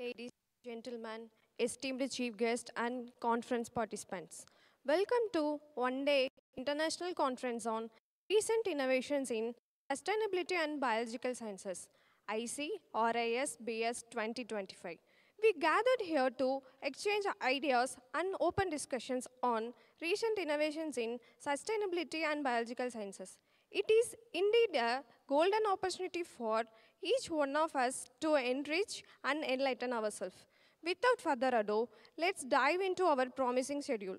Ladies and gentlemen, esteemed chief guests and conference participants. Welcome to one-day international conference on recent innovations in sustainability and biological sciences, ICRISBS 2025. We gathered here to exchange ideas and open discussions on recent innovations in sustainability and biological sciences. It is indeed a golden opportunity for each one of us to enrich and enlighten ourselves. Without further ado, let's dive into our promising schedule.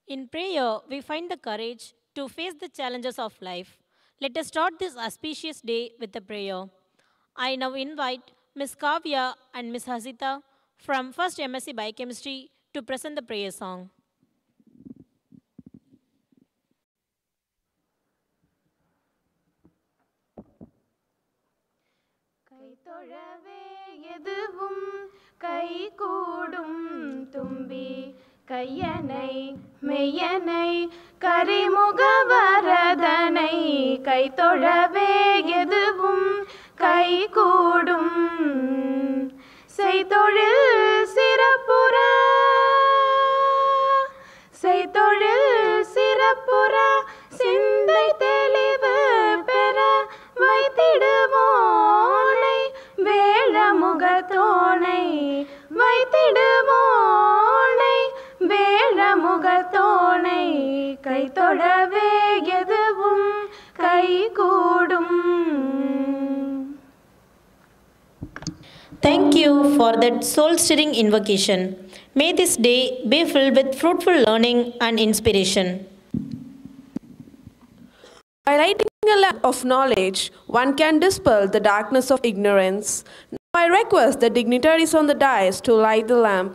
In prayer, we find the courage to face the challenges of life. Let us start this auspicious day with a prayer. I now invite Ms. Kavya and Ms. Hasita from 1st MSc Biochemistry to present the prayer song. கைதொழவே எதுவும் கைகூடும் தும்பி கையனை மெய்யனை கரிமுக வரதனை கைதொழவே எதுவும் கைகூடும் செய்தொழில் சிறப்புற சிந்தை தெளிவு பெற வைத்திடுவோனை வேழமுகத்தோனை வேழமுகத்தோனை கைதொழவே எதுவும் கைகூடும். Thank you for that soul-stirring invocation. May this day be filled with fruitful learning and inspiration. By lighting a lamp of knowledge, one can dispel the darkness of ignorance. Now I request the dignitaries on the dais to light the lamp.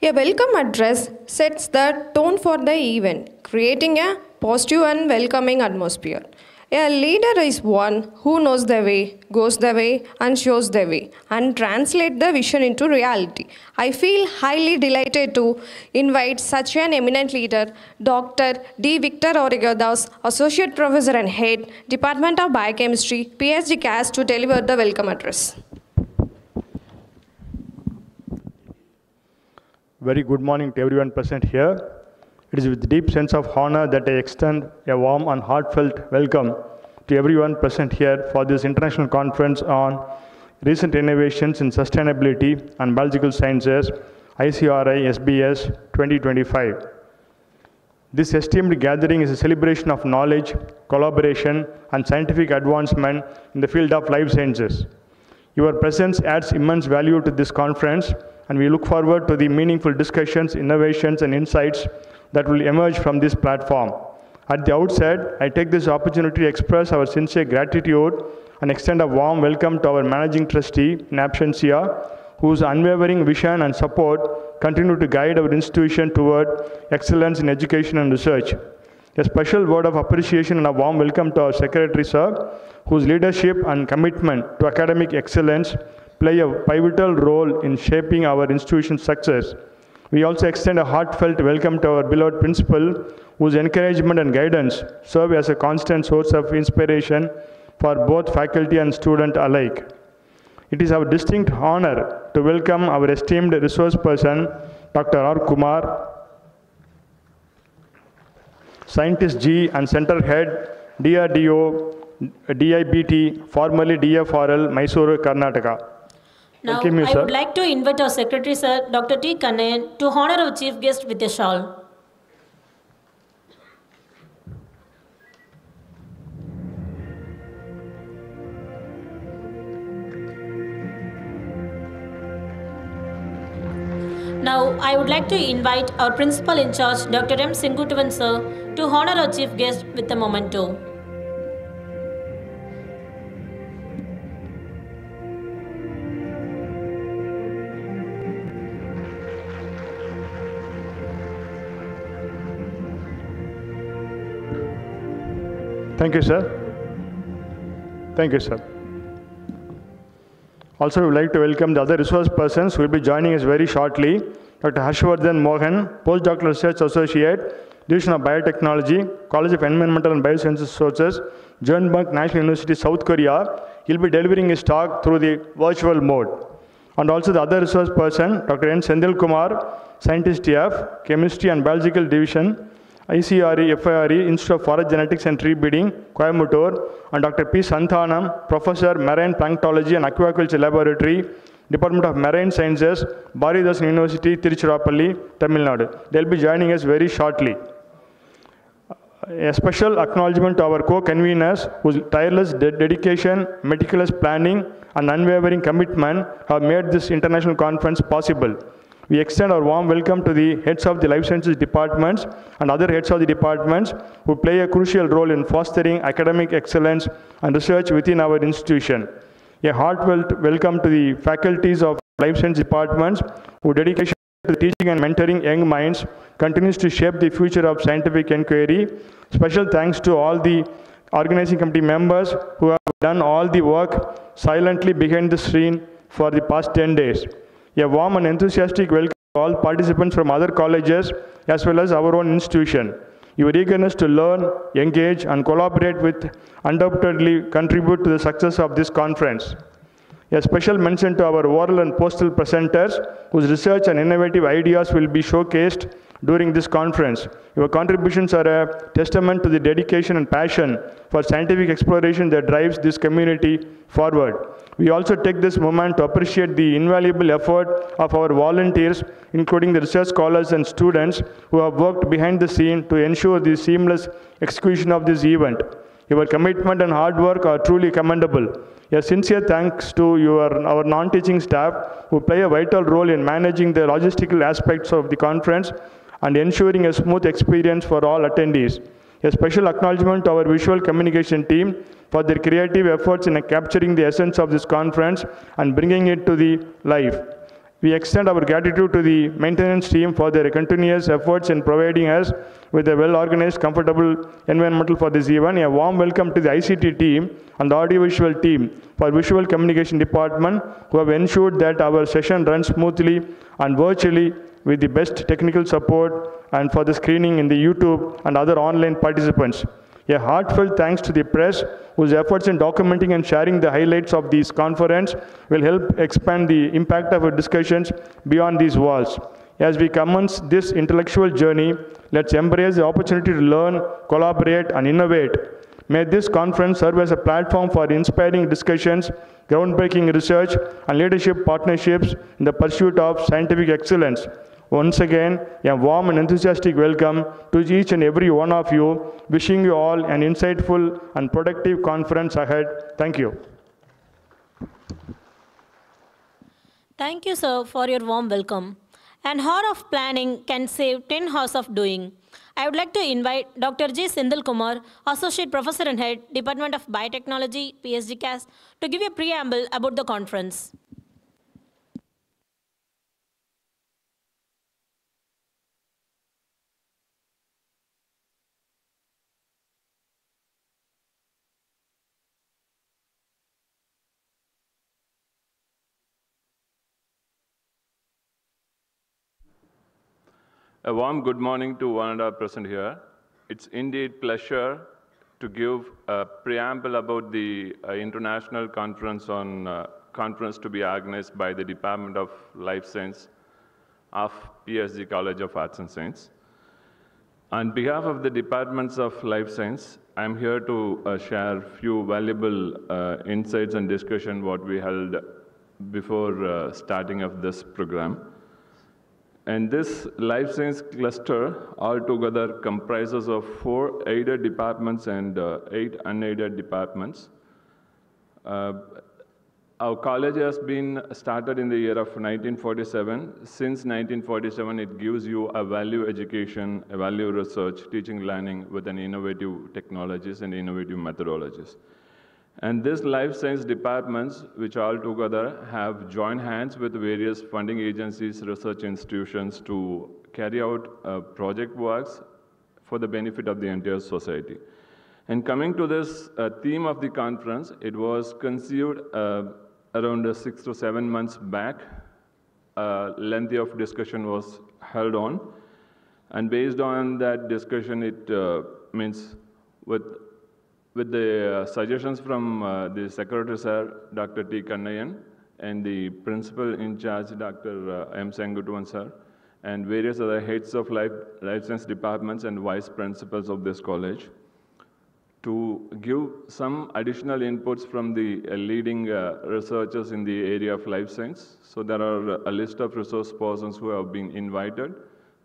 A welcome address sets the tone for the event, creating a positive and welcoming atmosphere. A leader is one who knows the way, goes the way, and shows the way, and translates the vision into reality. I feel highly delighted to invite such an eminent leader, Dr. D. Victor Origadas, Associate Professor and Head, Department of Biochemistry, PSGCAS, to deliver the welcome address. Very good morning to everyone present here. It is with deep sense of honor that I extend a warm and heartfelt welcome to everyone present here for this international conference on recent innovations in sustainability and biological sciences, ICRISBS 2025. This esteemed gathering is a celebration of knowledge, collaboration, and scientific advancement in the field of life sciences. Your presence adds immense value to this conference, and we look forward to the meaningful discussions, innovations, and insights that will emerge from this platform. At the outset, I take this opportunity to express our sincere gratitude and extend a warm welcome to our Managing Trustee in absentia, whose unwavering vision and support continue to guide our institution toward excellence in education and research. A special word of appreciation and a warm welcome to our Secretary, sir, whose leadership and commitment to academic excellence play a pivotal role in shaping our institution's success. We also extend a heartfelt welcome to our beloved principal, whose encouragement and guidance serve as a constant source of inspiration for both faculty and student alike. It is our distinct honor to welcome our esteemed resource person, Dr. R. Kumar, Scientist G and Center Head, DRDO, DIBT, formerly DFRL, Mysuru, Karnataka. Now, Thank you, I sir. would like to invite our Secretary, Sir, Dr. T. Kannayan, to honor our Chief Guest with a shawl. Now, I would like to invite our Principal in Charge, Dr. M. Singutavan, Sir, to honor our Chief Guest with a memento. Thank you, sir. Thank you, sir. Also, we would like to welcome the other resource persons who will be joining us very shortly. Dr. Harshvardhan Mohan, Postdoctoral Research Associate, Division of Biotechnology, College of Environmental and Biosciences Research, Jeonbuk National University, South Korea. He'll be delivering his talk through the virtual mode. And also the other resource person, Dr. N. Sendil Kumar, Scientist TF, Chemistry and Biological Division, FIRE, Institute of Forest Genetics and Tree Breeding, Coimbatore, and Dr. P. Santhanam, Professor, Marine Planktology and Aquaculture Laboratory, Department of Marine Sciences, Bharidasan University, Tiruchirappalli, Tamil Nadu. They'll be joining us very shortly. A special acknowledgement to our co-conveners whose tireless dedication, meticulous planning, and unwavering commitment have made this international conference possible. We extend our warm welcome to the heads of the life sciences departments and other heads of the departments who play a crucial role in fostering academic excellence and research within our institution. A heartfelt welcome to the faculties of life science departments whose dedication to teaching and mentoring young minds continues to shape the future of scientific inquiry. Special thanks to all the organizing committee members who have done all the work silently behind the screen for the past 10 days. A warm and enthusiastic welcome to all participants from other colleges as well as our own institution. Your eagerness to learn, engage, and collaborate with undoubtedly contribute to the success of this conference. A special mention to our oral and postal presenters whose research and innovative ideas will be showcased during this conference. Your contributions are a testament to the dedication and passion for scientific exploration that drives this community forward. We also take this moment to appreciate the invaluable effort of our volunteers, including the research scholars and students who have worked behind the scene to ensure the seamless execution of this event. Your commitment and hard work are truly commendable. A sincere thanks to our non-teaching staff who play a vital role in managing the logistical aspects of the conference and ensuring a smooth experience for all attendees. A special acknowledgement to our visual communication team for their creative efforts in capturing the essence of this conference and bringing it to the life. We extend our gratitude to the maintenance team for their continuous efforts in providing us with a well-organized, comfortable environment for this event. A warm welcome to the ICT team and the audiovisual team for visual communication department who have ensured that our session runs smoothly and virtually with the best technical support, and for the screening in the YouTube and other online participants. A heartfelt thanks to the press whose efforts in documenting and sharing the highlights of this conference will help expand the impact of our discussions beyond these walls. As we commence this intellectual journey, let's embrace the opportunity to learn, collaborate, and innovate. May this conference serve as a platform for inspiring discussions, groundbreaking research, and leadership partnerships in the pursuit of scientific excellence. Once again, a warm and enthusiastic welcome to each and every one of you, wishing you all an insightful and productive conference ahead. Thank you. Thank you, sir, for your warm welcome. An hour of planning can save 10 hours of doing. I would like to invite Dr. J. Sindhil Kumar, Associate Professor and Head, Department of Biotechnology, PSGCAS, to give a preamble about the conference. A warm good morning to one and all present here. It's indeed pleasure to give a preamble about the international conference on conference to be organized by the Department of Life Science of PSG College of Arts and Science. On behalf of the Departments of Life Science, I'm here to share few valuable insights and discussion what we held before starting of this program. And this life science cluster altogether comprises of 4 aided departments and 8 unaided departments. Our college has been started in the year of 1947. Since 1947, it gives you a value education, a value research, teaching, learning with an innovative technologies and innovative methodologies. And these life science departments, which all together have joined hands with various funding agencies, research institutions to carry out project works for the benefit of the entire society. And coming to this theme of the conference, it was conceived around 6 to 7 months back. Lengthy of discussion was held on. And based on that discussion, it means with the suggestions from the Secretary Sir, Dr. T. Kannayan, and the Principal in charge, Dr. M. Sengutuvan Sir, and various other heads of life science departments and vice principals of this college, to give some additional inputs from the leading researchers in the area of life science. So there are a list of resource persons who have been invited.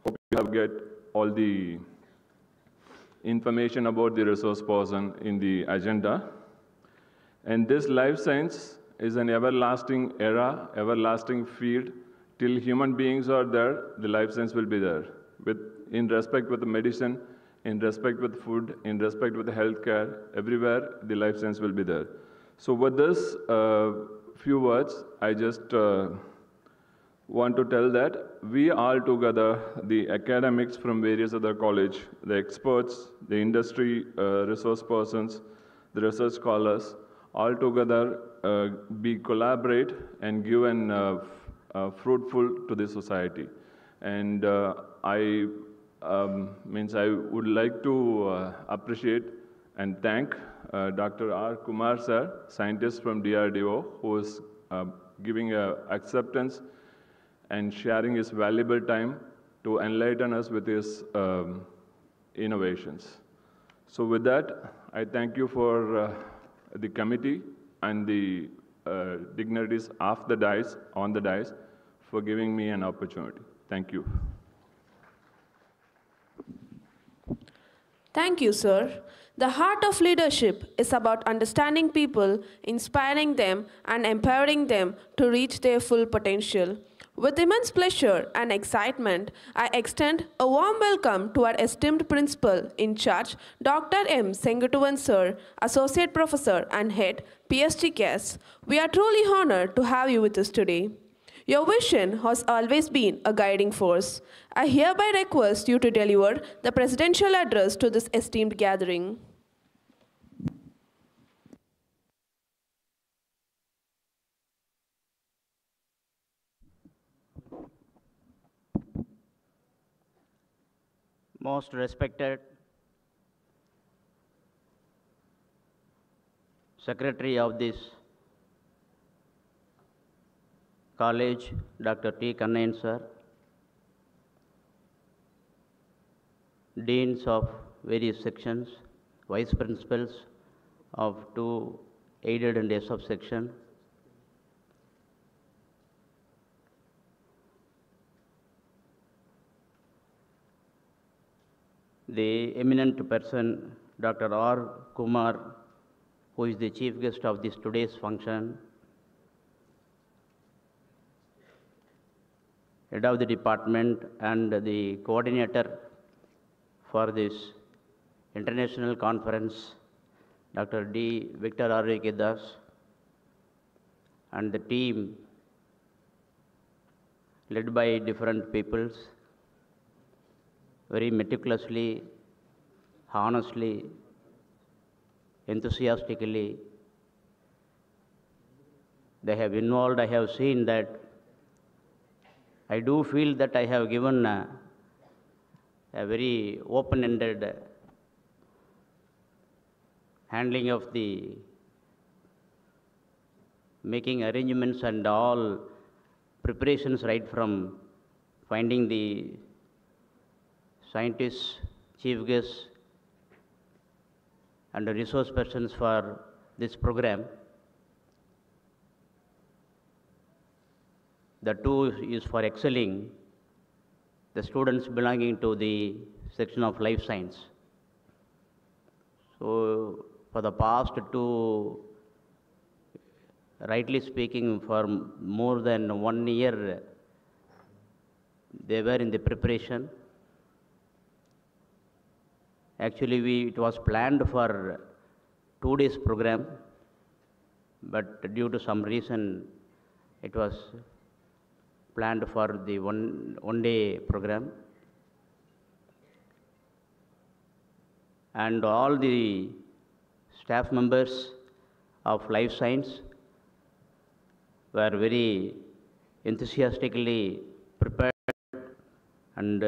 Hope you have get all the information about the resource person in the agenda. And this life science is an everlasting era, everlasting field. Till human beings are there, the life science will be there. In respect with the medicine, in respect with food, in respect with the healthcare, everywhere the life science will be there. So with this few words, I just want to tell that we all together, the academics from various other college, the experts, the industry resource persons, the research scholars, all together be collaborate and give an fruitful to the society. And I would like to appreciate and thank Dr. R. Kumar sir, scientist from DRDO, who is giving acceptance and sharing his valuable time to enlighten us with his innovations. So with that, I thank you for the committee and the dignitaries of the dais, on the dais, for giving me an opportunity. Thank you. Thank you, sir. The heart of leadership is about understanding people, inspiring them, and empowering them to reach their full potential. With immense pleasure and excitement, I extend a warm welcome to our esteemed principal in charge, Dr. M. Sengutuvan Sir, Associate Professor and Head, PSGCAS. We are truly honored to have you with us today. Your vision has always been a guiding force. I hereby request you to deliver the presidential address to this esteemed gathering. Most respected Secretary of this college, Dr. T. Kannayan sir, deans of various sections, vice principals of 2 aided and SF section, the eminent person, Dr. R. Kumar, who is the chief guest of this today's function, head of the department and the coordinator for this international conference, Dr. D. Victor Arvikidas, and the team led by different peoples, very meticulously, honestly, enthusiastically. They have involved. I have seen that. I do feel that I have given a very open-ended handling of the making arrangements and all preparations, right from finding the scientists, chief guests, and the resource persons for this program. The two is for excelling the students belonging to the section of life science. So for the past two, rightly speaking, for more than 1 year, they were in the preparation. Actually, it was planned for 2 days program, but due to some reason, it was planned for the one day program. And all the staff members of life science were very enthusiastically prepared and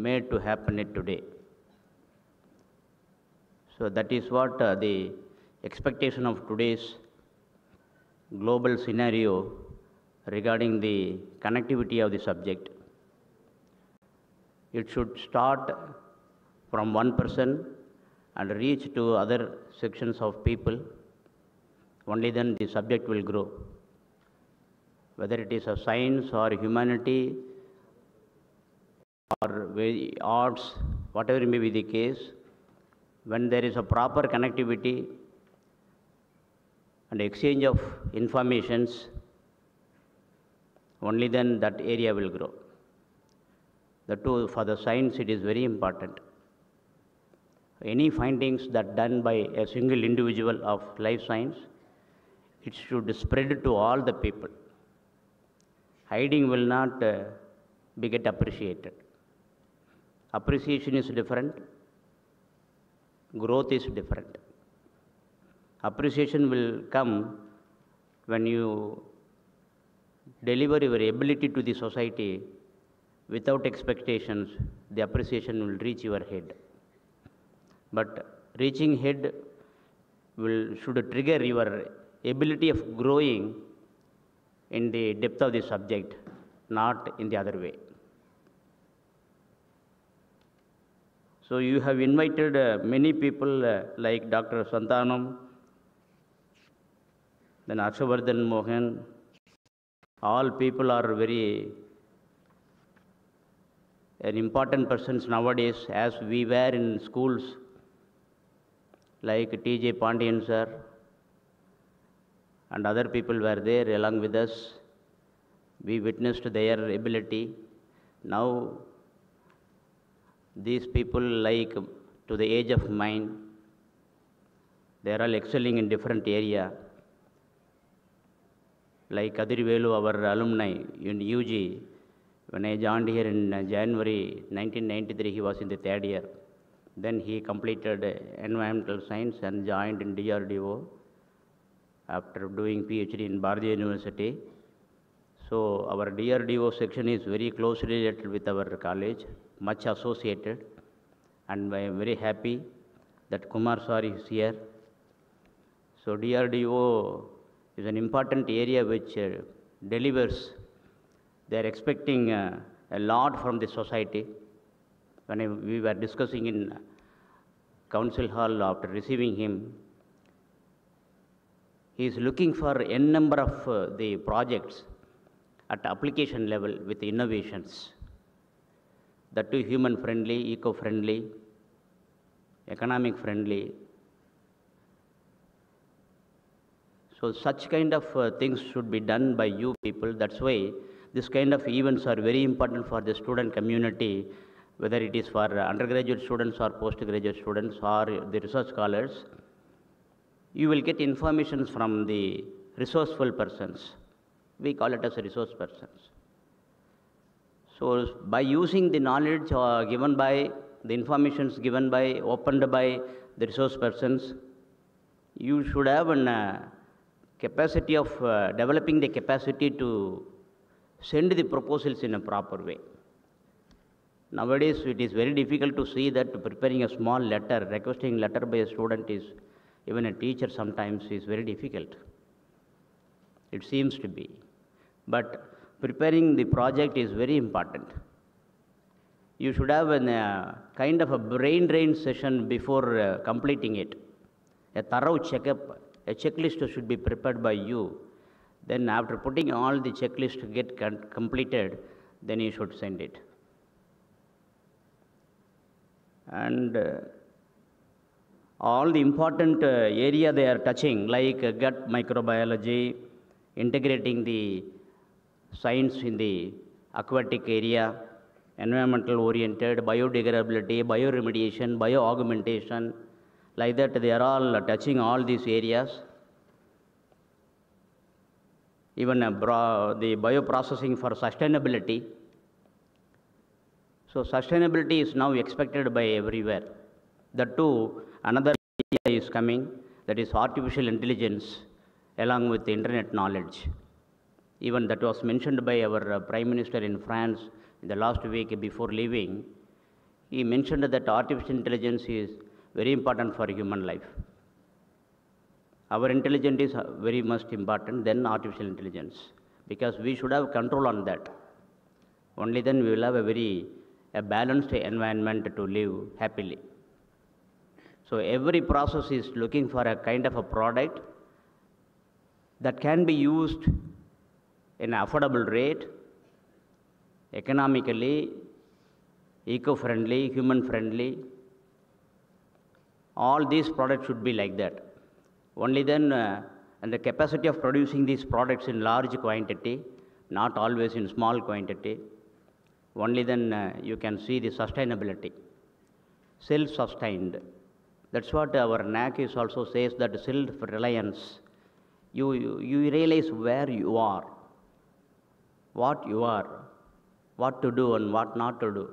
made to happen it today. So that is what the expectation of today's global scenario regarding the connectivity of the subject. It should start from one person and reach to other sections of people. Only then the subject will grow. Whether it is a science or humanity or arts, whatever may be the case, when there is a proper connectivity and exchange of informations, only then that area will grow. The two, for the science, it is very important. Any findings that done by a single individual of life science, it should spread to all the people. Hiding will not get appreciated. Appreciation is different. Growth is different. Appreciation will come when you deliver your ability to the society without expectations. The appreciation will reach your head. But reaching head should trigger your ability of growing in the depth of the subject, not in the other way. So you have invited many people like Dr. Santanam, then Akshavardhan Mohan. All people are very important persons nowadays, as we were in schools, like T.J. Pandian sir, and other people were there along with us. We witnessed their ability. Now, these people, like to the age of mine, they are all excelling in different area. Like Kadirvelu, our alumni in UG, when I joined here in January 1993, he was in the 3rd year. Then he completed environmental science and joined in DRDO after doing PhD in Bharatiya University. So our DRDO section is very closely related with our college, much associated, and I am very happy that Kumar sir is here. So DRDO is an important area which delivers. They are expecting a lot from the society. When we were discussing in council hall after receiving him, he is looking for n number of the projects at application level with innovations. That too human friendly, eco-friendly, economic friendly. So such kind of things should be done by you people. That's why this kind of events are very important for the student community, whether it is for undergraduate students or postgraduate students or the research scholars, you will get information from the resourceful persons. We call it as resource persons. So by using the knowledge given by, the informations given by, opened by the resource persons, you should have a capacity of developing the capacity to send the proposals in a proper way. Nowadays, it is very difficult to see that preparing a small letter, requesting letter by a student is, even a teacher sometimes, is very difficult. It seems to be. But preparing the project is very important. You should have a kind of a brain drain session before completing it. A thorough checkup, a checklist should be prepared by you. Then after putting all the checklist to get completed, then you should send it. And all the important area they are touching, like gut microbiology, integrating the science in the aquatic area, environmental oriented, biodegradability, bioremediation, bioaugmentation, like that they are all touching all these areas. Even the bioprocessing for sustainability. So sustainability is now expected by everywhere. That too, another area is coming, that is artificial intelligence along with the internet knowledge. Even that was mentioned by our Prime Minister in France in the last week before leaving. He mentioned that artificial intelligence is very important for human life. Our intelligence is very much important than artificial intelligence, because we should have control on that. Only then we will have a balanced environment to live happily. So every process is looking for a kind of a product that can be used in an affordable rate, economically, eco-friendly, human-friendly. All these products should be like that. Only then, and the capacity of producing these products in large quantity, not always in small quantity, only then you can see the sustainability. Self-sustained. That's what our NAC is also says, that self-reliance. You realize where you are, what you are, what to do and what not to do.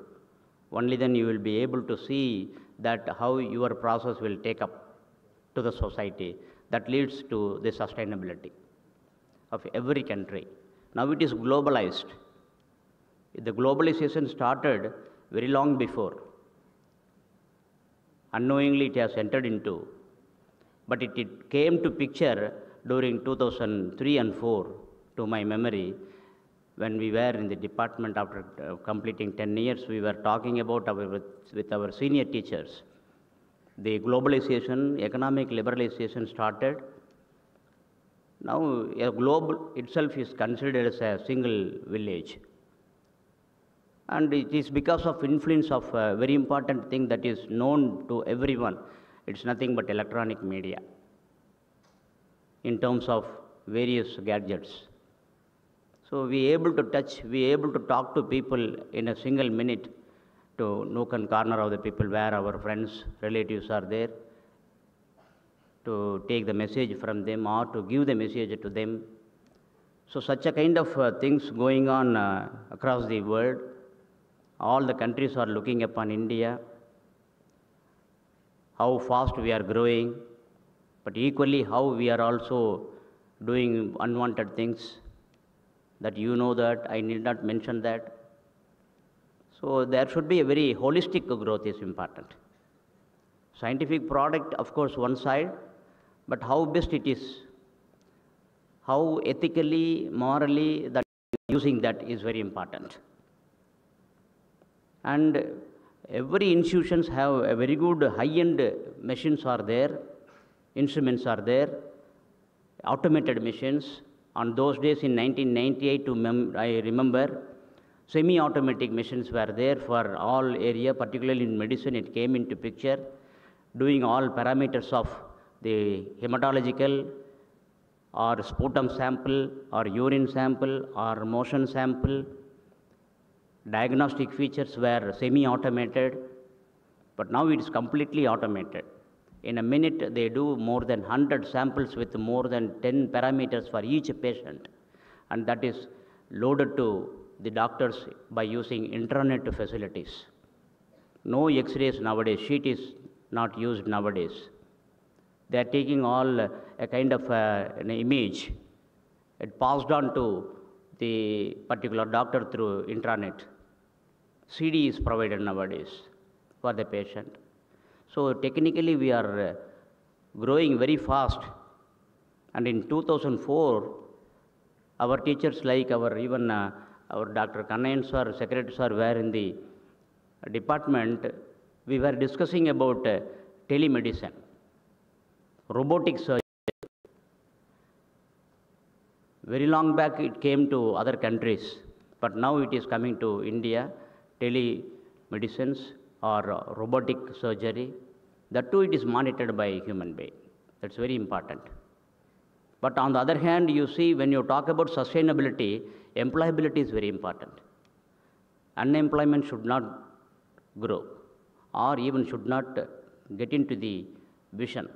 Only then you will be able to see that how your process will take up to the society. That leads to the sustainability of every country. Now it is globalized. The globalization started very long before. Unknowingly it has entered into, but it came to picture during 2003 and 4, to my memory, when we were in the department after completing 10 years, we were talking about with our senior teachers. The globalization, economic liberalization started. Now a globe itself is considered as a single village. And it is because of influence of a very important thing that is known to everyone. It's nothing but electronic media in terms of various gadgets. So we are able to touch, we are able to talk to people in a single minute, to nook and corner of the people where our friends, relatives are there, to take the message from them or to give the message to them. So such a kind of things going on across the world. All the countries are looking upon India, how fast we are growing, but equally how we are also doing unwanted things. That you know that, I need not mention that. So there should be a very holistic growth is important. Scientific product, of course, one side, but how best it is, how ethically, morally that using that is very important. And every institutions have a very good high-end machines are there, instruments are there, automated machines. On those days in 1998, I remember, semi-automatic machines were there for all area, particularly in medicine. It came into picture, doing all parameters of the hematological or sputum sample or urine sample or motion sample, Diagnostic features were semi-automated, but now it is completely automated. In a minute, they do more than 100 samples with more than 10 parameters for each patient, and that is loaded to the doctors by using intranet facilities. No X-rays nowadays, sheet is not used nowadays. They are taking all a kind of an image, it passed on to the particular doctor through intranet. CD is provided nowadays for the patient. So technically we are growing very fast, and in 2004, our teachers like our even our Dr. Kannayan sir, secretary sir were in the department, we were discussing about telemedicine, robotic surgery. Very long back it came to other countries, but now it is coming to India, telemedicines or robotic surgery. That too it is monitored by a human being. That's very important. But on the other hand, you see, when you talk about sustainability, employability is very important. Unemployment should not grow or even should not get into the vision.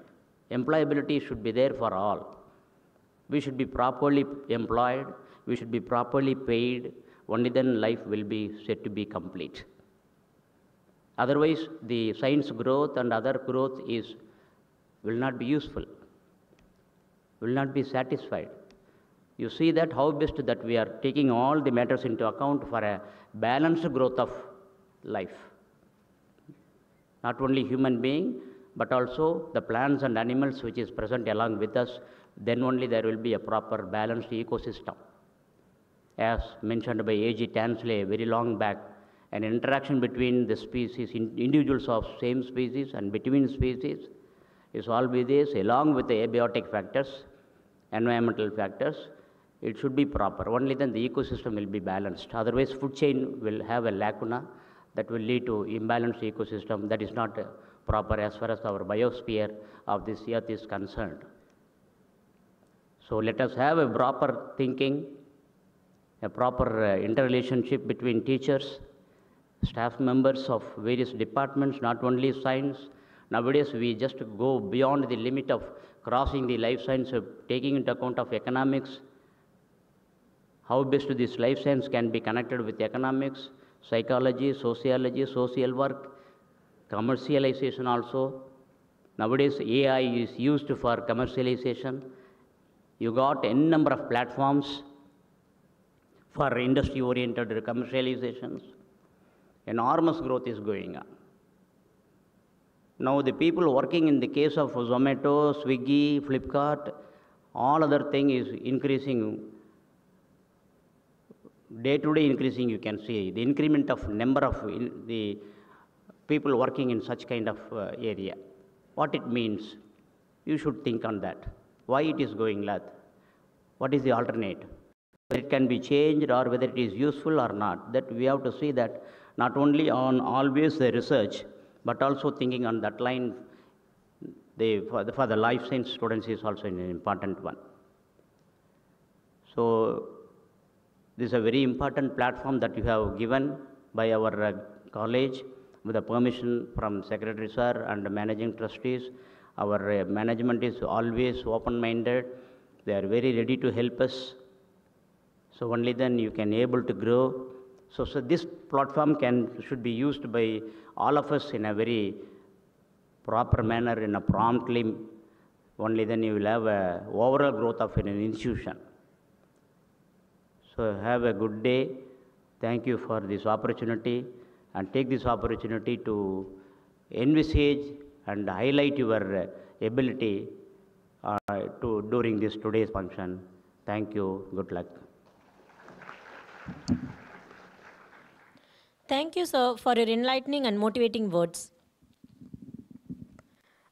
Employability should be there for all. We should be properly employed, we should be properly paid, only then life will be said to be complete. Otherwise, the science growth and other growth will not be useful, will not be satisfied. You see that how best that we are taking all the matters into account for a balanced growth of life. Not only human being, but also the plants and animals which is present along with us, then only there will be a proper balanced ecosystem. As mentioned by A.G. Tansley very long back, an interaction between the species, individuals of same species and between species is always this, along with the abiotic factors, environmental factors, it should be proper. Only then the ecosystem will be balanced. Otherwise, food chain will have a lacuna that will lead to imbalanced ecosystem that is not proper as far as our biosphere of this earth is concerned. So let us have a proper thinking, a proper interrelationship between teachers, staff members of various departments, not only science. Nowadays, we just go beyond the limit of crossing the life science, taking into account of economics, how best this life science can be connected with economics, psychology, sociology, social work, commercialization also. Nowadays, AI is used for commercialization. You got n number of platforms for industry-oriented commercializations. Enormous growth is going on. Now the people working in the case of Zomato, Swiggy, Flipkart, all other thing is increasing, day to day increasing. You can see the increment of number of the people working in such kind of area. What it means, you should think on that. Why it is going like that? What is the alternate? Whether it can be changed or whether it is useful or not, that we have to see that not only on always the research, but also thinking on that line, for the life science students is also an important one. So this is a very important platform that you have given by our college with the permission from Secretary Sir and Managing Trustees. Our management is always open-minded. They are very ready to help us. So only then you can able to grow. So this platform should be used by all of us in a very proper manner, in a promptly. Only then you will have a overall growth of an institution. So have a good day. Thank you for this opportunity, and take this opportunity to envisage and highlight your ability during this today's function. Thank you. Good luck. Thank you, sir, for your enlightening and motivating words.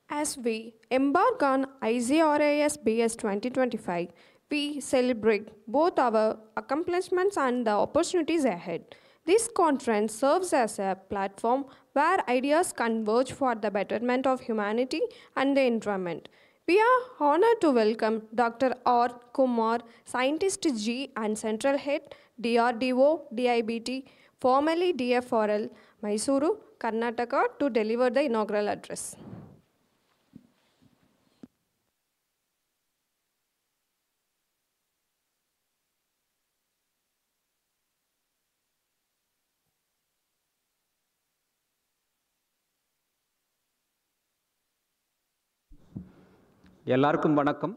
As we embark on ICRISBS 2025, we celebrate both our accomplishments and the opportunities ahead. This conference serves as a platform where ideas converge for the betterment of humanity and the environment. We are honored to welcome Dr. R. Kumar, Scientist G and Central Head, DRDO, DIBT, formally DFRL, Mysuru, Karnataka, to deliver the inaugural address. எல்லாருக்கும் வணக்கம்.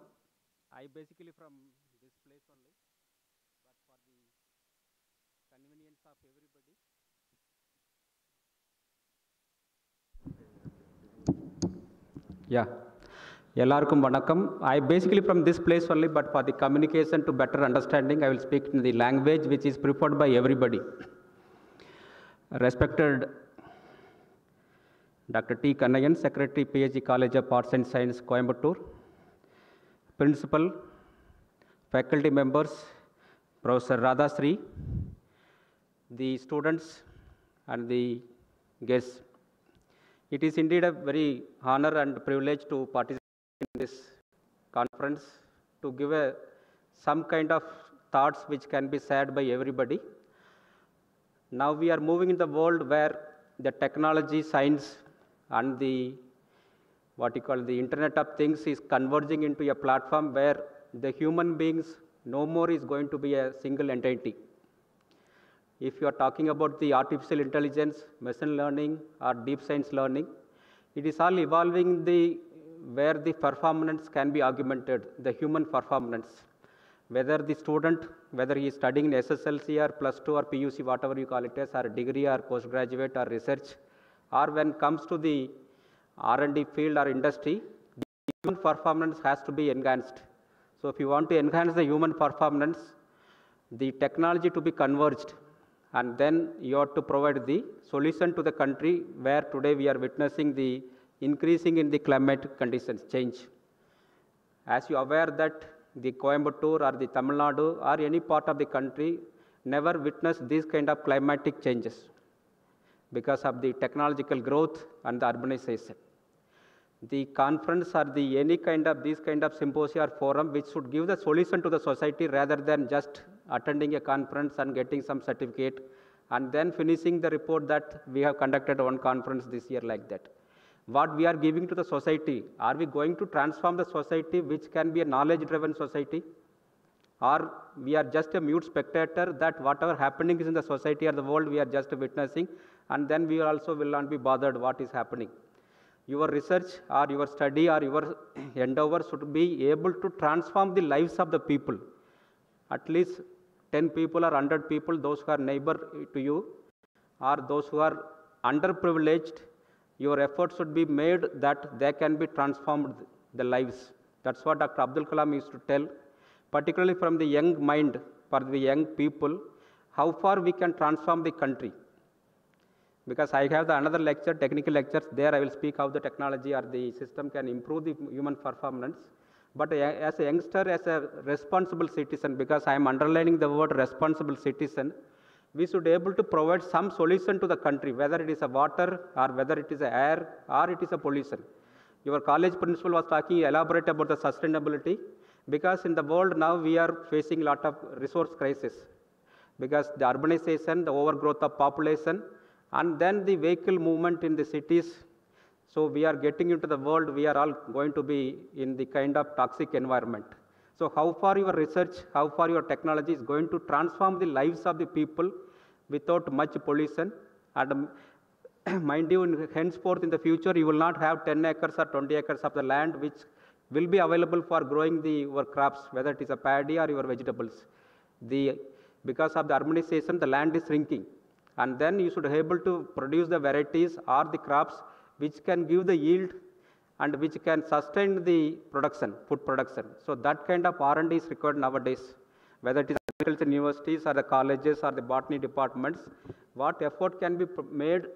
I basically from this place only, but for the convenience of everybody. Yeah, எல்லாருக்கும் வணக்கம். I basically from this place only, but for the communication to better understanding, I will speak in the language which is preferred by everybody. Respected Dr. T. Kannayan, Secretary, PSG College of Arts and Science, Coimbatore, Principal, faculty members, Professor Radhasri, the students and the guests. It is indeed a very honor and privilege to participate in this conference, to give some kind of thoughts which can be shared by everybody. Now we are moving in the world where the technology, science, and the what you call the Internet of Things is converging into a platform where the human beings no more is going to be a single entity. If you are talking about the artificial intelligence, machine learning, or deep science learning, it is all evolving where the performance can be augmented, the human performance. Whether the student, whether he is studying in SSLC or plus 2 or PUC, whatever you call it as, or degree or postgraduate or research, or when it comes to the R&D field or industry, the human performance has to be enhanced. So if you want to enhance the human performance, the technology to be converged, and then you have to provide the solution to the country where today we are witnessing the increasing in the climate conditions change. As you are aware that the Coimbatore or the Tamil Nadu or any part of the country never witnessed these kind of climatic changes because of the technological growth and the urbanization. The conference or the any kind of these kind of symposia or forum which should give the solution to the society rather than just attending a conference and getting some certificate and then finishing the report that we have conducted one conference this year like that. What we are giving to the society, are we going to transform the society which can be a knowledge-driven society? Or we are just a mute spectator that whatever happening is in the society or the world we are just witnessing, and then we also will not be bothered what is happening. Your research or your study or your endeavor should be able to transform the lives of the people. At least 10 people or 100 people, those who are neighbor to you, or those who are underprivileged, your efforts should be made that they can be transformed the lives. That's what Dr. Abdul Kalam used to tell, particularly from the young mind, for the young people, how far we can transform the country. Because I have another lecture, technical lectures, there I will speak how the technology or the system can improve the human performance. But as a youngster, as a responsible citizen, because I am underlining the word responsible citizen, we should be able to provide some solution to the country, whether it is a water or whether it is a air or it is a pollution. Your college principal was talking elaborate about the sustainability, because in the world now we are facing a lot of resource crisis, because the urbanization, the overgrowth of population, and then the vehicle movement in the cities. So we are getting into the world, we are all going to be in the kind of toxic environment. So how far your research, how far your technology is going to transform the lives of the people without much pollution. And mind you, henceforth in the future, you will not have 10 acres or 20 acres of the land which will be available for growing your crops, whether it is a paddy or your vegetables. Because of the urbanization, the land is shrinking. And then you should be able to produce the varieties or the crops which can give the yield and which can sustain the production, food production. So that kind of R&D is required nowadays, whether it is agriculture universities or the colleges or the botany departments. What effort can be made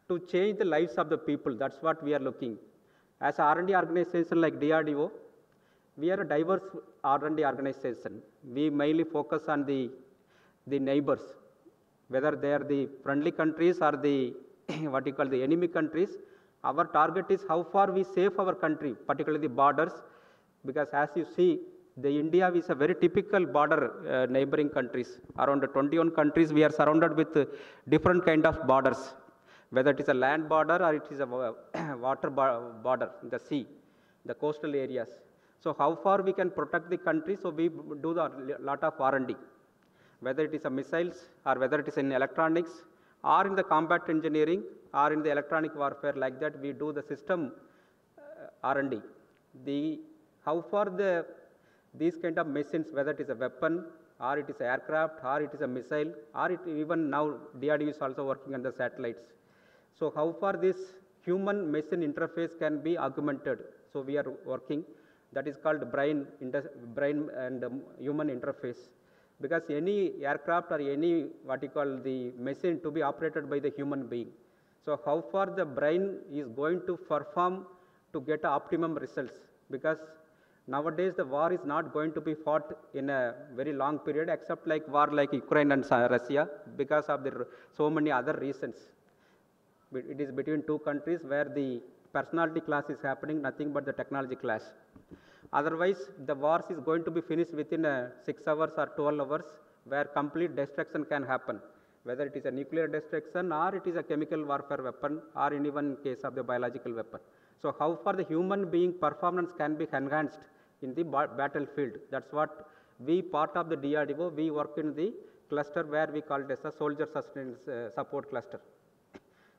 to change the lives of the people? That's what we are looking. As an R&D organization like DRDO, we are a diverse R&D organization. We mainly focus on the neighbors, whether they are the friendly countries or the what you call the enemy countries. Our target is how far we save our country, particularly the borders, because as you see, The India is a very typical border neighboring countries. Around 21 countries, we are surrounded with different kind of borders, whether it is a land border or it is a water border, the sea, the coastal areas. So how far we can protect the country? So we do a lot of R&D, whether it is a missiles or whether it is in electronics or in the combat engineering or in the electronic warfare, like that we do the system R&D. How far these kind of machines, whether it is a weapon or it is an aircraft or it is a missile or even now DRDO is also working on the satellites. So how far this human machine interface can be augmented? So we are working. That is called brain and human interface. Because any aircraft or any what you call the machine to be operated by the human being. So how far the brain is going to perform to get optimum results? Because nowadays the war is not going to be fought in a very long period, except like war like Ukraine and Russia, because of so many other reasons. It is between two countries where the personality clash is happening, nothing but the technology clash. Otherwise, the wars is going to be finished within 6 hours or 12 hours, where complete destruction can happen, whether it is a nuclear destruction or it is a chemical warfare weapon or in even case of the biological weapon. So how far the human being performance can be enhanced in the battlefield? That's what we, part of the DRDO, we work in the cluster where we call it as a soldier sustenance support cluster,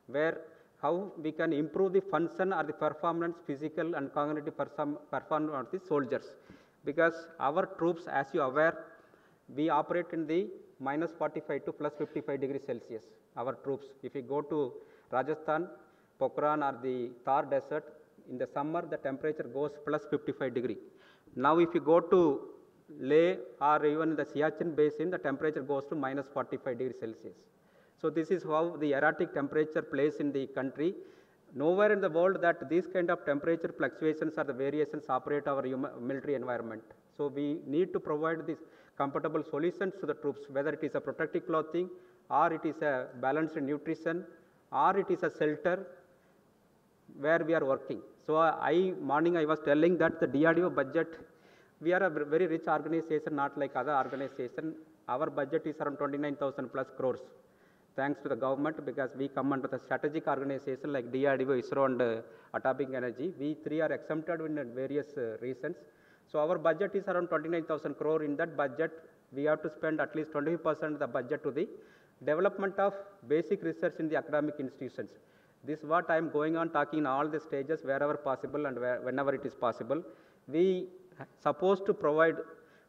where how we can improve the function or the performance, physical and cognitive performance of the soldiers. Because our troops, as you are aware, we operate in the minus 45 to plus 55 degrees Celsius, our troops. If you go to Rajasthan, Pokhran or the Thar desert, in the summer the temperature goes plus 55 degree. Now if you go to Leh or even the Siachen basin, the temperature goes to minus 45 degrees Celsius. So this is how the erratic temperature plays in the country. Nowhere in the world that these kind of temperature fluctuations or the variations operate our military environment. So we need to provide these comfortable solutions to the troops, whether it is a protective clothing or it is a balanced nutrition or it is a shelter where we are working. So morning I was telling that the DRDO budget, we are a very rich organization, not like other organizations. Our budget is around 29,000 plus crores. Thanks to the government, because we come under the strategic organization like DRDO, ISRO and Atomic Energy. We three are exempted in various reasons. So our budget is around 29,000 crore. In that budget, we have to spend at least 20% of the budget to the development of basic research in the academic institutions. This is what I am going on talking in all the stages wherever possible and whenever it is possible. We supposed to provide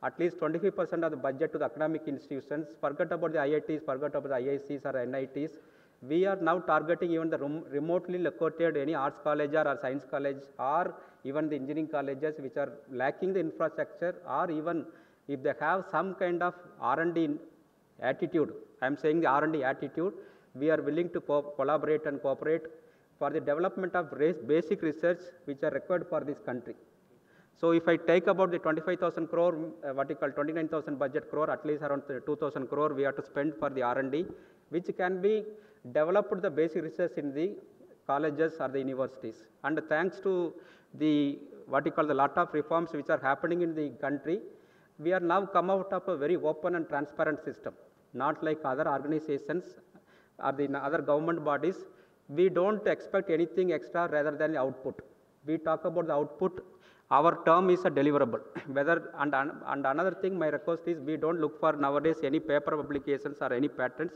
at least 25% of the budget to the academic institutions. Forget about the IITs, forget about the IICs or NITs. We are now targeting even the remotely located any arts college or science college or even the engineering colleges which are lacking the infrastructure, or even if they have some kind of R&D attitude. I am saying the R&D attitude. We are willing to collaborate and cooperate for the development of basic research which are required for this country. So if I take about the 25,000 crore, what you call 29,000 budget crore, at least around 2,000 crore we have to spend for the R&D, which can be developed the basic research in the colleges or the universities. And thanks to the what you call the lot of reforms which are happening in the country, we are now come out of a very open and transparent system. Not like other organizations or the other government bodies, we don't expect anything extra rather than the output. We talk about the output. Our term is a deliverable. And another thing, my request is we don't look for nowadays any paper publications or any patents.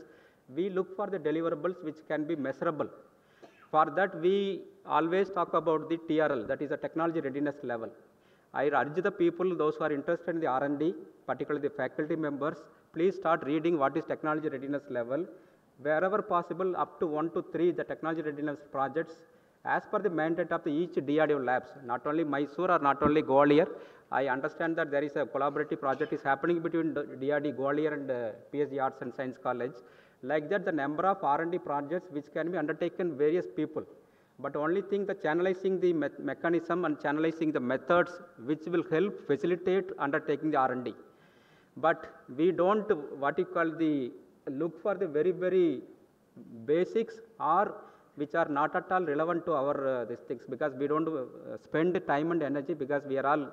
We look for the deliverables which can be measurable. For that, we always talk about the TRL, that is the technology readiness level. I urge the people, those who are interested in the R&D, particularly the faculty members, please start reading what is technology readiness level. Wherever possible, up to 1 to 3, the technology readiness projects, as per the mandate of each DRDO labs, not only Mysore or not only Gwalior. I understand that there is a collaborative project is happening between DRD Gwalior and PSG Arts and Science College. Like that, the number of R&D projects which can be undertaken various people. But only thing, the channelizing the mechanism and channelizing the methods which will help facilitate undertaking the R&D. But we don't what you call the look for the very, very basics or which are not at all relevant to our these things, because we don't spend time and energy, because we are all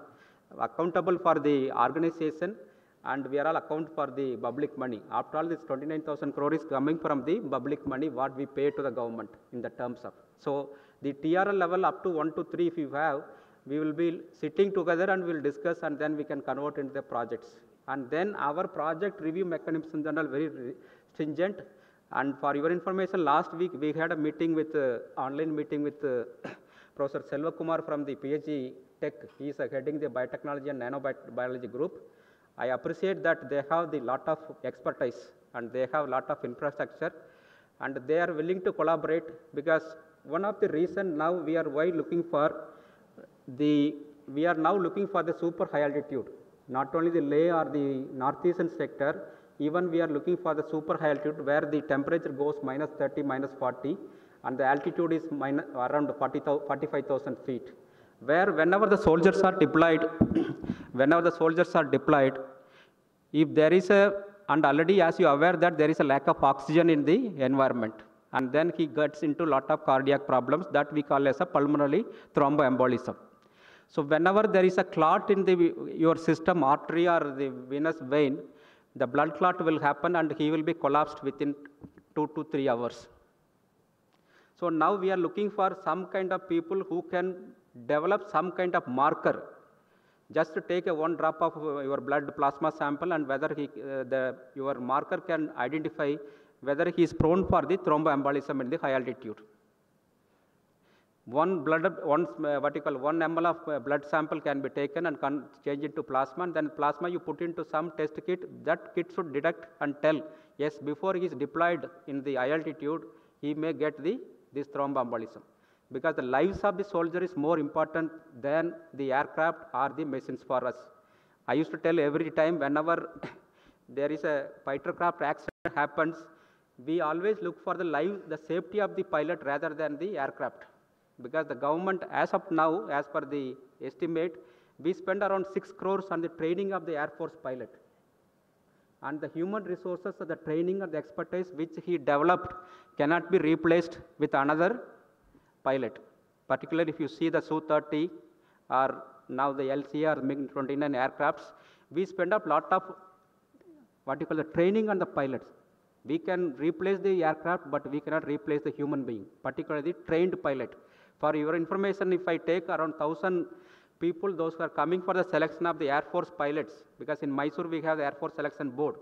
accountable for the organization, and we are all account for the public money. After all, this 29,000 crore is coming from the public money what we pay to the government in the terms of. So the TRL level up to 1 to 3 if you have, we will be sitting together and we will discuss, and then we can convert into the projects. And then our project review mechanisms are very stringent. And for your information, last week we had a meeting with online meeting with Professor Selva Kumar from the PhD Tech. He is heading the biotechnology and nanobiology group. I appreciate that they have the lot of expertise and they have lot of infrastructure, and they are willing to collaborate, because one of the reason now we are looking for the super high altitude, not only the Leh or the northeastern sector, even we are looking for the super high altitude where the temperature goes minus 30, minus 40, and the altitude is around 45,000 feet, where whenever the soldiers are deployed, if there is and already as you are aware that there is a lack of oxygen in the environment, and then he gets into a lot of cardiac problems that we call as a pulmonary thromboembolism. So whenever there is a clot in your system, artery or the venous vein, the blood clot will happen and he will be collapsed within 2 to 3 hours. So now we are looking for some kind of people who can develop some kind of marker. Just to take one drop of your blood plasma sample, and whether your marker can identify whether he is prone for the thromboembolism in the high altitude. One ml of blood sample can be taken and change into plasma, and then plasma you put into some test kit. That kit should detect and tell, yes, before he is deployed in the high altitude, he may get this thromboembolism. Because the lives of the soldier is more important than the aircraft or the machines for us. I used to tell every time whenever there is a fighter craft accident happens, we always look for the safety of the pilot rather than the aircraft. Because the government, as of now, as per the estimate, we spend around 6 crores on the training of the Air Force pilot. And the human resources, the training and the expertise which he developed cannot be replaced with another pilot. Particularly if you see the Su-30 or now the LCA or MiG-29 aircrafts, we spend a lot of the training on the pilots. We can replace the aircraft, but we cannot replace the human being, particularly the trained pilot. For your information, if I take around 1,000 people, those who are coming for the selection of the Air Force pilots, because in Mysore we have the Air Force Selection Board.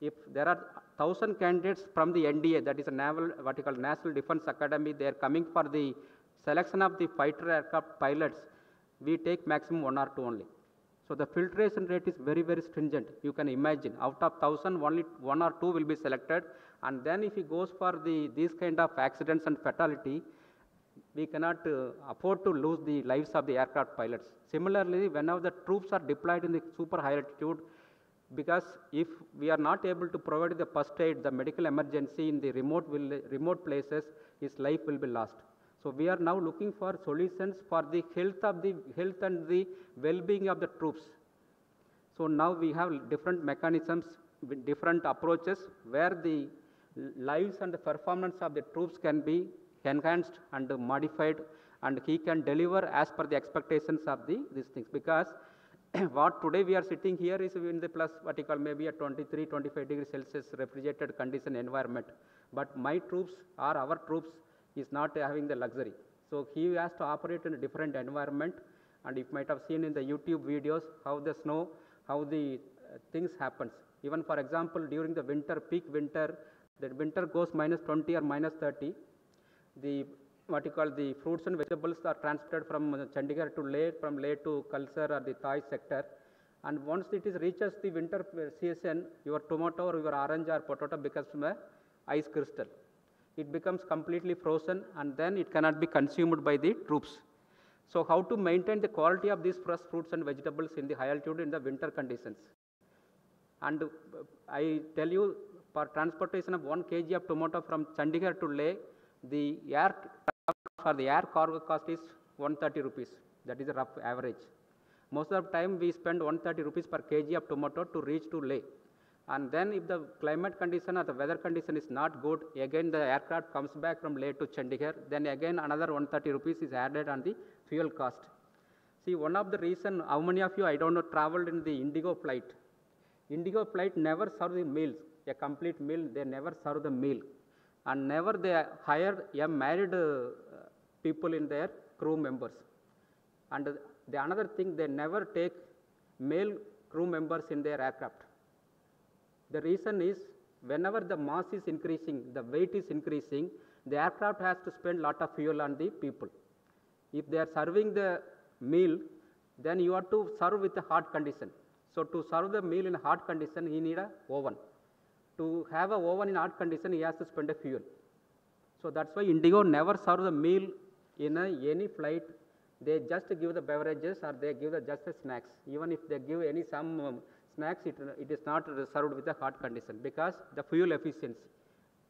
If there are 1,000 candidates from the NDA, that is a National Defense Academy, they are coming for the selection of the fighter aircraft pilots, we take maximum 1 or 2 only. So the filtration rate is very, very stringent. You can imagine, out of 1,000, only 1 or 2 will be selected. And then if he goes for these kind of accidents and fatality, we cannot afford to lose the lives of the aircraft pilots. Similarly, whenever the troops are deployed in the super high altitude, because if we are not able to provide the first aid, the medical emergency in the remote places, his life will be lost. So we are now looking for solutions for the health and the well-being of the troops. So now we have different mechanisms with different approaches where the lives and the performance of the troops can be enhanced and modified, and he can deliver as per the expectations of these things. Because what today we are sitting here is in the plus maybe a 23, 25 degrees Celsius refrigerated condition environment. But my troops or our troops is not having the luxury. So he has to operate in a different environment, and you might have seen in the YouTube videos how the snow, how the things happens. Even for example, during the winter, peak winter, the winter goes minus 20 or minus 30. The fruits and vegetables are transported from Chandigarh to Leh, from Leh to Kalsar or the Thai sector. And once it reaches the winter season, your tomato or your orange or potato becomes an ice crystal. It becomes completely frozen, and then it cannot be consumed by the troops. So how to maintain the quality of these fresh fruits and vegetables in the high altitude in the winter conditions? And I tell you, for transportation of 1 kg of tomato from Chandigarh to Leh, the air cargo cost is 130 rupees. That is a rough average. Most of the time we spend 130 rupees per kg of tomato to reach to Leh. And then if the climate condition or the weather condition is not good, again the aircraft comes back from Leh to Chandigarh, then again another 130 rupees is added on the fuel cost. See, one of the reason, how many of you, I don't know, traveled in the Indigo flight? Indigo flight never serve the meals, a complete meal, they never serve the meal. And never they hire a married people in their crew members. And the another thing, they never take male crew members in their aircraft. The reason is, whenever the mass is increasing, the weight is increasing, the aircraft has to spend lot of fuel on the people. If they are serving the meal, then you have to serve with a hot condition. So to serve the meal in a hot condition, he need a oven. To have a oven in hot condition, he has to spend a fuel. So that's why Indigo never serve the meal in any flight. They just give the beverages or they give just the snacks. Even if they give some snacks, it is not served with a hot condition because the fuel efficiency.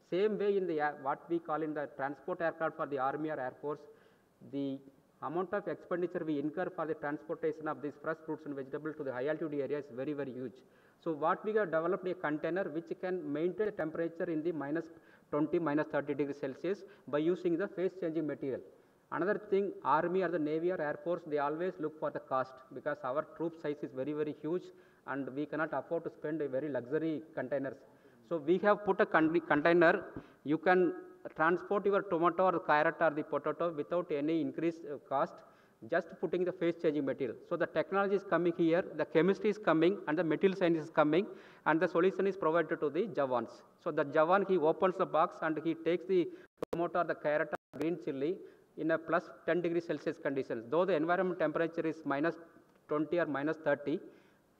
Same way in the what we call in the transport aircraft for the Army or Air Force, the amount of expenditure we incur for the transportation of these fresh fruits and vegetables to the high altitude area is very, very huge. So what we have developed a container which can maintain the temperature in the minus 20, minus 30 degrees Celsius by using the phase changing material. Another thing, Army or the Navy or Air Force, they always look for the cost because our troop size is very, very huge and we cannot afford to spend a very luxury containers. So we have put a container, you can transport your tomato or carrot or the potato without any increased cost, just putting the phase changing material. So the technology is coming here, the chemistry is coming and the material science is coming and the solution is provided to the Javans. So the Javan, he opens the box and he takes the tomato or the carrot or green chili in a plus 10 degrees Celsius conditions. Though the environment temperature is minus 20 or minus 30,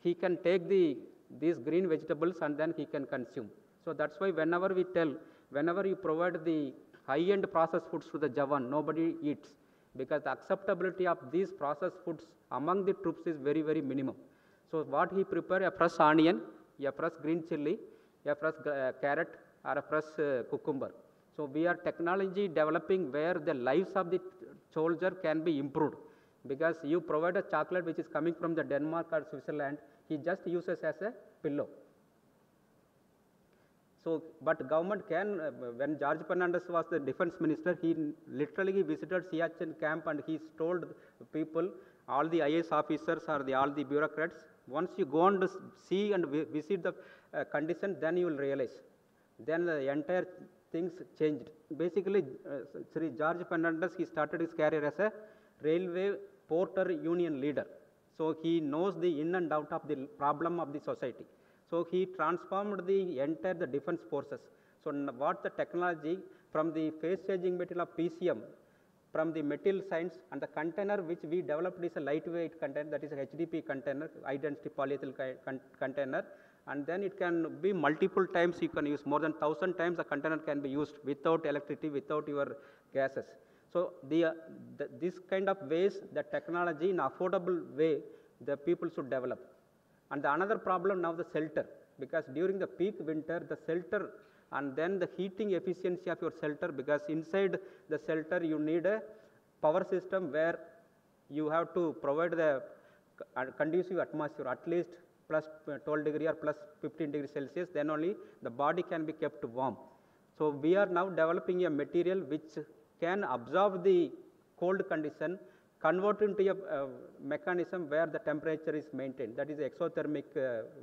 he can take these green vegetables and then he can consume. So that's why whenever we tell, whenever you provide the high-end processed foods to the Javan, nobody eats because the acceptability of these processed foods among the troops is very, very minimum. So what he prepare, a fresh onion, a fresh green chili, a fresh carrot or a fresh cucumber. So we are technology developing where the lives of the soldier can be improved because you provide a chocolate which is coming from the Denmark or Switzerland, he just uses as a pillow. So, but government can, when George Fernandez was the defense minister, he literally visited Siachen camp and he told people, all the IAS officers or all the bureaucrats, once you go on to see and visit the condition, then you will realize. Then the entire things changed. Basically, Sri George Fernandez, he started his career as a railway porter union leader. So he knows the in and out of the problem of the society. So he transformed the entire defense forces. So what the technology from the phase changing material of PCM, from the material science and the container which we developed is a lightweight container, that is a HDP container, high density polyethyl container, and then it can be multiple times, you can use more than 1,000 times a container can be used without electricity, without your gases. So this kind of ways, the technology in affordable way, the people should develop. And the another problem now the shelter, because during the peak winter, the shelter and then the heating efficiency of your shelter, because inside the shelter you need a power system where you have to provide the conducive atmosphere at least plus 12 degree or plus 15 degrees Celsius, then only the body can be kept warm. So we are now developing a material which can absorb the cold condition, convert into a mechanism where the temperature is maintained. That is the exothermic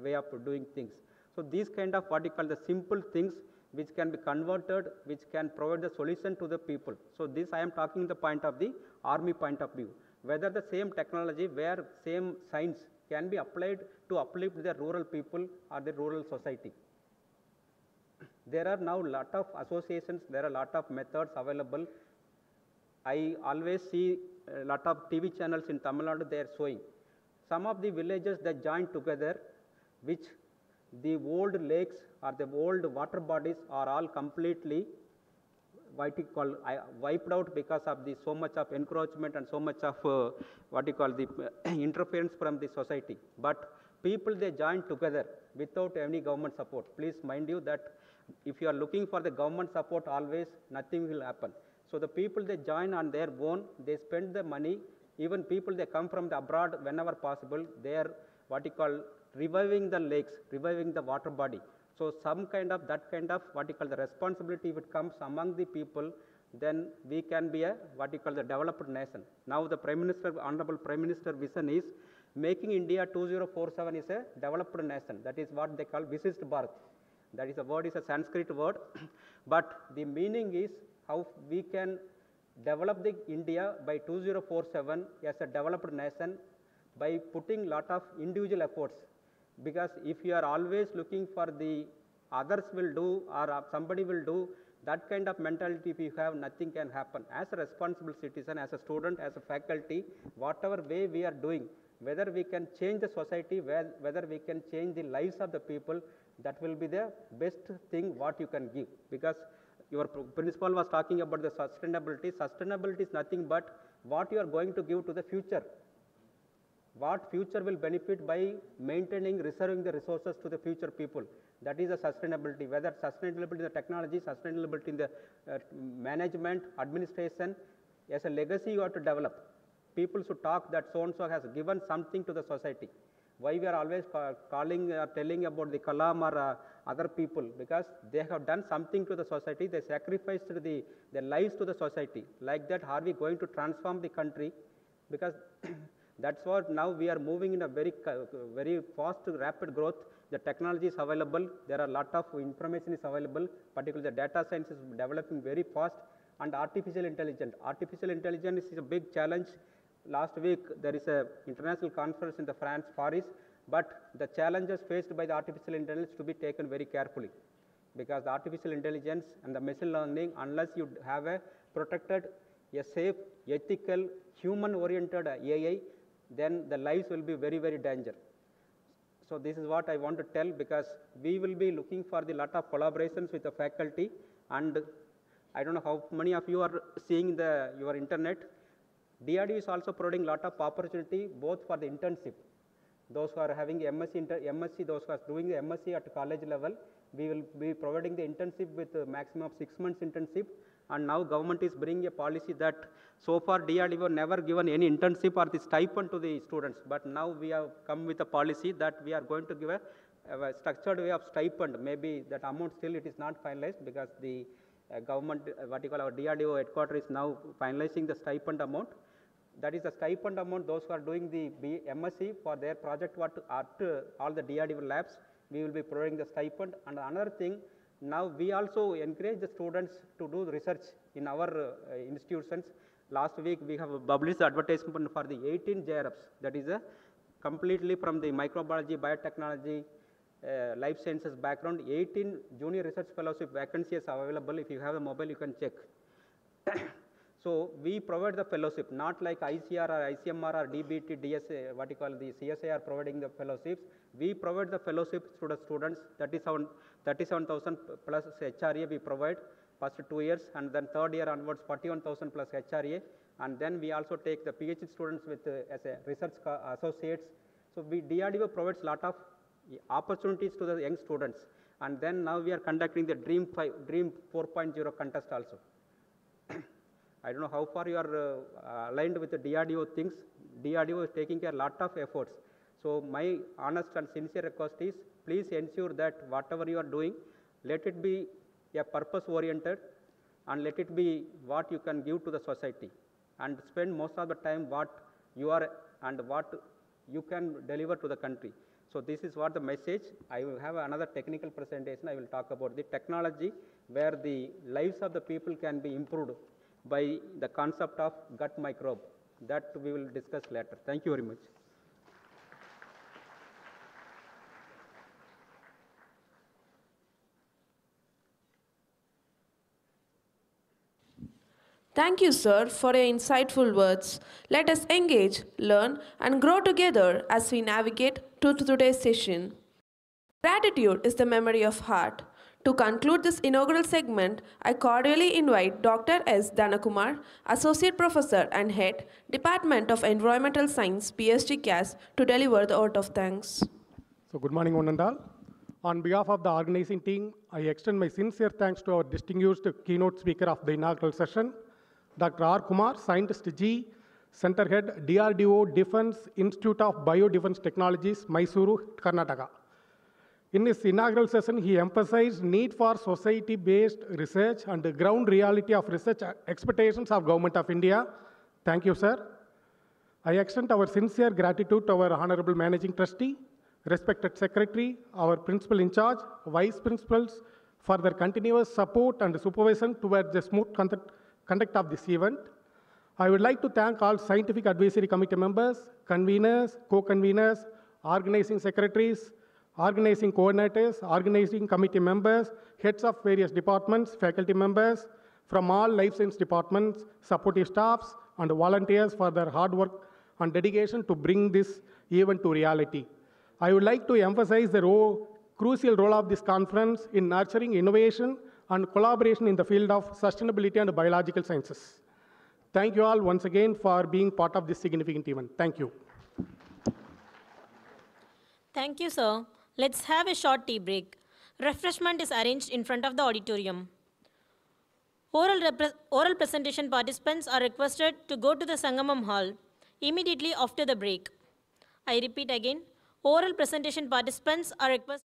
way of doing things. So these kind of what you call the simple things which can be converted, which can provide the solution to the people. So this I am talking the point of the Army point of view. Whether the same technology, where same science can be applied to uplift the rural people or the rural society. There are now lot of associations, there are lot of methods available. I always see a lot of TV channels in Tamil Nadu, they are showing. Some of the villages that join together, which the old lakes or the old water bodies are all completely wiped out because of the so much of encroachment and so much of the interference from the society. But people, they join together without any government support. Please mind you that if you are looking for the government support, always nothing will happen. So the people, they join on their own, they spend the money. Even people, they come from the abroad whenever possible, they are reviving the lakes, reviving the water body. So some kind of that kind of the responsibility, if it comes among the people, then we can be a what you call the developed nation. Now the Prime Minister, Honorable Prime Minister vision is making India 2047 is a developed nation. That is what they call Visist Bharat. That is a word, is a Sanskrit word, but the meaning is how we can develop the India by 2047 as a developed nation by putting lot of individual efforts. Because if you are always looking for the others will do or somebody will do, that kind of mentality if you have, nothing can happen. As a responsible citizen, as a student, as a faculty, whatever way we are doing, whether we can change the society, whether we can change the lives of the people, that will be the best thing what you can give. Because your principal was talking about the sustainability. Sustainability is nothing but what you are going to give to the future. What future will benefit by maintaining, reserving the resources to the future people. That is the sustainability. Whether sustainability in the technology, sustainability in the management, administration, as a legacy you have to develop. People should talk that so-and-so has given something to the society. Why we are always calling or telling about the Kalam or other people? Because they have done something to the society, they sacrificed their lives to the society. Like that, are we going to transform the country? Because that's what now we are moving in a very fast, rapid growth. The technology is available, there are a lot of information is available, particularly the data science is developing very fast, and artificial intelligence. Artificial intelligence is a big challenge. Last week, there is an international conference in the France, Paris, but the challenges faced by the artificial intelligence to be taken very carefully. Because the artificial intelligence and the machine learning, unless you have a protected, a safe, ethical, human-oriented AI, then the lives will be very, very dangerous. So this is what I want to tell, because we will be looking for the lot of collaborations with the faculty, and I don't know how many of you are seeing your internet. DRDO is also providing lot of opportunity both for the internship. Those who are having MSc, those who are doing the MSc at college level, we will be providing the internship with a maximum of 6 months internship. And now government is bringing a policy that so far DRDO never given any internship or the stipend to the students. But now we have come with a policy that we are going to give a structured way of stipend. Maybe that amount still it is not finalized, because the government, what you call our DRDO headquarters is now finalizing the stipend amount. That is the stipend amount, those who are doing the MSc for their project work at all the DRDO labs, we will be providing the stipend. And another thing, now we also encourage the students to do research in our institutions. Last week we have published the advertisement for the 18 JRFs, that is completely from the microbiology, biotechnology, life sciences background. 18 junior research fellowship vacancies are available. If you have a mobile, you can check. So we provide the fellowship, not like ICR or ICMR or DBT, DSA, what you call the CSA are providing the fellowships. We provide the fellowships to the students. 37,000 plus HRA we provide first 2 years, and then third year onwards 41,000 plus HRA. And then we also take the PhD students with as a research associates. So DRDO provides lot of opportunities to the young students. And then now we are conducting the Dream 4.0 contest also. I don't know how far you are aligned with the DRDO things. DRDO is taking a lot of efforts. So my honest and sincere request is, please ensure that whatever you are doing, let it be a purpose-oriented, and let it be what you can give to the society. And spend most of the time what you are and what you can deliver to the country. So this is what the message. I will have another technical presentation. I will talk about the technology where the lives of the people can be improved by the concept of gut microbe. That we will discuss later. Thank you very much. Thank you, sir, for your insightful words. Let us engage, learn, and grow together as we navigate to today's session. Gratitude is the memory of heart. To conclude this inaugural segment, I cordially invite Dr. S. Dhanakumar, Associate Professor and Head, Department of Environmental Science, PSGCAS, to deliver the vote of thanks. So good morning, one and all. On behalf of the organizing team, I extend my sincere thanks to our distinguished keynote speaker of the inaugural session, Dr. R. Kumar, Scientist G, Center Head, DRDO Defense Institute of Biodefense Technologies, Mysuru, Karnataka. In his inaugural session, he emphasized need for society-based research and the ground reality of research expectations of Government of India. Thank you, sir. I extend our sincere gratitude to our Honorable Managing Trustee, respected Secretary, our Principal in Charge, Vice Principals, for their continuous support and supervision towards the smooth conduct of this event. I would like to thank all Scientific Advisory Committee members, conveners, co-conveners, organizing secretaries, organizing coordinators, organizing committee members, heads of various departments, faculty members from all life science departments, supportive staffs, and volunteers for their hard work and dedication to bring this event to reality. I would like to emphasize the crucial role of this conference in nurturing innovation and collaboration in the field of sustainability and biological sciences. Thank you all once again for being part of this significant event. Thank you. Thank you, sir. Let's have a short tea break. Refreshment is arranged in front of the auditorium. Oral presentation participants are requested to go to the Sangamam Hall immediately after the break. I repeat again, oral presentation participants are requested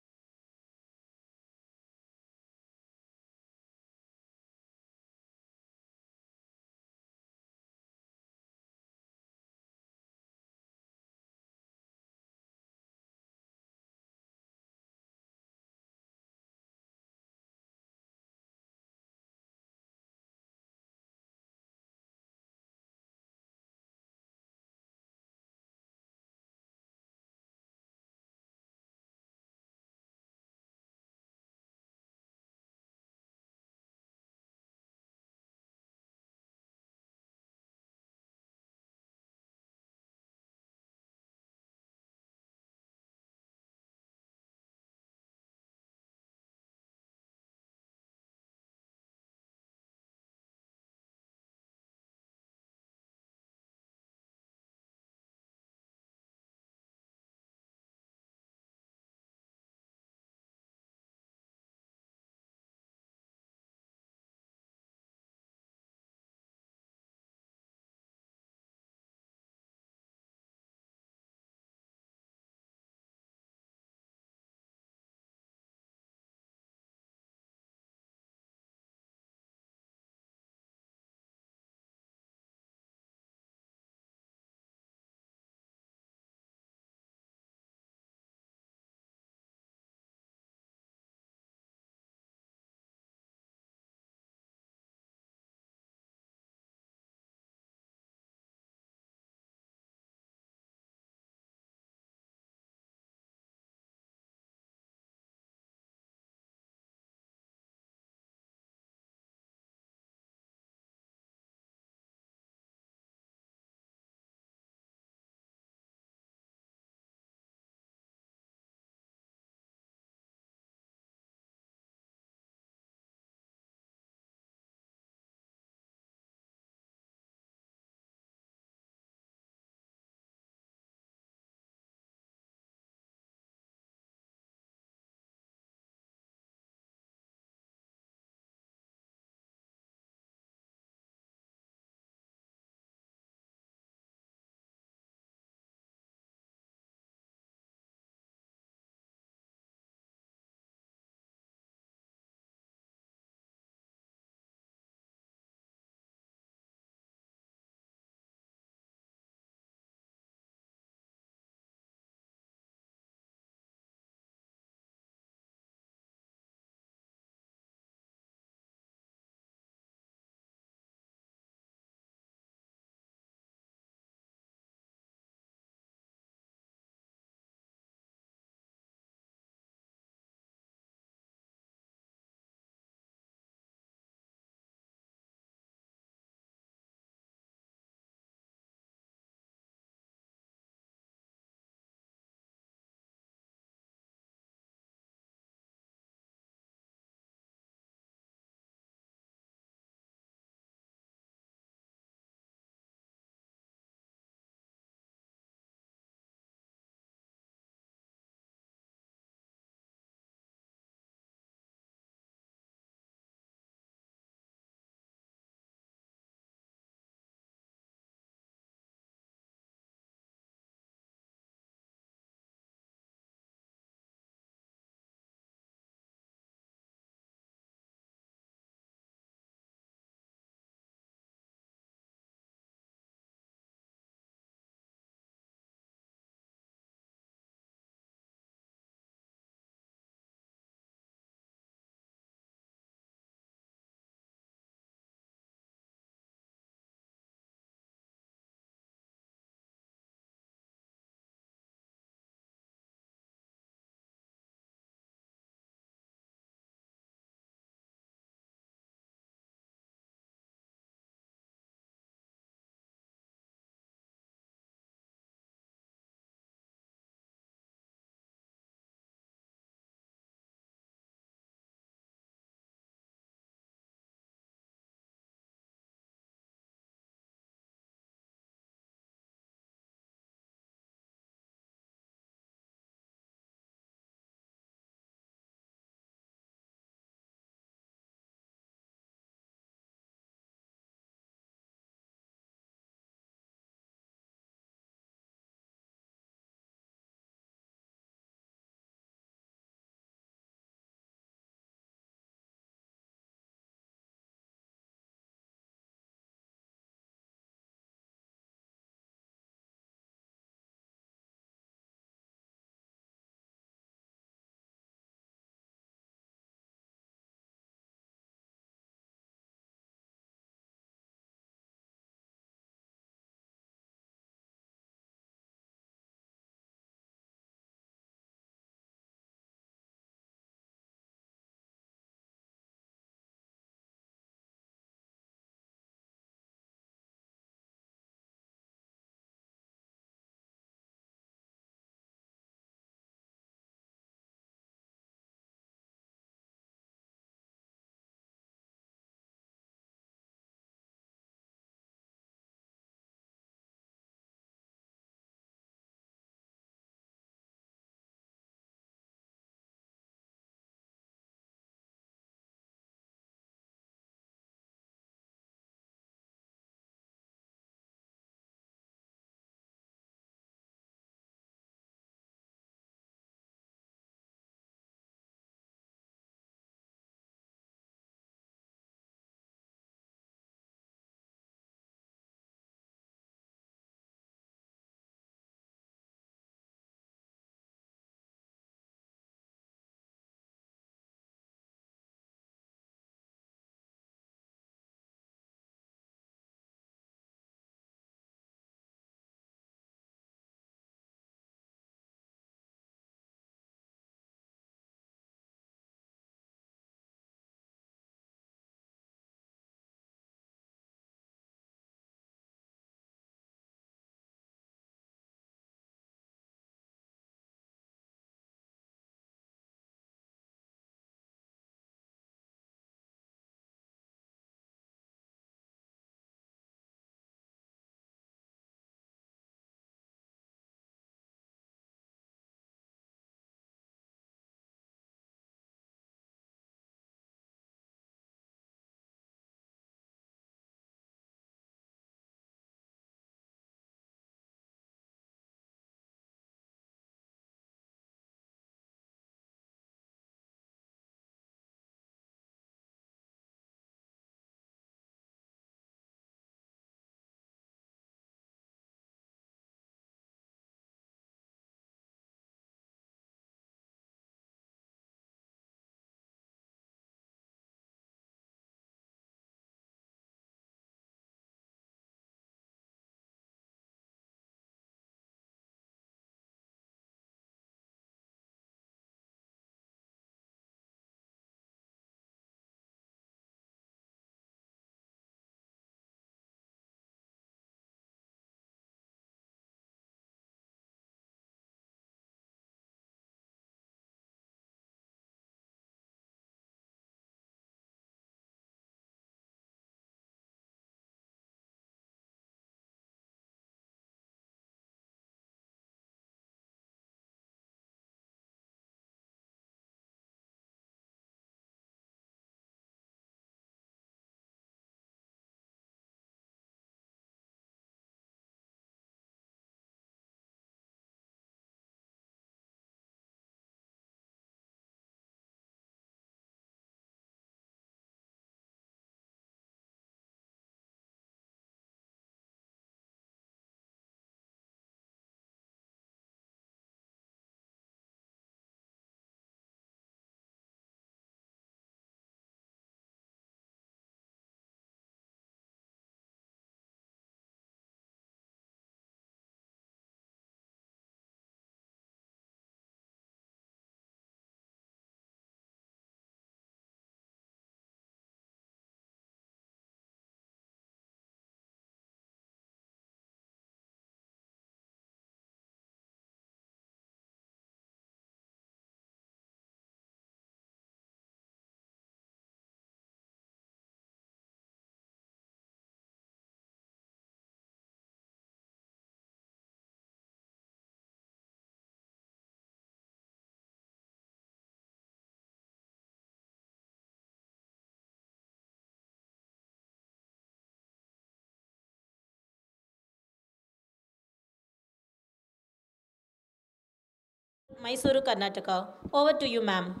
Mysuru, Karnataka. Over to you, ma'am.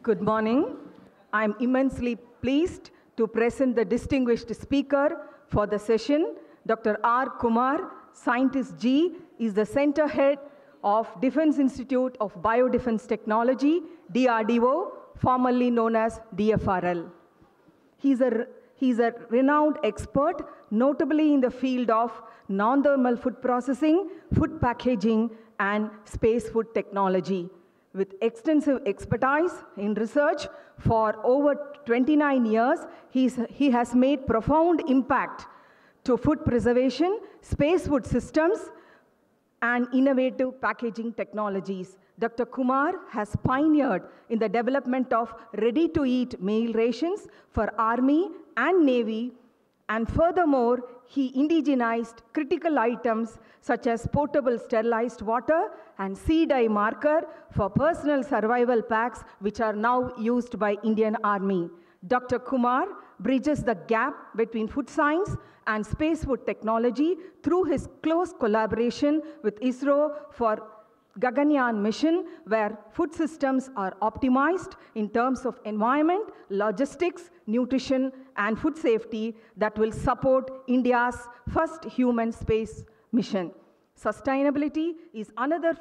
Good morning. I'm immensely pleased to present the distinguished speaker for the session. Dr. R. Kumar, Scientist G, is the center head of Defense Institute of Biodefense Technology, DRDO, formerly known as DFRL. He's a renowned expert, notably in the field of non-thermal food processing, food packaging, and space food technology. With extensive expertise in research for over 29 years, he has made profound impact to food preservation, space food systems, and innovative packaging technologies. Dr. Kumar has pioneered in the development of ready-to-eat meal rations for Army and Navy, and furthermore, he indigenized critical items such as portable sterilized water and sea dye marker for personal survival packs, which are now used by Indian Army. Dr. Kumar bridges the gap between food science and space food technology through his close collaboration with ISRO for Gaganyaan mission, where food systems are optimized in terms of environment, logistics, nutrition, and food safety that will support India's first human space mission. Sustainability is another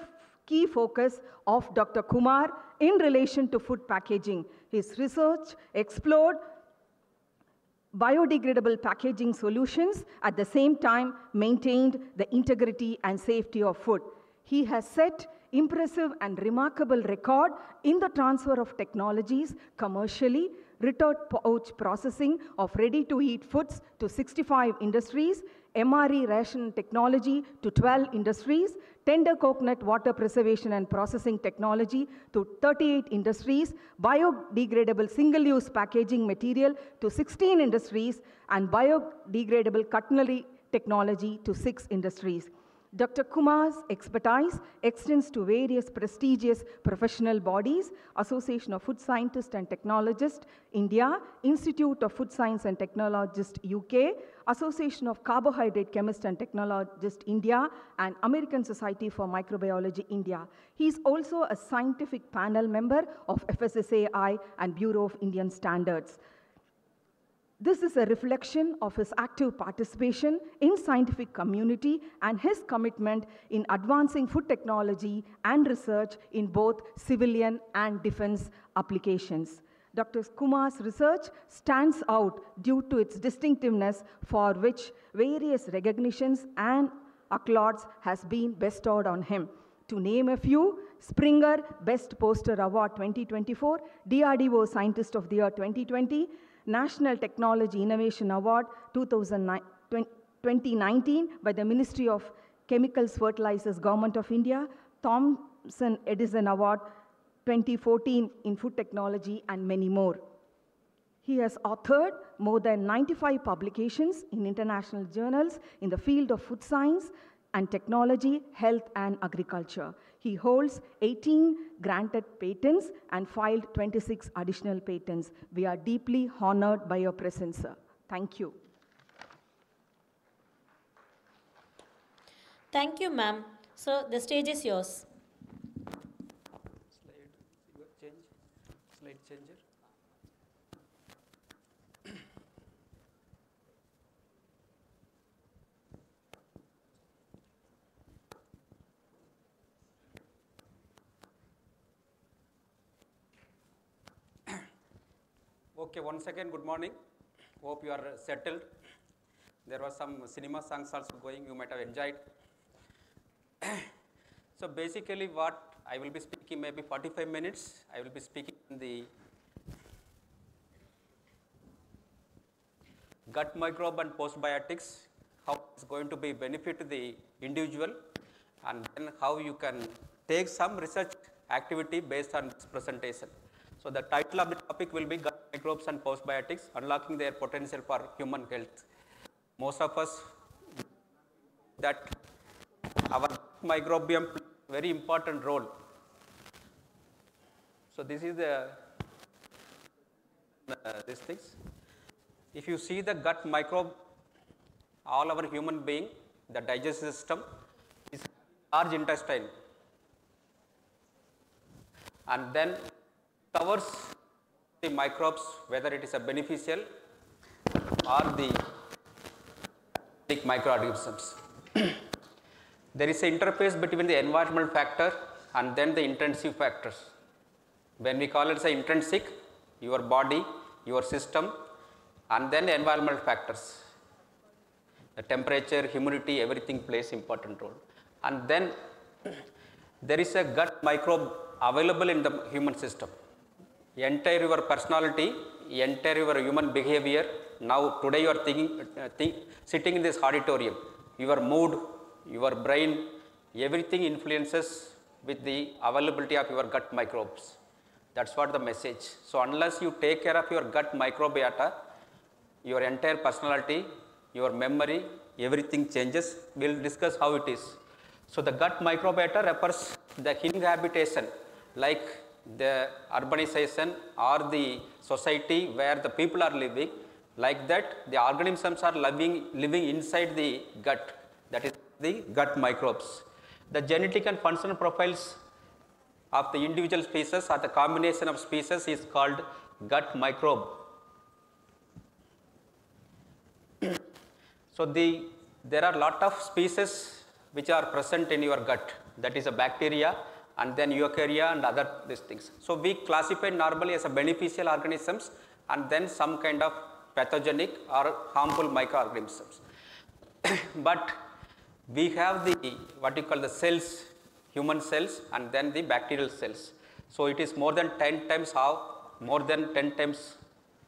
key focus of Dr. Kumar in relation to food packaging. His research explored biodegradable packaging solutions, at the same time maintained the integrity and safety of food. He has set impressive and remarkable record in the transfer of technologies commercially, retort pouch processing of ready-to-eat foods to 65 industries, MRE ration technology to 12 industries, tender coconut water preservation and processing technology to 38 industries, biodegradable single-use packaging material to 16 industries, and biodegradable cutlery technology to 6 industries. Dr. Kumar's expertise extends to various prestigious professional bodies: Association of Food Scientists and Technologists, India; Institute of Food Science and Technologists, UK; Association of Carbohydrate Chemists and Technologists, India; and American Society for Microbiology, India. He is also a scientific panel member of FSSAI and Bureau of Indian Standards. This is a reflection of his active participation in scientific community and his commitment in advancing food technology and research in both civilian and defense applications. Dr. Kumar's research stands out due to its distinctiveness, for which various recognitions and accolades has been bestowed on him. To name a few: Springer Best Poster Award 2024, DRDO Scientist of the Year 2020, National Technology Innovation Award 2019 by the Ministry of Chemicals, Fertilizers, Government of India, Thomson Edison Award 2014 in Food Technology, and many more. He has authored more than 95 publications in international journals in the field of food science and technology, health, and agriculture. He holds 18 granted patents and filed 26 additional patents. We are deeply honored by your presence, sir. Thank you. Thank you, ma'am. So the stage is yours. Slide changer. Okay, once again, good morning. Hope you are settled. There was some cinema songs also going, you might have enjoyed. So basically what I will be speaking, maybe 45 minutes, I will be speaking in the gut microbe and postbiotics, how it's going to be benefit to the individual, and then how you can take some research activity based on this presentation. So the title of the topic will be gut microbes and postbiotics, unlocking their potential for human health. Most of us that our microbiome plays a very important role. So this is the these things. If you see the gut microbe, all our human being, the digestive system is large intestine. and then covers the microbes, whether it is a beneficial or the microorganisms. There is an interface between the environmental factor and then the intrinsic factors. When we call it as intrinsic, your body, your system, and then the environmental factors. The temperature, humidity, everything plays important role. And then there is a gut microbe available in the human system. Entire your personality, entire your human behavior. Now today you are sitting in this auditorium. Your mood, your brain, everything influences with the availability of your gut microbes. That's what the message. So unless you take care of your gut microbiota, your entire personality, your memory, everything changes. We'll discuss how it is. So the gut microbiota refers the inhabitation, like the urbanization or the society where the people are living. Like that, the organisms are living inside the gut, that is the gut microbes. The genetic and functional profiles of the individual species or the combination of species is called gut microbe. So there are lot of species which are present in your gut, that is a bacteria and then eukarya and other these things. So we classify normally as a beneficial organisms and then some kind of pathogenic or harmful microorganisms. But we have the what you call the cells, human cells, and then the bacterial cells. So it is more than 10 times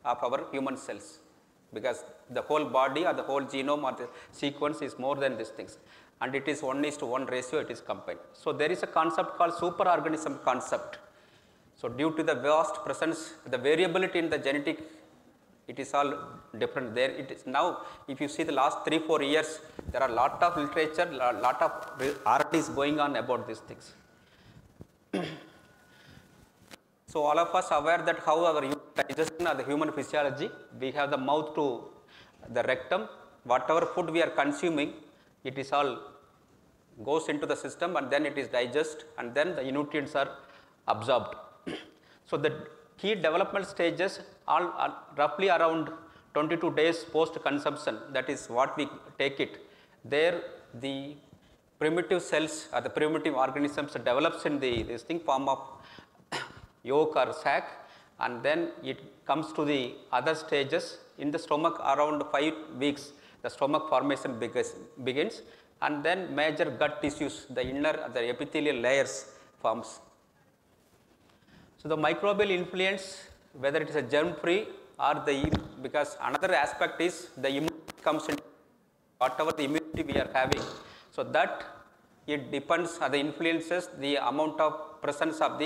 of our human cells, because the whole body or the whole genome or the sequence is more than these things, and it is 1:1 ratio it is combined. So there is a concept called superorganism concept. So due to the vast presence, the variability in the genetic, it is all different there. It is now, if you see the last 3-4 years, there are lot of literature, lot of R&D is going on about these things. So all of us aware that how our digestion or the human physiology, we have the mouth to the rectum, whatever food we are consuming, it is all goes into the system and then it is digested and then the nutrients are absorbed. So the key development stages are roughly around 22 days post consumption, that is what we take it. There the primitive cells or the primitive organisms develops in this thing form of yolk or sac, and then it comes to the other stages in the stomach around 5 weeks. The stomach formation begins and then major gut tissues, the inner, the epithelial layers forms. So the microbial influence, whether it is a germ free or because another aspect is the immunity comes in, whatever the immunity we are having. So that it depends or the influences the amount of presence of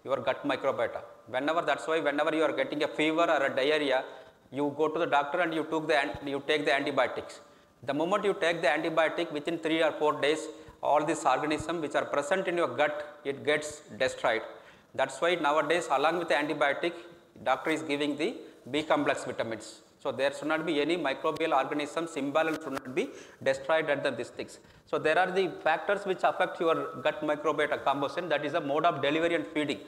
your gut microbiota. That's why whenever you are getting a fever or a diarrhea, you go to the doctor and you take the antibiotics. The moment you take the antibiotic, within 3 or 4 days, all these organisms which are present in your gut, it gets destroyed. That's why nowadays, along with the antibiotic, doctor is giving the B complex vitamins. So there should not be any microbial organisms, imbalance should not be destroyed at these things. So there are the factors which affect your gut microbiota composition, that is a mode of delivery and feeding.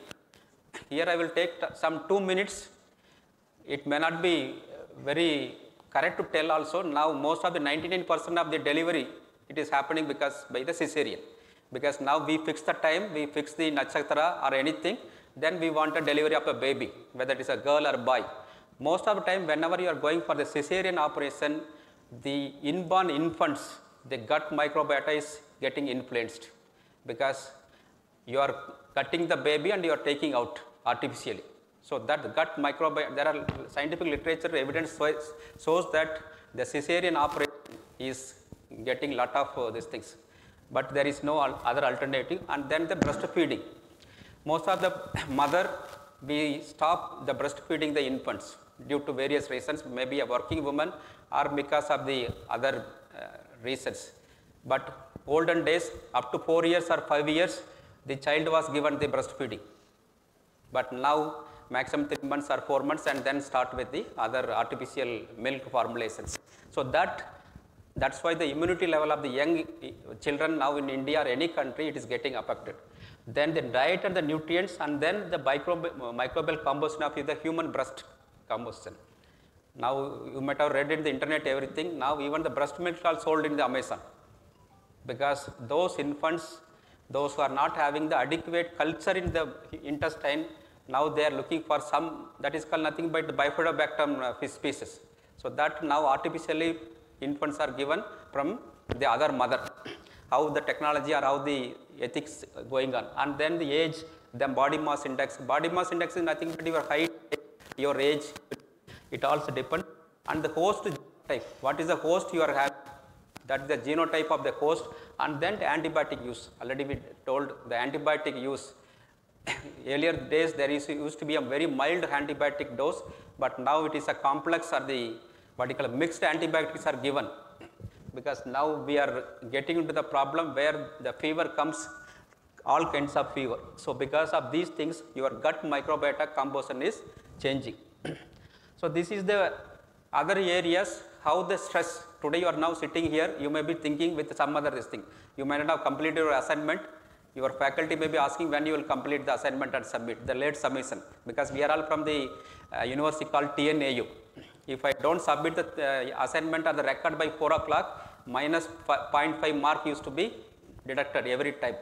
Here I will take some 2 minutes. It may not be very correct to tell also. Now most of the 99% of the delivery, it is happening by the cesarean. Because now we fix the time, we fix the nakshatra or anything, then we want a delivery of a baby, whether it is a girl or boy. Most of the time, whenever you are going for the cesarean operation, the inborn infants, the gut microbiota is getting influenced, because you are cutting the baby and you are taking out artificially. So that gut microbiota, there are scientific literature evidence shows that the cesarean operation is getting lot of these things. But there is no other alternative. And then the breastfeeding. Most of the mother, we stop the breastfeeding the infants due to various reasons, maybe a working woman or because of the other reasons. But olden days, up to 4 years or 5 years, the child was given the breastfeeding. But now maximum 3 months or 4 months, and then start with the other artificial milk formulations. So that's why the immunity level of the young children now in India or any country, it is getting affected. then the diet and the nutrients, and then the microbial combustion of the human breast combustion. Now you might have read in the internet everything. Now even the breast milk are sold in the Amazon, because those infants, those who are not having the adequate culture in the intestine, now they are looking for some that is called nothing but the Bifidobacterium fish species. So that now artificially infants are given from the other mother. How the technology or how the ethics going on, and then the age, the body mass index. Body mass index is nothing but your height, your age. It also depends. And the host type. What is the host you are having? That is the genotype of the host. And then the antibiotic use. Already we told the antibiotic use. Earlier days there used to be a very mild antibiotic dose, but now it is a complex or the what you call mixed antibiotics are given, because now we are getting into the problem where the fever comes, all kinds of fever. So because of these things, your gut microbiota composition is changing. So this is the other areas, how the stress. Today you are now sitting here, you may be thinking with some other this thing. You may not have completed your assignment. Your faculty may be asking when you will complete the assignment and submit, the late submission, because we are all from the university called TNAU. If I don't submit the assignment or the record by 4 o'clock, minus 0.5 mark used to be deducted every time.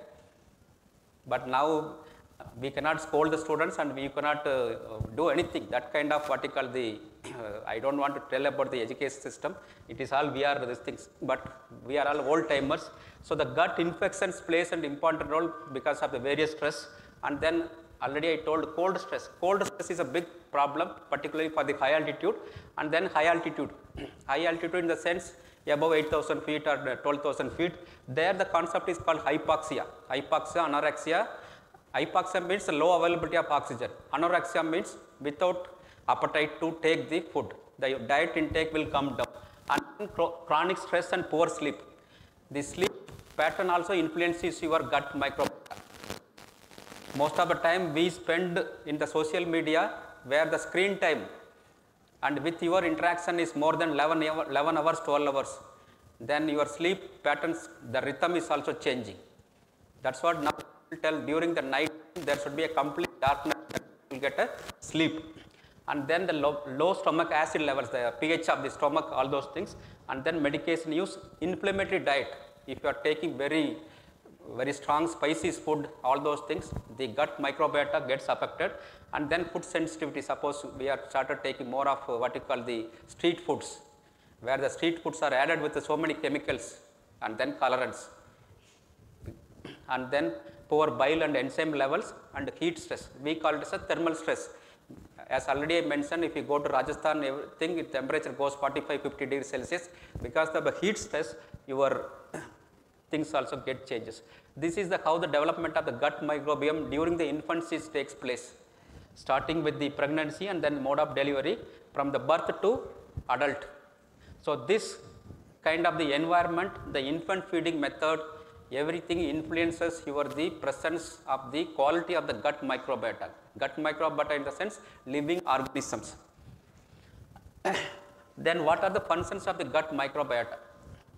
But now we cannot scold the students and we cannot do anything. That kind of what you call the, I don't want to tell about the education system. It is all we are these things, but we are all old timers. So the gut infections plays an important role because of the various stress. And then already I told cold stress. Cold stress is a big problem, particularly for the high altitude. And then high altitude. High altitude in the sense above 8,000 feet or 12,000 feet. There the concept is called hypoxia. Hypoxia, anorexia. Hypoxia means low availability of oxygen. Anorexia means without appetite to take the food. The diet intake will come down. And chronic stress and poor sleep. The sleep pattern also influences your gut microbiota. Most of the time we spend in the social media where the screen time and with your interaction is more than 11 hours, 12 hours. Then your sleep patterns, the rhythm is also changing. That's what now people tell during the night there should be a complete darkness, you will get a sleep. And then the low stomach acid levels, the pH of the stomach, all those things. And then medication use, inflammatory diet. If you are taking very strong spicy food, all those things, the gut microbiota gets affected. And then food sensitivity. Suppose we have started taking more of what you call the street foods, where the street foods are added with so many chemicals and then colorants. And then poor bile and enzyme levels and heat stress. We call it as a thermal stress. As already I mentioned, if you go to Rajasthan, everything, the temperature goes 45-50 degrees Celsius. Because of the heat stress, your things also get changes. This is how the development of the gut microbiome during the infancy takes place, starting with the pregnancy and then mode of delivery from the birth to adult. So this kind of the environment, the infant feeding method, everything influences the presence of the quality of the gut microbiota. Gut microbiota in the sense living organisms. Then what are the functions of the gut microbiota?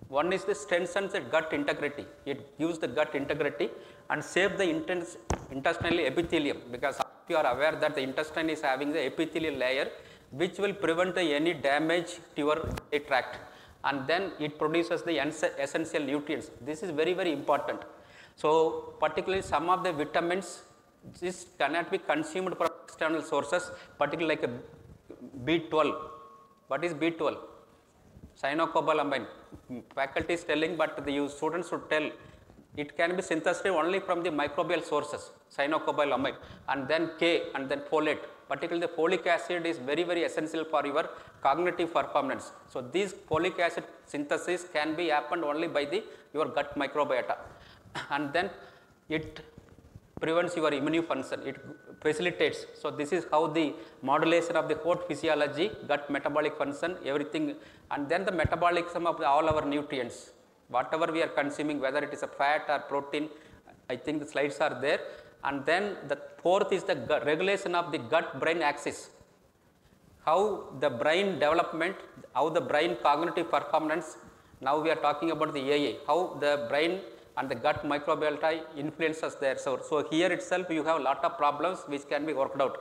One is the strengthens the gut integrity. It gives the gut integrity and saves the intestinal epithelium, because you are aware that the intestine is having the epithelial layer which will prevent any damage to your tract, and then it produces the essential nutrients. This is very, very important. So particularly some of the vitamins, this cannot be consumed from external sources, particularly like a B12. What is B12? Cyanocobalamin. Faculty is telling, but the students should tell. It can be synthesized only from the microbial sources, cyanocobalamin, and then K, and then folate. Particularly the folic acid is very, very essential for your cognitive performance. So these folic acid synthesis can be happened only by your gut microbiota. And then it prevents your immune function, it facilitates. So this is how the modulation of the whole physiology, gut metabolic function, everything, and then the metabolism of all our nutrients. Whatever we are consuming, whether it is a fat or protein, I think the slides are there. And then the fourth is the regulation of the gut-brain axis. How the brain development, how the brain cognitive performance, now we are talking about the AA, how the brain and the gut microbiota influences there. So here itself you have a lot of problems which can be worked out.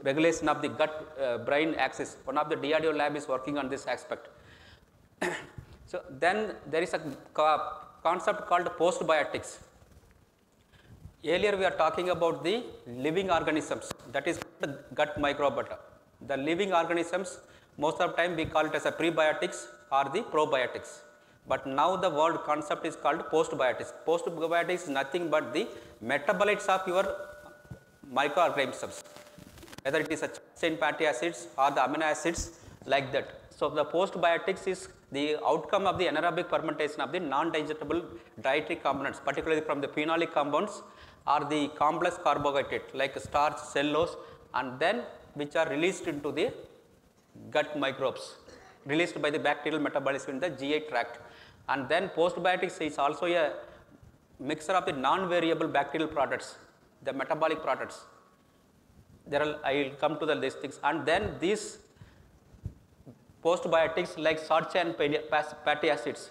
Regulation of the gut brain axis, one of the DRDO lab is working on this aspect. So then there is a concept called postbiotics. Earlier we are talking about the living organisms, that is the gut microbiota. The living organisms, most of the time we call it as a prebiotics or the probiotics. But now the word concept is called postbiotics. Postbiotics is nothing but the metabolites of your microorganisms, whether it is a chain fatty acids or the amino acids, like that. So the postbiotics is the outcome of the anaerobic fermentation of the non-digestible dietary components, particularly from the phenolic compounds or the complex carbohydrate like starch, cellulose, and then which are released into the gut microbes, released by the bacterial metabolism in the GI tract. And then postbiotics is also a mixture of the non-variable bacterial products, the metabolic products. I will come to these things. And then these postbiotics like short chain fatty acids,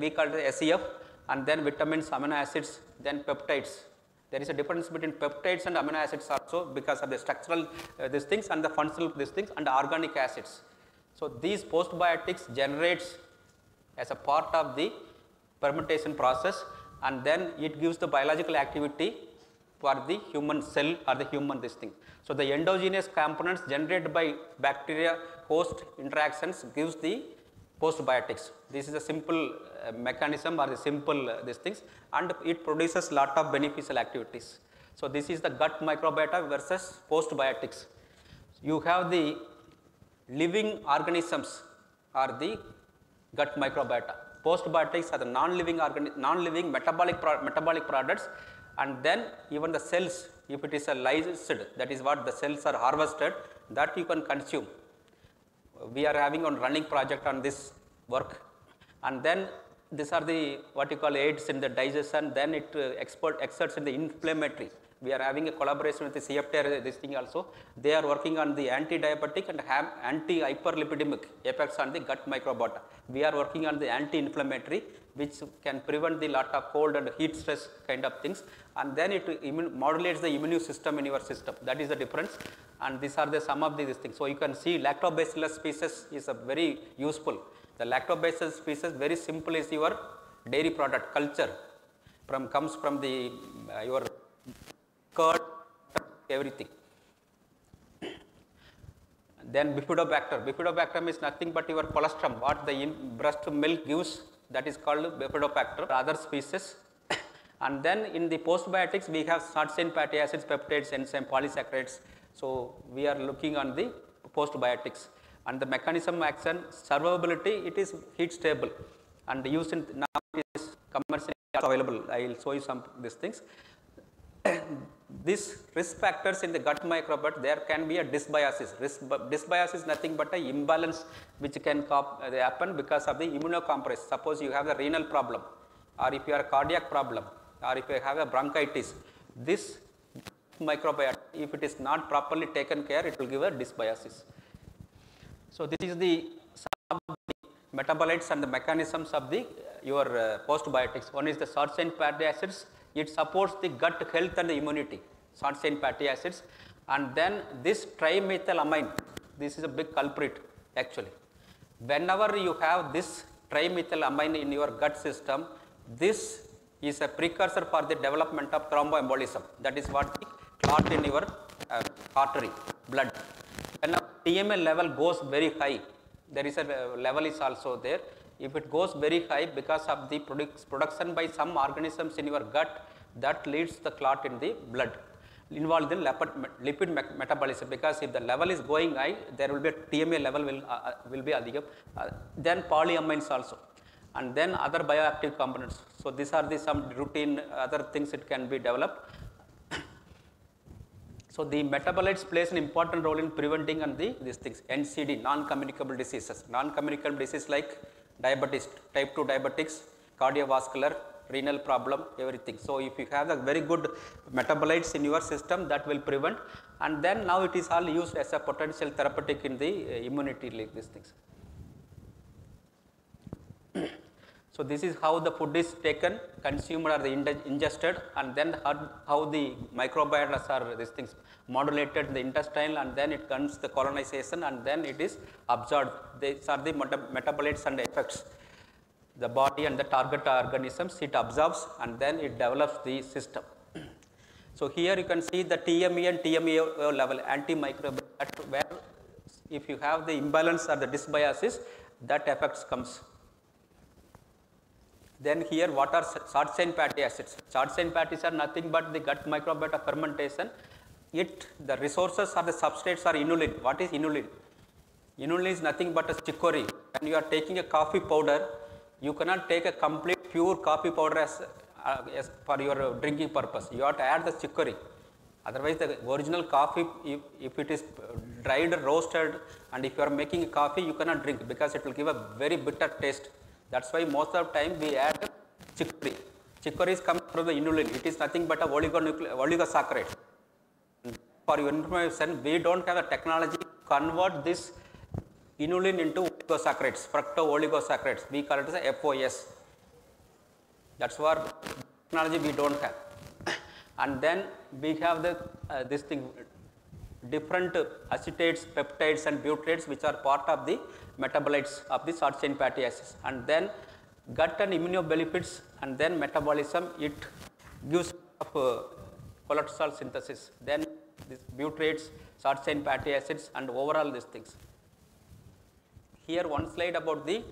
we call it SEF, and then vitamins, amino acids, then peptides. There is a difference between peptides and amino acids also because of the structural these things and the functional these things and the organic acids. So these postbiotics generates as a part of the fermentation process, and then it gives the biological activity for the human cell or the human this thing. So the endogenous components generated by bacteria host interactions gives the postbiotics. This is a simple mechanism or the simple these things, and it produces lot of beneficial activities. So this is the gut microbiota versus postbiotics. You have the living organisms or the gut microbiota. Postbiotics are the non-living metabolic products, and then even the cells, if it is a lysed, that is what the cells are harvested, that you can consume. We are having on running project on this work, and then these are the what you call aids in the digestion, then it exerts in the inflammatory. We are having a collaboration with the CFTR this thing also. They are working on the anti-diabetic and anti-hyperlipidemic effects on the gut microbiota. We are working on the anti-inflammatory, which can prevent the lot of cold and heat stress kind of things, and then it modulates the immune system in your system. That is the difference, and these are the some of these things. So you can see lactobacillus species is a very useful. The lactobacillus species very simple is your dairy product culture comes from the your curd, everything. Then bifidobacter is nothing but your colostrum, what the breast milk gives, that is called bifidobacter, other species. And then in the postbiotics we have short chain fatty acids, peptides, enzyme, polysaccharides. So we are looking on the postbiotics, and the mechanism action survivability, it is heat stable and used in now it is commercially available. I will show you some these things. These risk factors in the gut microbiota, there can be a dysbiosis. Dysbiosis is nothing but an imbalance which can happen because of the immunocompress. Suppose you have a renal problem, or if you have a cardiac problem, or if you have a bronchitis, this microbiota, if it is not properly taken care, it will give a dysbiosis. So this is the some of the metabolites and the mechanisms of the your postbiotics. One is the short chain fatty acids. It supports the gut health and the immunity, short chain fatty acids. And then this trimethylamine, this is a big culprit actually. Whenever you have this trimethylamine in your gut system, this is a precursor for the development of thromboembolism. That is what the clot in your artery, blood. When TMA level goes very high, there is a level is also there. If it goes very high because of the production by some organisms in your gut, that leads the clot in the blood, involved in lipid metabolism. Because if the level is going high, there will be a TMA level will be adhigam. Then polyamines also, and then other bioactive components. So these are the some routine other things it can be developed. So the metabolites plays an important role in preventing and these things. NCD, non-communicable diseases. Non-communicable diseases like diabetes, type 2 diabetics, cardiovascular, renal problem, everything. So if you have a very good metabolites in your system, that will prevent, and then now it is all used as a potential therapeutic in the immunity like these things. So this is how the food is taken, consumed or ingested, and then how the microbiotas are these things modulated in the intestine, and then it comes the colonization, and then it is absorbed. These are the metabolites and effects. The body and the target organisms, it absorbs and then it develops the system. So here you can see the TME and TMAO level, antimicrobial, where if you have the imbalance or the dysbiosis, that effects comes. Then here what are short chain fatty acids? Short chain fatty acids are nothing but the gut microbiota fermentation. The resources or the substrates are inulin. What is inulin? Inulin is nothing but a chicory. When you are taking a coffee powder, you cannot take a complete pure coffee powder as for your drinking purpose. You have to add the chicory. Otherwise, the original coffee, if it is dried, roasted, and if you are making a coffee, you cannot drink because it will give a very bitter taste. That's why most of the time we add chicory. Chicory is coming from the inulin. It is nothing but a oligosaccharide. For your information, we don't have a technology to convert this inulin into oligosaccharides, fructo-oligosaccharides. We call it as a FOS. That's what technology we don't have. And then we have the this thing, different acetates, peptides, and butyrates, which are part of the metabolites of the short chain fatty acids. And then gut and immunobenefits, and then metabolism, it gives cholesterol synthesis. Then these butyrates, short chain fatty acids, and overall these things. Here one slide about the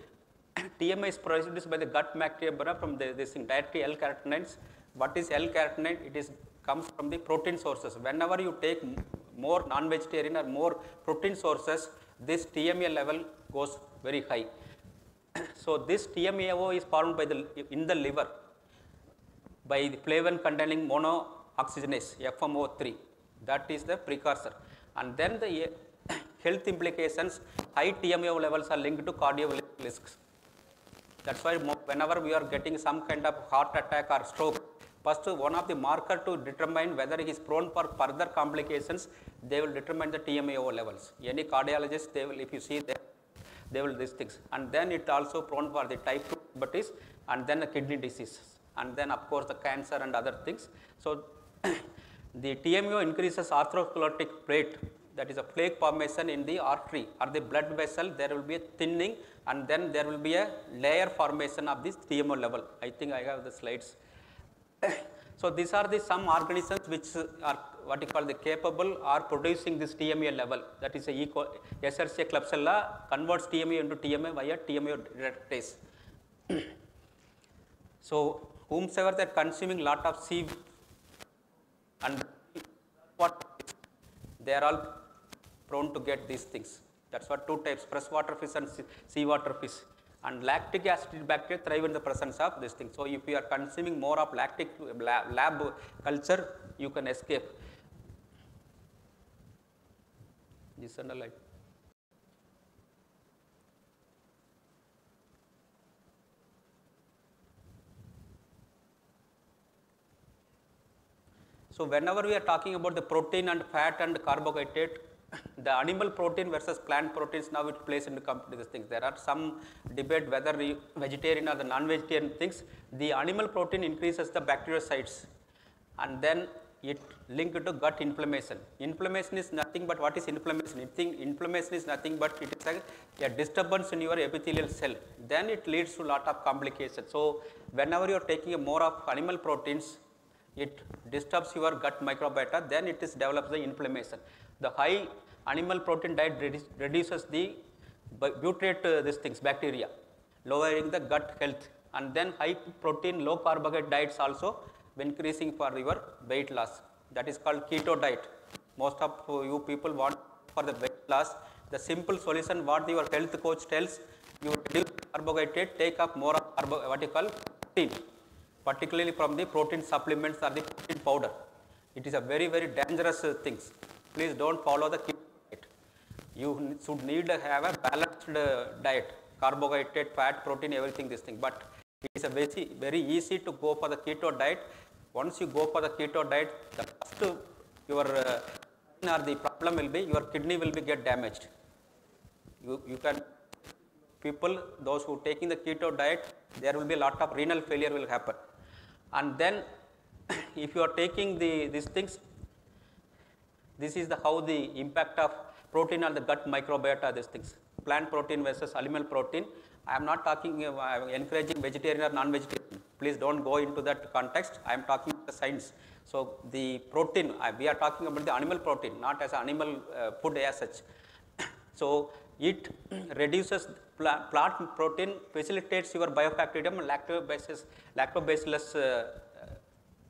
TMA is produced by the gut bacteria from this thing, dietary L-carotenoids. What is L-carotenoid? It comes from the protein sources. Whenever you take more non-vegetarian or more protein sources, this TMA level goes very high. So this TMAO is formed by in the liver by the flavin containing monooxygenase, FMO3. That is the precursor. And then the health implications, high TMAO levels are linked to cardiovascular risks. That's why whenever we are getting some kind of heart attack or stroke, first one of the marker to determine whether he is prone for further complications, they will determine the TMAO levels. Any cardiologist, they will, if you see them, they will these things. And then it also prone for the type 2 diabetes, and then the kidney diseases, and then of course the cancer and other things. So the TMAO increases atherosclerotic plate, that is a plaque formation in the artery or the blood vessel. There will be a thinning, and then there will be a layer formation of this TMAO level. I think I have the slides. So these are the some organisms which are what you call the capable or producing this TMA level. That is a Escherichia klebsiella converts TMA into TMA via TMA reductase. So whomsoever that consuming lot of sea and what they are all prone to get these things. That's what two types, freshwater fish and seawater fish. And lactic acid bacteria thrive in the presence of this thing. So if you are consuming more of lactic lab culture, you can escape. This underline. So whenever we are talking about the protein and fat and carbohydrate, the animal protein versus plant proteins, now it plays into this thing. There are some debate whether vegetarian or the non-vegetarian things. The animal protein increases the bacteriocytes, and then it linked to gut inflammation. Inflammation is nothing but what is inflammation? Inflammation is nothing but it is a disturbance in your epithelial cell. Then it leads to a lot of complications. So whenever you are taking more of animal proteins, it disturbs your gut microbiota, then it is develops the inflammation. The high animal protein diet reduces the butyrate bacteria, lowering the gut health, and then high protein, low carbohydrate diets also increasing for your weight loss. That is called keto diet. Most of you people want for the weight loss. The simple solution what your health coach tells, you reduce carbohydrate, take up more of what you call protein, particularly from the protein supplements or the protein powder. It is a very, very dangerous things. Please don't follow the keto diet. You should need to have a balanced diet, carbohydrate, fat, protein, everything this thing. But it is a very, very easy to go for the keto diet. Once you go for the keto diet, the first your or the problem will be your kidney will be get damaged. You can people, those who taking the keto diet, there will be a lot of renal failure will happen. And then if you are taking these things, this is how the impact of protein on the gut microbiota, these things. Plant protein versus animal protein. I am not talking, I am encouraging vegetarian or non-vegetarian. Please don't go into that context. I am talking about the science. So the protein, we are talking about the animal protein, not as animal food as such. So it reduces plant protein, facilitates your biofactorium and lactobacillus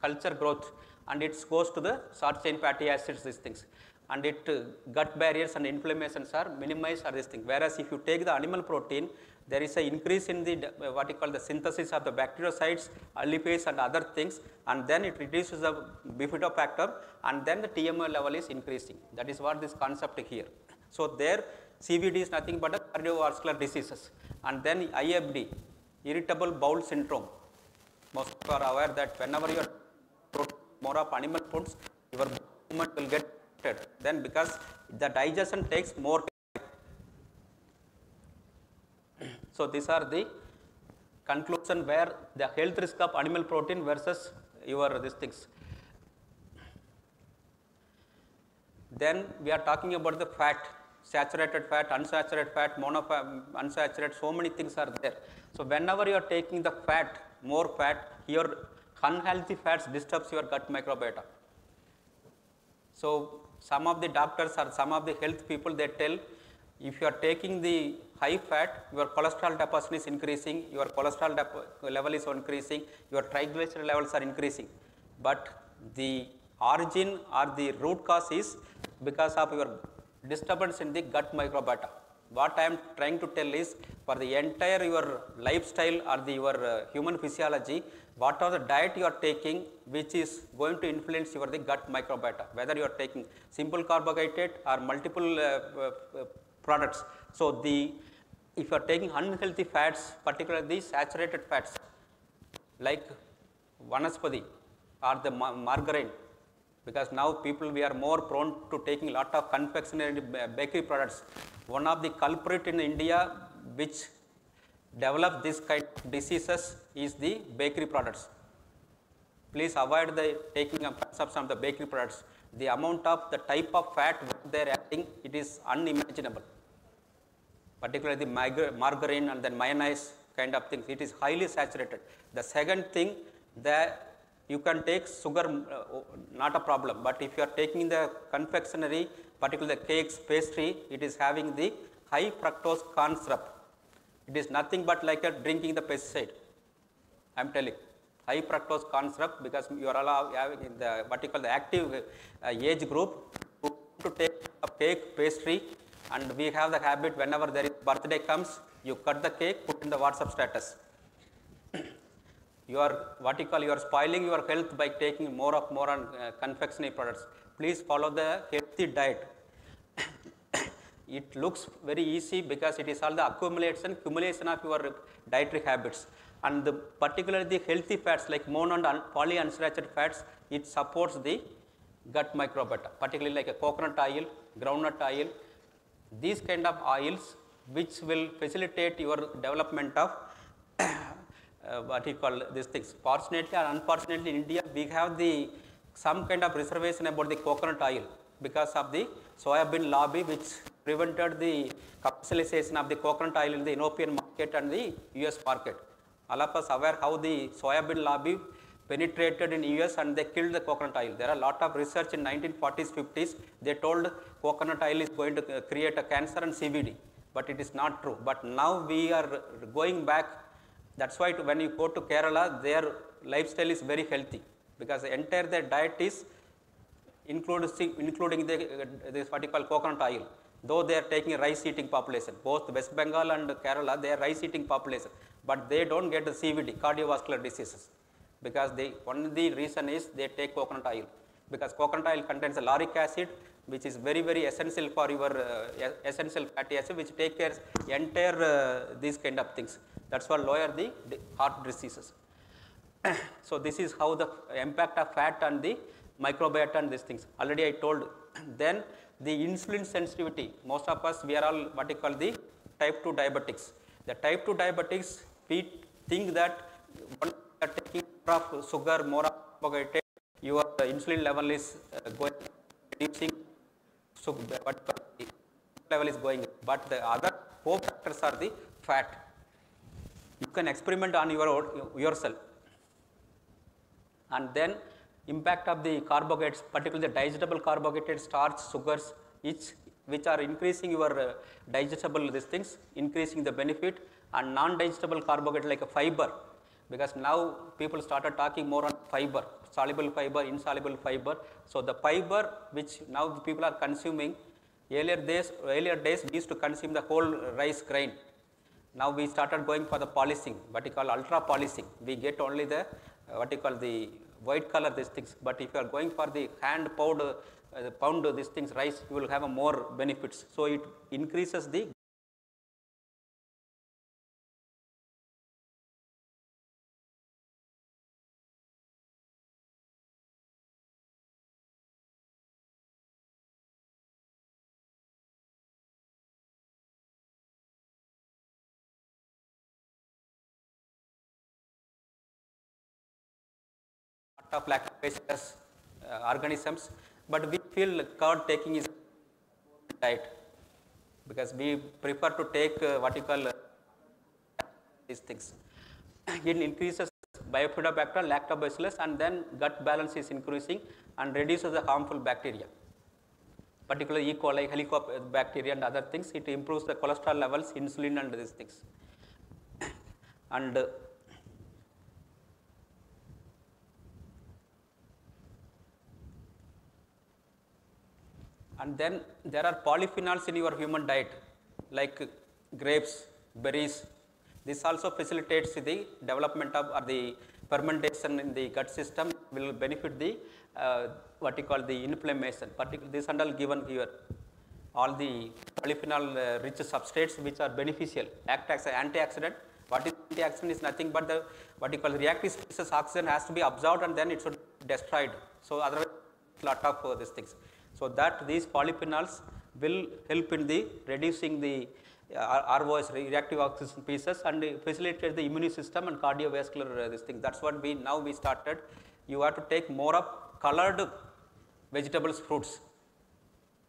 culture growth, and it goes to the short chain fatty acids, these things. And it gut barriers and inflammations are minimized, are these things. Whereas if you take the animal protein, there is an increase in the what you call the synthesis of the bacteriocytes, alipase and other things, and then it reduces the bifidobacter, and then the TMO level is increasing. That is what this concept here. So there CVD is nothing but a cardiovascular diseases. And then IBD, irritable bowel syndrome. Most of you are aware that whenever you are more of animal foods, your movement will get affected. Then because the digestion takes more time. So these are the conclusion where the health risk of animal protein versus your these things. Then we are talking about the fat, saturated fat, unsaturated fat, unsaturated, so many things are there. So whenever you are taking the fat, more fat, your unhealthy fats disturbs your gut microbiota. So some of the doctors or some of the health people, they tell, if you are taking the high fat, your cholesterol deposition is increasing, your cholesterol level is increasing, your triglyceride levels are increasing. But the origin or the root cause is because of your disturbance in the gut microbiota. What I am trying to tell is, for the entire your lifestyle or your human physiology, what are the diet you are taking which is going to influence the gut microbiota, whether you are taking simple carbohydrate or multiple products. So if you are taking unhealthy fats, particularly saturated fats like vanaspati or the margarine, because now people, we are more prone to taking a lot of confectionery bakery products. One of the culprit in India which develop this kind of diseases is the bakery products. Please avoid the taking of consumption of the bakery products. The amount of the type of fat they are adding, it is unimaginable. Particularly the margarine and then mayonnaise kind of things, it is highly saturated. The second thing, that you can take sugar, not a problem, but if you are taking the confectionery, particularly the cakes, pastry, it is having the high fructose corn syrup. It is nothing but like drinking the pesticide. I am telling, high fructose corn syrup, because you are allowed having the what you call the active age group to take a cake, pastry, and we have the habit whenever there is birthday comes, you cut the cake, put in the WhatsApp status. You are what you call, you are spoiling your health by taking more on confectionery products. Please follow the healthy diet. It looks very easy because it is all the accumulation of your dietary habits, and particularly the healthy fats like mono and polyunsaturated fats, it supports the gut microbiota, particularly like a coconut oil, groundnut oil, these kind of oils which will facilitate your development of what you call these things. Fortunately or unfortunately, in India we have some kind of reservation about the coconut oil because of the soybean lobby, which prevented the commercialization of the coconut oil in the European market and the US market. All of us aware how the soybean lobby penetrated in US and they killed the coconut oil. There are a lot of research in 1940s, 50s. They told coconut oil is going to create a cancer and CVD, but it is not true. But now we are going back. That's why when you go to Kerala, their lifestyle is very healthy because the entire their diet is including this what you call coconut oil. Though they are taking a rice eating population, both West Bengal and Kerala, they are rice eating population, but they don't get the CVD, cardiovascular diseases, because one of the reason is they take coconut oil, because coconut oil contains a lauric acid, which is very essential for your essential fatty acid, which take care entire these kind of things. That's what lower the heart diseases. So this is how the impact of fat and the microbiota and these things. Already I told. Then the insulin sensitivity. Most of us, we are all what you call the type 2 diabetics. The type 2 diabetics, we think that once you are taking more of sugar, more of carbohydrate, your insulin level is going reducing, so the level is going up. But the other 4 factors are the fat. You can experiment on yourself. And then impact of the carbohydrates, particularly the digestible carbohydrates, starch, sugars, which are increasing your digestible these things, increasing the benefit, and non-digestible carbohydrate like a fiber, because now people started talking more on fiber, soluble fiber, insoluble fiber. So the fiber which now people are consuming, earlier days we used to consume the whole rice grain. Now we started going for the polishing, what you call ultra polishing. We get only the what you call the white color these things, but if you are going for the hand pound these things rice, you will have a more benefits. So it increases the of lactobacillus organisms, but we feel curd taking is diet, because we prefer to take what you call these things. It increases bifidobacter, lactobacillus, and then gut balance is increasing and reduces the harmful bacteria, particularly E. coli, helicobacteria and other things. It improves the cholesterol levels, insulin and these things. And then there are polyphenols in your human diet, like grapes, berries. This also facilitates the development of or the fermentation in the gut system, will benefit the what you call the inflammation. Particularly this and all given here, all the polyphenol rich substrates which are beneficial, act as an antioxidant. What is antioxidant is nothing but the what you call reactive species oxygen has to be absorbed and then it should be destroyed. So otherwise lot of these things. So that these polyphenols will help in the reducing the ROS, reactive oxygen species, and facilitate the immune system and cardiovascular this thing. That's what now we started. You have to take more of colored vegetables, fruits.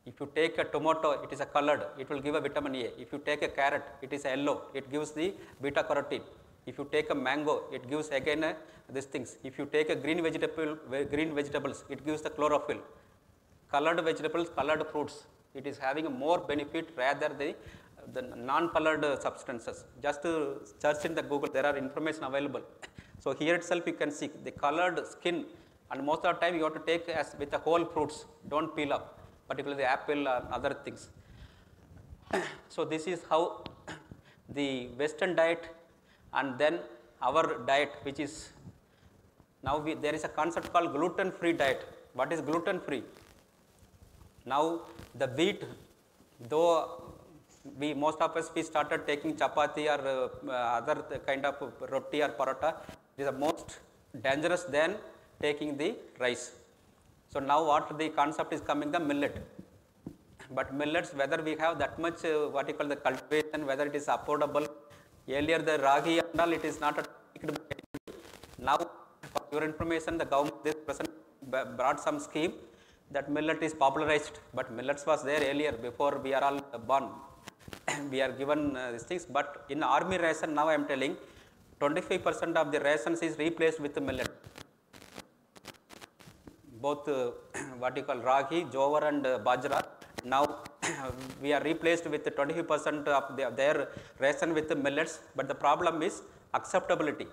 If you take a tomato, it is a colored, it will give a vitamin A. If you take a carrot, it is yellow, it gives the beta carotene. If you take a mango, it gives again these things. If you take a green vegetables, it gives the chlorophyll. Colored vegetables, colored fruits, it is having a more benefit rather than the non-colored substances. Just to search in the Google, there are information available. So here itself you can see the colored skin, and most of the time you have to take as with the whole fruits, don't peel up, particularly the apple and other things. So this is how the Western diet and then our diet, which is now there is a concept called gluten-free diet. What is gluten-free? Now the wheat, though most of us we started taking chapati or other kind of roti or paratha, it is the most dangerous than taking the rice. So now what the concept is coming, the millet. But millets, whether we have that much what you call the cultivation, whether it is affordable. Earlier the ragi and all, it is not a now for your information, the government this present brought some scheme that millet is popularized, but millets was there earlier before we are all born. We are given these things, but in army ration now I am telling 25% of the rations is replaced with the millet. Both what you call ragi, jowar and bajra, now we are replaced with 25% of their ration with the millets, but the problem is acceptability.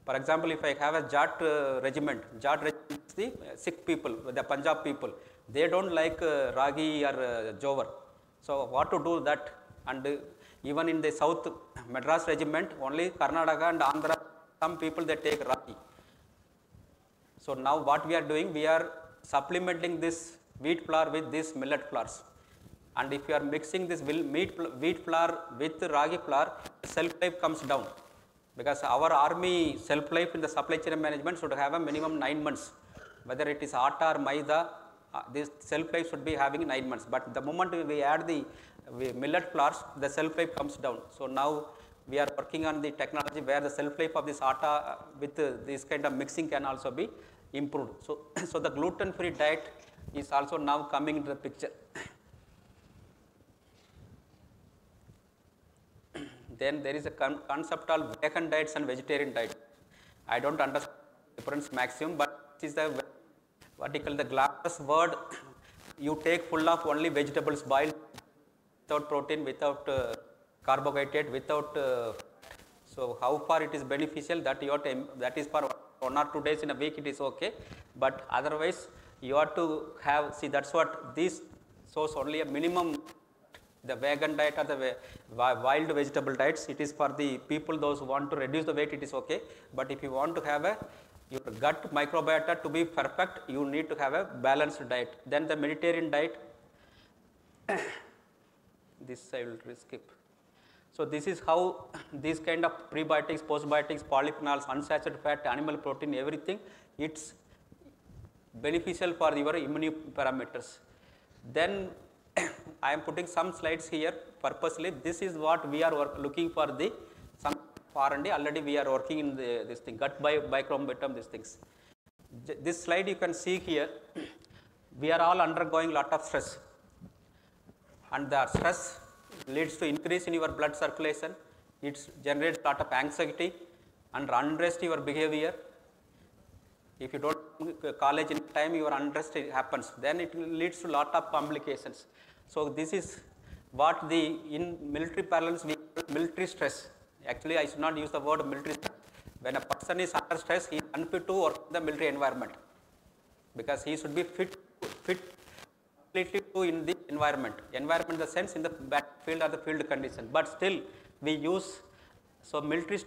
For example, if I have a Jat regiment is the Sikh people, the Punjab people, they don't like ragi or jowar. So what to do that? And even in the South Madras regiment, only Karnataka and Andhra, some people they take ragi. So now what we are doing, we are supplementing this wheat flour with this millet flours. And if you are mixing this wheat flour with ragi flour, shelf life comes down. Because our army shelf life in the supply chain management should have a minimum 9 months. Whether it is atta or maida, this shelf life should be having 9 months. But the moment we add the millet flours, the shelf life comes down. So now we are working on the technology where the shelf life of this atta with this kind of mixing can also be improved. So, so the gluten-free diet is also now coming into the picture. Then there is a concept called vegan diets and vegetarian diet. I don't understand the difference maximum, but it is the what you call the glamorous word. You take full of only vegetables, boiled, without protein, without carbohydrate, without. So how far it is beneficial? That you have to, that is for 1 or 2 days in a week. It is okay, but otherwise you have to have. See, that's what this shows only a minimum. The vegan diet or the wild vegetable diets, it is for the people those who want to reduce the weight, it is okay. But if you want to have your gut microbiota to be perfect, you need to have a balanced diet. Then the Mediterranean diet, this I will skip. So this is how these kind of prebiotics, postbiotics, polyphenols, unsaturated fat, animal protein, everything, it's beneficial for your immune parameters. Then I am putting some slides here purposely. This is what we are looking for the some R&D. Already we are working in this thing, gut microbiome, these things. This slide you can see here. We are all undergoing lot of stress, and the stress leads to increase in your blood circulation. It generates lot of anxiety and unrest your behavior. If you don't college in time, your unrest happens. Then it leads to lot of complications. So this is what in military parlance we call military stress. Actually, I should not use the word military stress. When a person is under stress, he is unfit to work in the military environment, because he should be fit completely to in the environment. Environment in the sense in the battlefield or the field condition. But still, we use, so military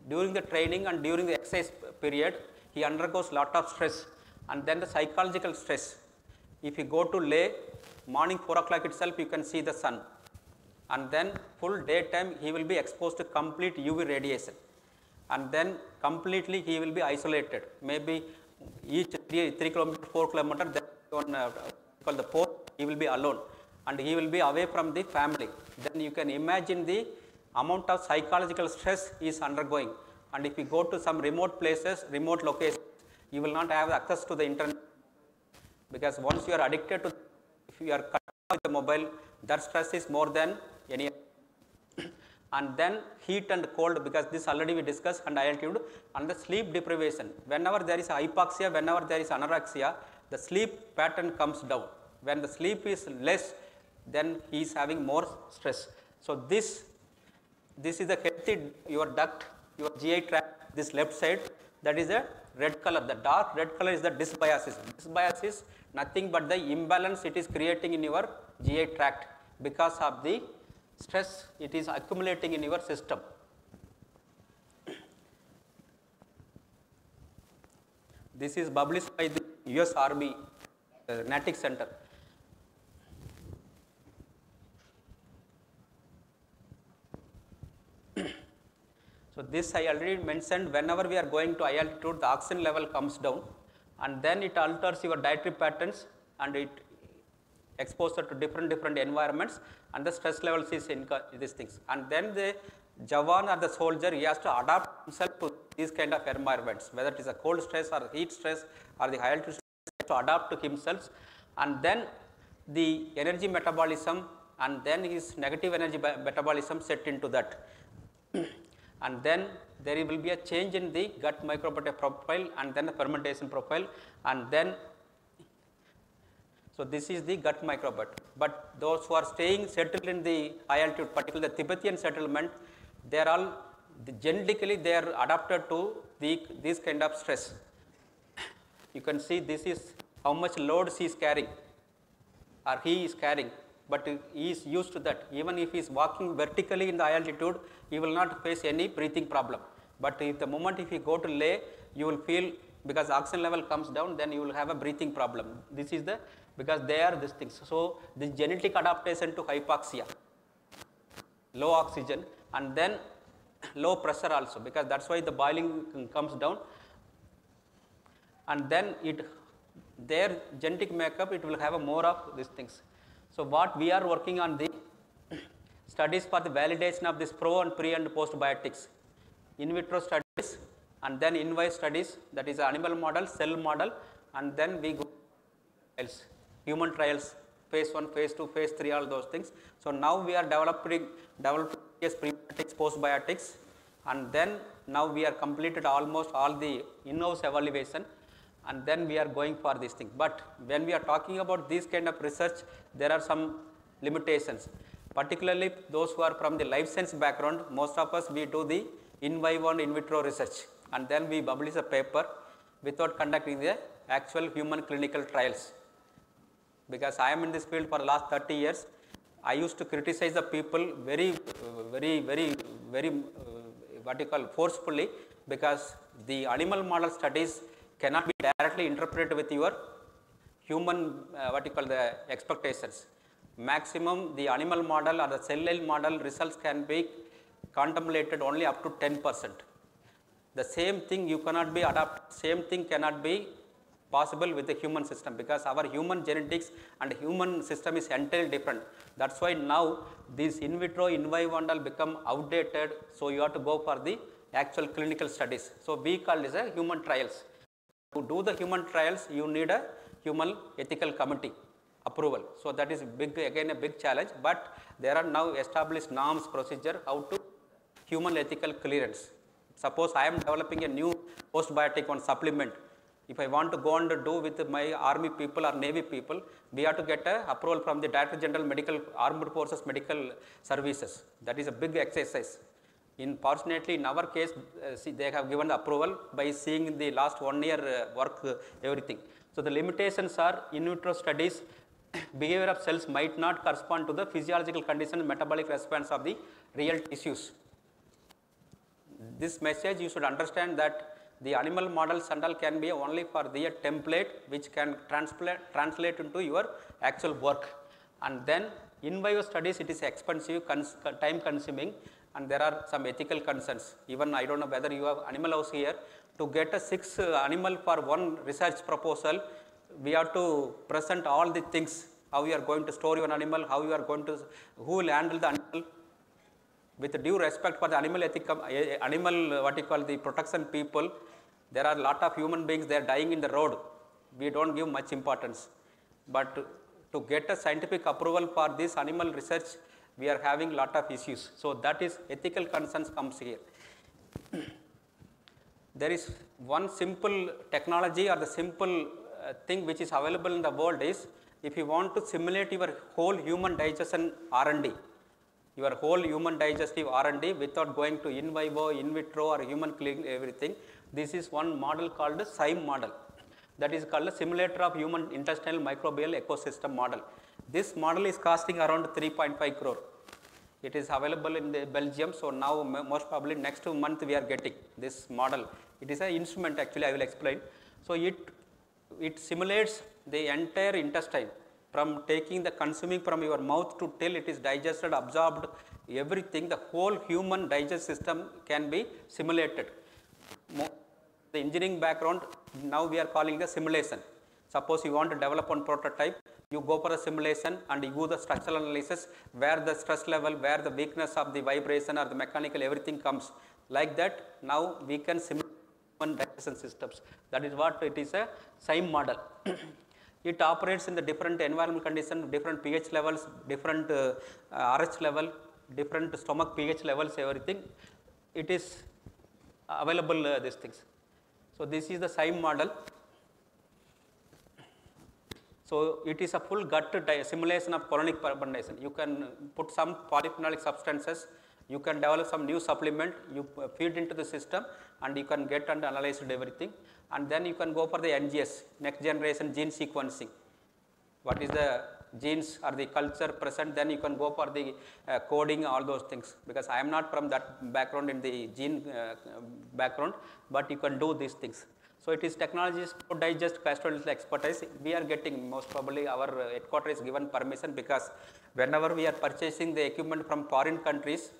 during the training and during the exercise period, he undergoes lot of stress, and then the psychological stress. If you go to Leh, morning 4 o'clock itself you can see the sun, and then full daytime he will be exposed to complete UV radiation, and then completely he will be isolated. Maybe each 3 kilometer, 4 kilometer, then on called the port, he will be alone, and he will be away from the family. Then you can imagine the amount of psychological stress he is undergoing. And if you go to some remote places, remote locations, you will not have access to the internet, because once you are addicted to, if you are cut off with the mobile, that stress is more than any. And then heat and cold, because this already we discussed, and altitude, and the sleep deprivation. Whenever there is hypoxia, whenever there is anorexia, the sleep pattern comes down. When the sleep is less, then he is having more stress. So this is the healthy, your duct, your GI tract, this left side, that is a red color. The dark red color is the dysbiosis. Dysbiosis is nothing but the imbalance it is creating in your GI tract because of the stress it is accumulating in your system. This is published by the US Army Natic Center. So this I already mentioned, whenever we are going to high altitude, the oxygen level comes down, and then it alters your dietary patterns, and it exposure to different environments, and the stress levels is in these things. And then the Jawan or the soldier, he has to adapt himself to these kind of environments, whether it is a cold stress or heat stress or the high altitude stress, to adapt to himself. And then the energy metabolism, and then his negative energy metabolism set into that. And then there will be a change in the gut microbiota profile, and then the fermentation profile, and then so this is the gut microbiota. But those who are staying settled in the high altitude, particularly the Tibetan settlement, they are all genetically they are adapted to this kind of stress. You can see this is how much loads he is carrying, or he is carrying, but he is used to that. Even if he is walking vertically in the high altitude, he will not face any breathing problem. But if the moment if you go to Leh, you will feel, because oxygen level comes down, then you will have a breathing problem. This is the, because they are these things. So this genetic adaptation to hypoxia, low oxygen, and then low pressure also, because that's why the boiling comes down. And then their genetic makeup, it will have a more of these things. So what we are working on the studies for the validation of this pro and pre and postbiotics, in vitro studies, and then in vivo studies, that is animal model, cell model, and then we go trials, human trials, phase 1, phase 2, phase 3, all those things. So now we are developing prebiotics, postbiotics, and then now we are completed almost all the in-house evaluation, and then we are going for this thing. But when we are talking about this kind of research, there are some limitations, particularly those who are from the life science background. Most of us, we do the in vivo and in vitro research, and then we publish a paper without conducting the actual human clinical trials. Because I am in this field for the last 30 years, I used to criticize the people very forcefully, because the animal model studies cannot be directly interpreted with your human the expectations. Maximum the animal model or the cell line model results can be contemplated only up to 10%. The same thing you cannot be adapted, same thing cannot be possible with the human system, because our human genetics and human system is entirely different. That's why now these in vitro, in vivo model become outdated, so you have to go for the actual clinical studies. So we call this a human trials. To do the human trials, you need a human ethical committee approval. So that is again a big challenge, but there are now established norms, procedure, how to human ethical clearance. Suppose I am developing a new postbiotic one supplement. If I want to go and do with my army people or navy people, we have to get a approval from the Director General Medical Armed Forces Medical Services. That is a big exercise. Fortunately, in our case, they have given the approval by seeing the last 1 year work, everything. So the limitations are in vitro studies, behavior of cells might not correspond to the physiological condition, metabolic response of the real tissues. This message you should understand that the animal models and all can be only for the template which can translate into your actual work. And then in vivo studies, it is expensive, time consuming, and there are some ethical concerns. Even I don't know whether you have animal house here. To get a 6 animal for one research proposal, we have to present all the things, how you are going to store your animal, how you are going to, who will handle the animal. With due respect for the animal the protection people, there are a lot of human beings, they are dying in the road. We don't give much importance. But to get a scientific approval for this animal research, we are having a lot of issues. So that is ethical concerns comes here. There is one simple technology or the simple thing which is available in the world is, if you want to simulate your whole human digestion R&D, your whole human digestive R&D without going to in vivo, in vitro or human clinic, everything, this is one model called the SIME model. That is called a simulator of human intestinal microbial ecosystem model. This model is costing around 3.5 crore. It is available in the Belgium, so now most probably next month we are getting this model. It is an instrument, actually I will explain. So it simulates the entire intestine, from taking the consuming from your mouth to till it is digested, absorbed, everything, the whole human digestive system can be simulated. The engineering background, now we are calling the simulation. Suppose you want to develop one prototype, you go for a simulation and you do the structural analysis, where the stress level, where the weakness of the vibration or the mechanical, everything comes. Like that, now we can simulate human digestion systems. That is what it is, a SIME model. It operates in the different environmental conditions, different pH levels, different RH level, different stomach pH levels, everything. It is available, these things. So this is the SIME model. So it is a full gut simulation of colonic carbonization. You can put some polyphenolic substances, you can develop some new supplement, you feed into the system and you can get and analyze everything. And then you can go for the NGS, next generation gene sequencing. What is the genes or the culture present, then you can go for the coding, all those things. Because I am not from that background in the gene background, but you can do these things. So it is technologies to digest gastrointestinal expertise. We are getting, most probably our headquarters is given permission, because whenever we are purchasing the equipment from foreign countries,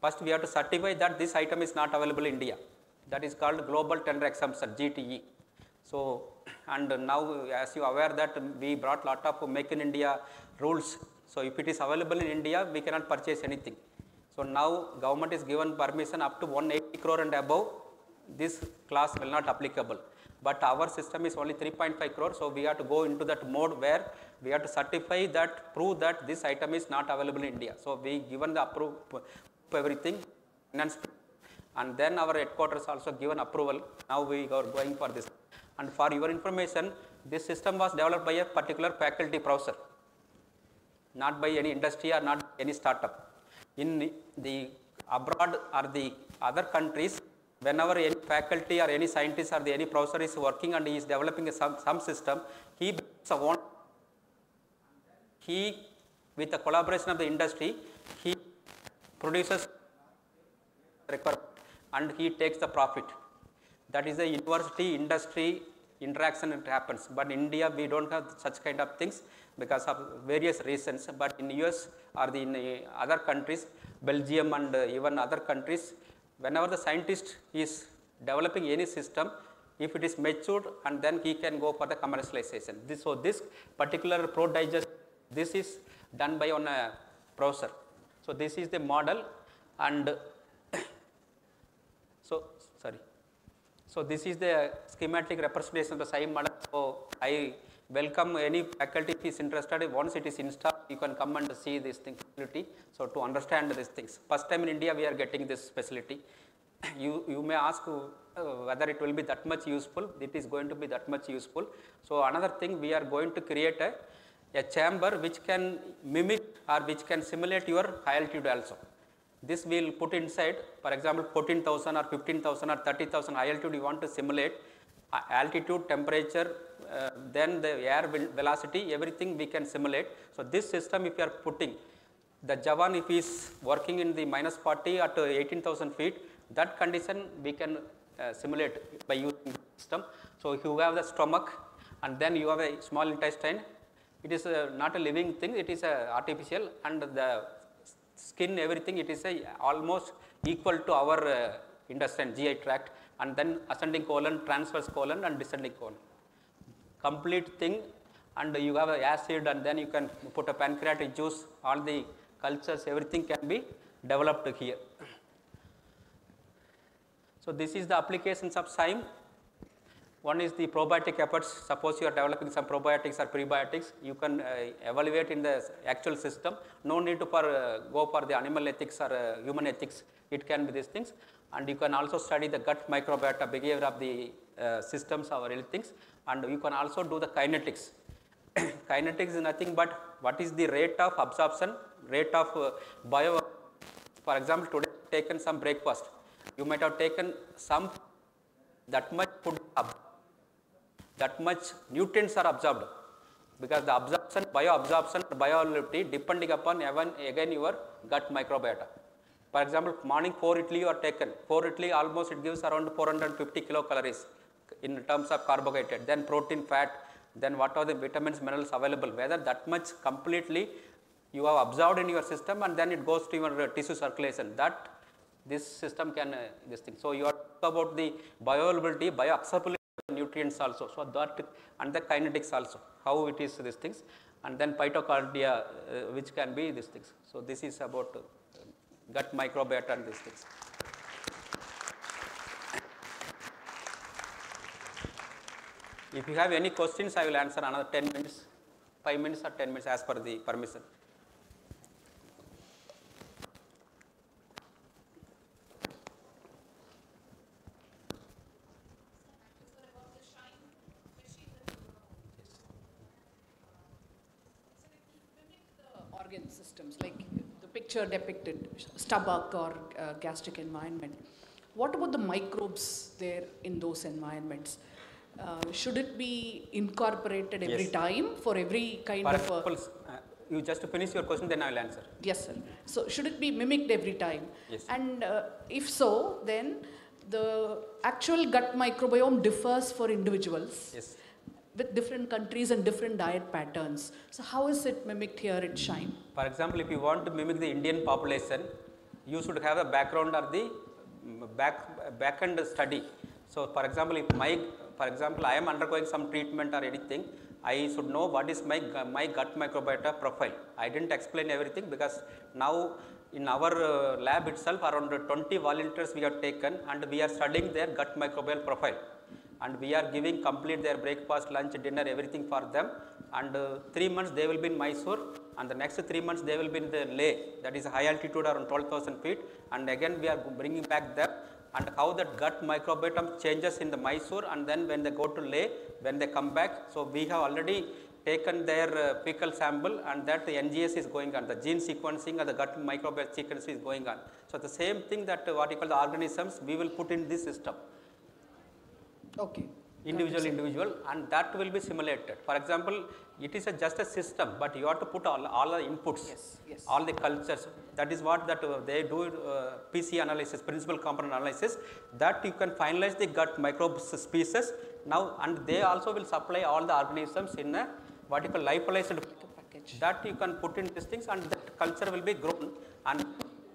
first we have to certify that this item is not available in India. That is called Global Tender Exemption, GTE. So, and now as you are aware that we brought lot of Make in India rules So if it is available in India, we cannot purchase anything. So now government is given permission up to 180 crore and above, this class will not applicable. But our system is only 3.5 crore, so we have to go into that mode where we have to certify that, prove that this item is not available in India. So we given the approve everything, and then our headquarters also given approval. Now we are going for this. And for your information, this system was developed by a particular faculty professor, not by any industry or not any startup. In the abroad or the other countries, whenever any faculty or any scientist or any professor is working and he is developing some system, he with the collaboration of the industry, he produces requirement and he takes the profit. That is a university industry interaction, it happens. But in India, we don't have such kind of things because of various reasons. But in US or in other countries, Belgium and even other countries, whenever the scientist is developing any system, if it is matured, and then he can go for the commercialization. So this particular pro digest, this is done by on a professor. So this is the model, and so this is the schematic representation of the same model. So I welcome any faculty if is interested. Once it is installed, you can come and see this thing facility. So to understand these things, first time in India we are getting this facility. You may ask whether it will be that much useful. It is going to be that much useful. So another thing, we are going to create a chamber which can mimic or which can simulate your high altitude also. This we will put inside, for example, 14,000 or 15,000 or 30,000 high altitude you want to simulate, altitude, temperature, then the air velocity, everything we can simulate. So this system, if you are putting, the Jawan if he is working in the minus 40 at 18,000 feet, that condition we can simulate by using the system. So if you have the stomach and then you have a small intestine, it is not a living thing, it is artificial, and the skin, everything, it is almost equal to our intestine, GI tract, and then ascending colon, transverse colon and descending colon. Complete thing, and you have acid, and then you can put a pancreatic juice, all the cultures, everything can be developed here. So this is the applications of SIME. One is the probiotic efforts. Suppose you are developing some probiotics or prebiotics, you can evaluate in the actual system. No need to go for the animal ethics or human ethics. It can be these things. And you can also study the gut microbiota behavior of the systems or other things. And you can also do the kinetics. Kinetics is nothing but what is the rate of absorption, rate of bio. For example, today taken some breakfast. You might have taken some, that much food, that much nutrients are absorbed, because the absorption, bioabsorption, bioavailability depending upon again your gut microbiota. For example, morning 4 idli you are taken. 4 idli almost it gives around 450 kilocalories in terms of carbohydrate, then protein, fat, then what are the vitamins, minerals available, whether that much completely you have absorbed in your system and then it goes to your tissue circulation, that this system can this thing. So you are about the bioavailability, bioacceptability of nutrients also. So that, and the kinetics also, how it is these things, and then phytocardia, which can be these things. So this is about gut microbiota and these things. If you have any questions, I will answer another 10 minutes, 5 minutes or 10 minutes as per the permission. Organ systems, like the picture depicted, stomach or gastric environment. What about the microbes there in those environments? Should it be incorporated every time for every kind of you just finish your question, then I will answer. Yes, sir. So should it be mimicked every time? Yes. And if so, then the actual gut microbiome differs for individuals. Yes. With different countries and different diet patterns. So how is it mimicked here at SHINE? For example, if you want to mimic the Indian population, you should have a background or the back-end study. So for example, if I am undergoing some treatment or anything, I should know what is my gut microbiota profile. I didn't explain everything because now in our lab itself around 20 volunteers we have taken and we are studying their gut microbial profile. And we are giving complete their breakfast, lunch, dinner, everything for them. And 3 months they will be in Mysore, and the next 3 months they will be in the Leh, that is high altitude around 12,000 feet. And again we are bringing back them, and how that gut microbiome changes in the Mysore, and then when they go to Leh, when they come back. So we have already taken their fecal sample, and that the NGS is going on, the gene sequencing or the gut microbiome sequencing is going on. So the same thing that what you call the organisms we will put in this system. Okay. Individual, and that will be simulated. For example, it is just a system, but you have to put all the inputs, all the cultures. That is what they do PC analysis, principal component analysis, that you can finalize the gut microbe species now, and they also will supply all the organisms in a what you call lyophilized package. That you can put in these things, and that culture will be grown, and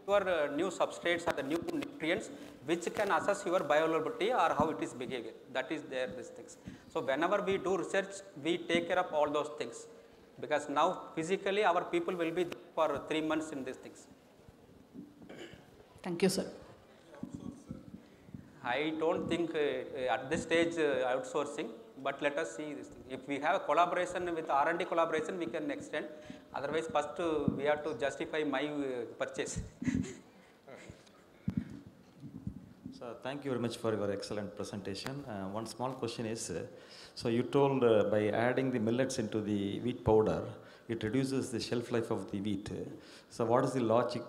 your new substrates or the new nutrients which can assess your bioavailability or how it is behaving. That is there, these things. So whenever we do research, we take care of all those things, because now physically our people will be for 3 months in these things. Thank you, sir. I don't think at this stage outsourcing, but let us see this thing. If we have a collaboration with R&D collaboration, we can extend. Otherwise, first we have to justify my purchase. So thank you very much for your excellent presentation. One small question is, so you told by adding the millets into the wheat powder, it reduces the shelf life of the wheat. So what is the logic?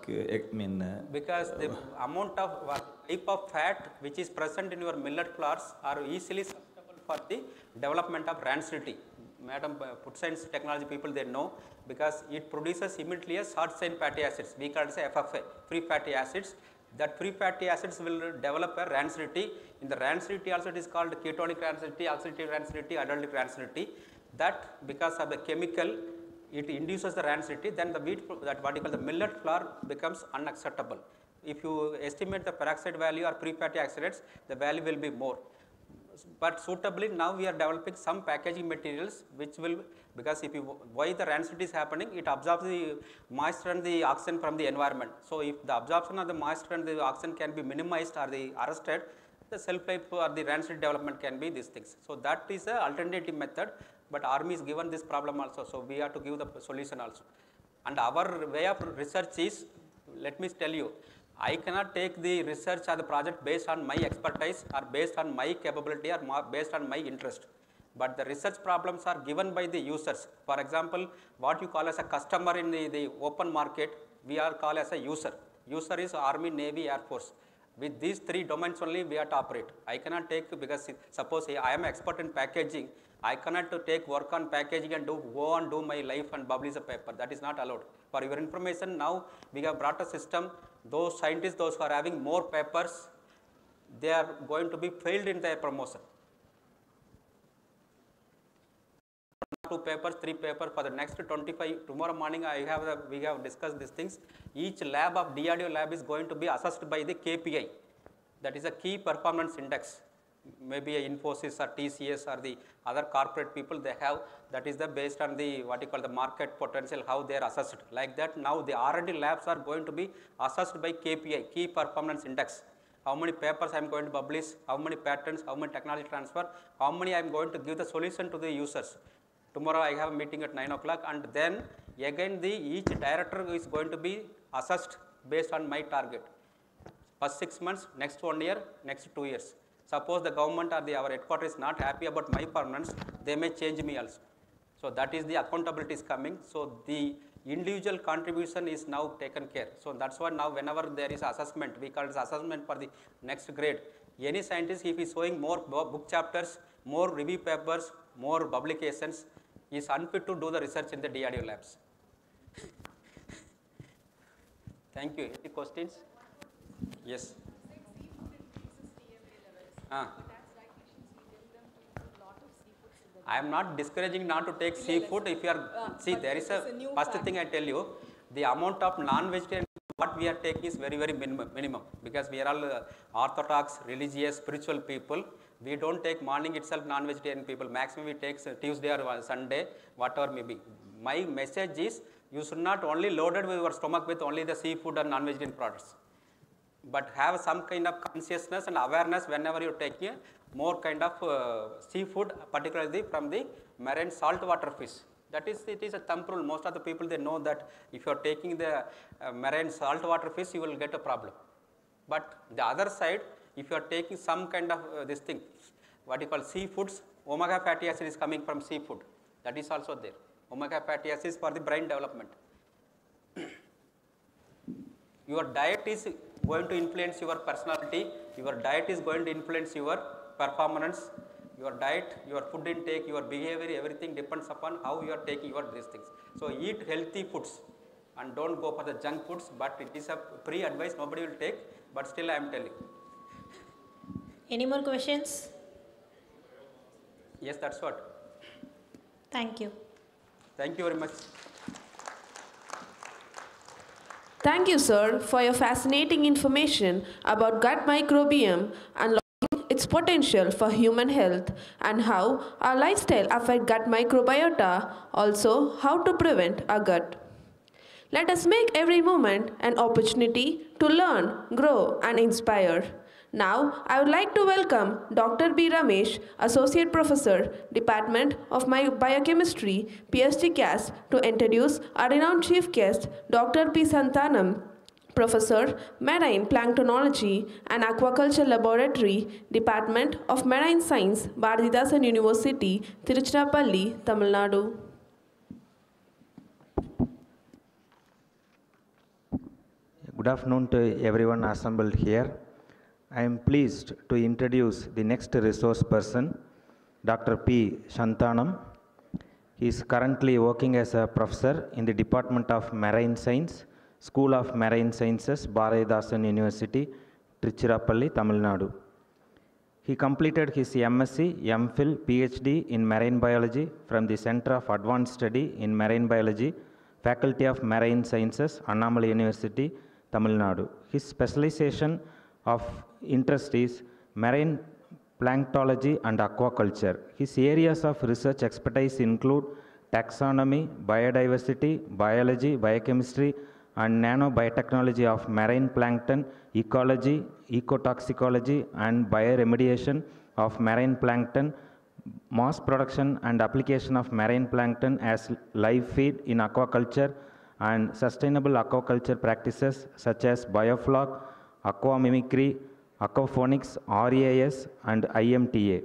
Because the amount of type of fat which is present in your millet flours are easily susceptible for the development of rancidity. Madam, food science technology people, they know, because it produces immediately a short chain fatty acids. We call it FFA, free fatty acids. That free fatty acids will develop a rancidity. In the rancidity also it is called ketonic rancidity, oxidative rancidity, aldolic rancidity. That because of the chemical, it induces the rancidity, then the wheat, that what you call the millet flour becomes unacceptable. If you estimate the peroxide value or free fatty acids, the value will be more. But suitably now we are developing some packaging materials which will, because if you, why the rancidity is happening, it absorbs the moisture and the oxygen from the environment. So if the absorption of the moisture and the oxygen can be minimized or the arrested, the shelf life or the rancidity development can be these things. So that is an alternative method, but Army is given this problem also, so we have to give the solution also. And our way of research is, let me tell you, I cannot take the research or the project based on my expertise or based on my capability or based on my interest. But the research problems are given by the users. For example, what you call as a customer in the open market, we are called as a user. User is Army, Navy, Air Force. With these 3 domains only we have to operate. I cannot take, because suppose I am expert in packaging, I cannot take work on packaging and go and do my life and publish a paper. That is not allowed. For your information, now we have brought a system. Those scientists, those who are having more papers, they are going to be failed in their promotion. 2 papers, 3 papers for the next 25. Tomorrow morning we have discussed these things. Each lab of DRDO lab is going to be assessed by the KPI. That is a key performance index. Maybe a Infosys or TCS or the other corporate people they have, that is the based on the what you call the market potential, how they are assessed. Like that now the R&D labs are going to be assessed by KPI, key performance index. How many papers I am going to publish, how many patents, how many technology transfer, how many I am going to give the solution to the users. Tomorrow I have a meeting at 9 o'clock, and then again each director is going to be assessed based on my target. First 6 months, next 1 year, next 2 years. Suppose the government or our headquarters is not happy about my performance, they may change me also. So that is the accountability is coming. So the individual contribution is now taken care. So that's why now whenever there is assessment, we call it assessment for the next grade. Any scientist, if he is showing more book chapters, more review papers, more publications, he is unfit to do the research in the DRDO labs. Thank you. Any questions? Yes. I am not discouraging not to take seafood. If you are, see, there is a first thing I tell you, the amount of non-vegetarian what we are taking is very, very minimum, because we are all orthodox, religious, spiritual people. We don't take morning itself non-vegetarian people. Maximum we take Tuesday or Sunday, whatever may be. My message is, you should not only loaded with your stomach with only the seafood or non-vegetarian products, but have some kind of consciousness and awareness whenever you take a more kind of seafood, particularly from the marine saltwater fish. That is, it is a thumb rule. Most of the people, they know that if you are taking the marine saltwater fish, you will get a problem. But the other side, if you are taking some kind of this thing, what you call seafoods, omega fatty acid is coming from seafood. That is also there. Omega fatty acids for the brain development. Your diet is going to influence your personality. Your diet is going to influence your performance. Your diet, your food intake, your behavior, everything depends upon how you are taking your these things. So eat healthy foods and don't go for the junk foods, but it is a pre-advice, nobody will take, but still I am telling. Any more questions? Yes, that's what. Thank you. Thank you very much. Thank you, sir, for your fascinating information about gut microbiome and its potential for human health and how our lifestyle affects gut microbiota, also how to prevent our gut. Let us make every moment an opportunity to learn, grow and inspire. Now, I would like to welcome Dr. B. Ramesh, Associate Professor, Department of Biochemistry, PSGCAS, to introduce our renowned chief guest, Dr. P. Santanam, Professor, Marine Planktonology and Aquaculture Laboratory, Department of Marine Science, Bharathidasan University, Tiruchirappalli, Tamil Nadu. Good afternoon to everyone assembled here. I am pleased to introduce the next resource person, Dr. P. Santanam. He is currently working as a professor in the Department of Marine Science, School of Marine Sciences, Bharathidasan University, Tiruchirappalli, Tamil Nadu. He completed his MSc, MPhil, PhD in Marine Biology from the Center of Advanced Study in Marine Biology, Faculty of Marine Sciences, Annamalai University, Tamil Nadu. His specialization of interest is marine planktology and aquaculture. His areas of research expertise include taxonomy, biodiversity, biology, biochemistry, and nanobiotechnology of marine plankton, ecology, ecotoxicology, and bioremediation of marine plankton, mass production and application of marine plankton as live feed in aquaculture, and sustainable aquaculture practices such as biofloc, aquamimicry, aquaponics, RAS, and IMTA.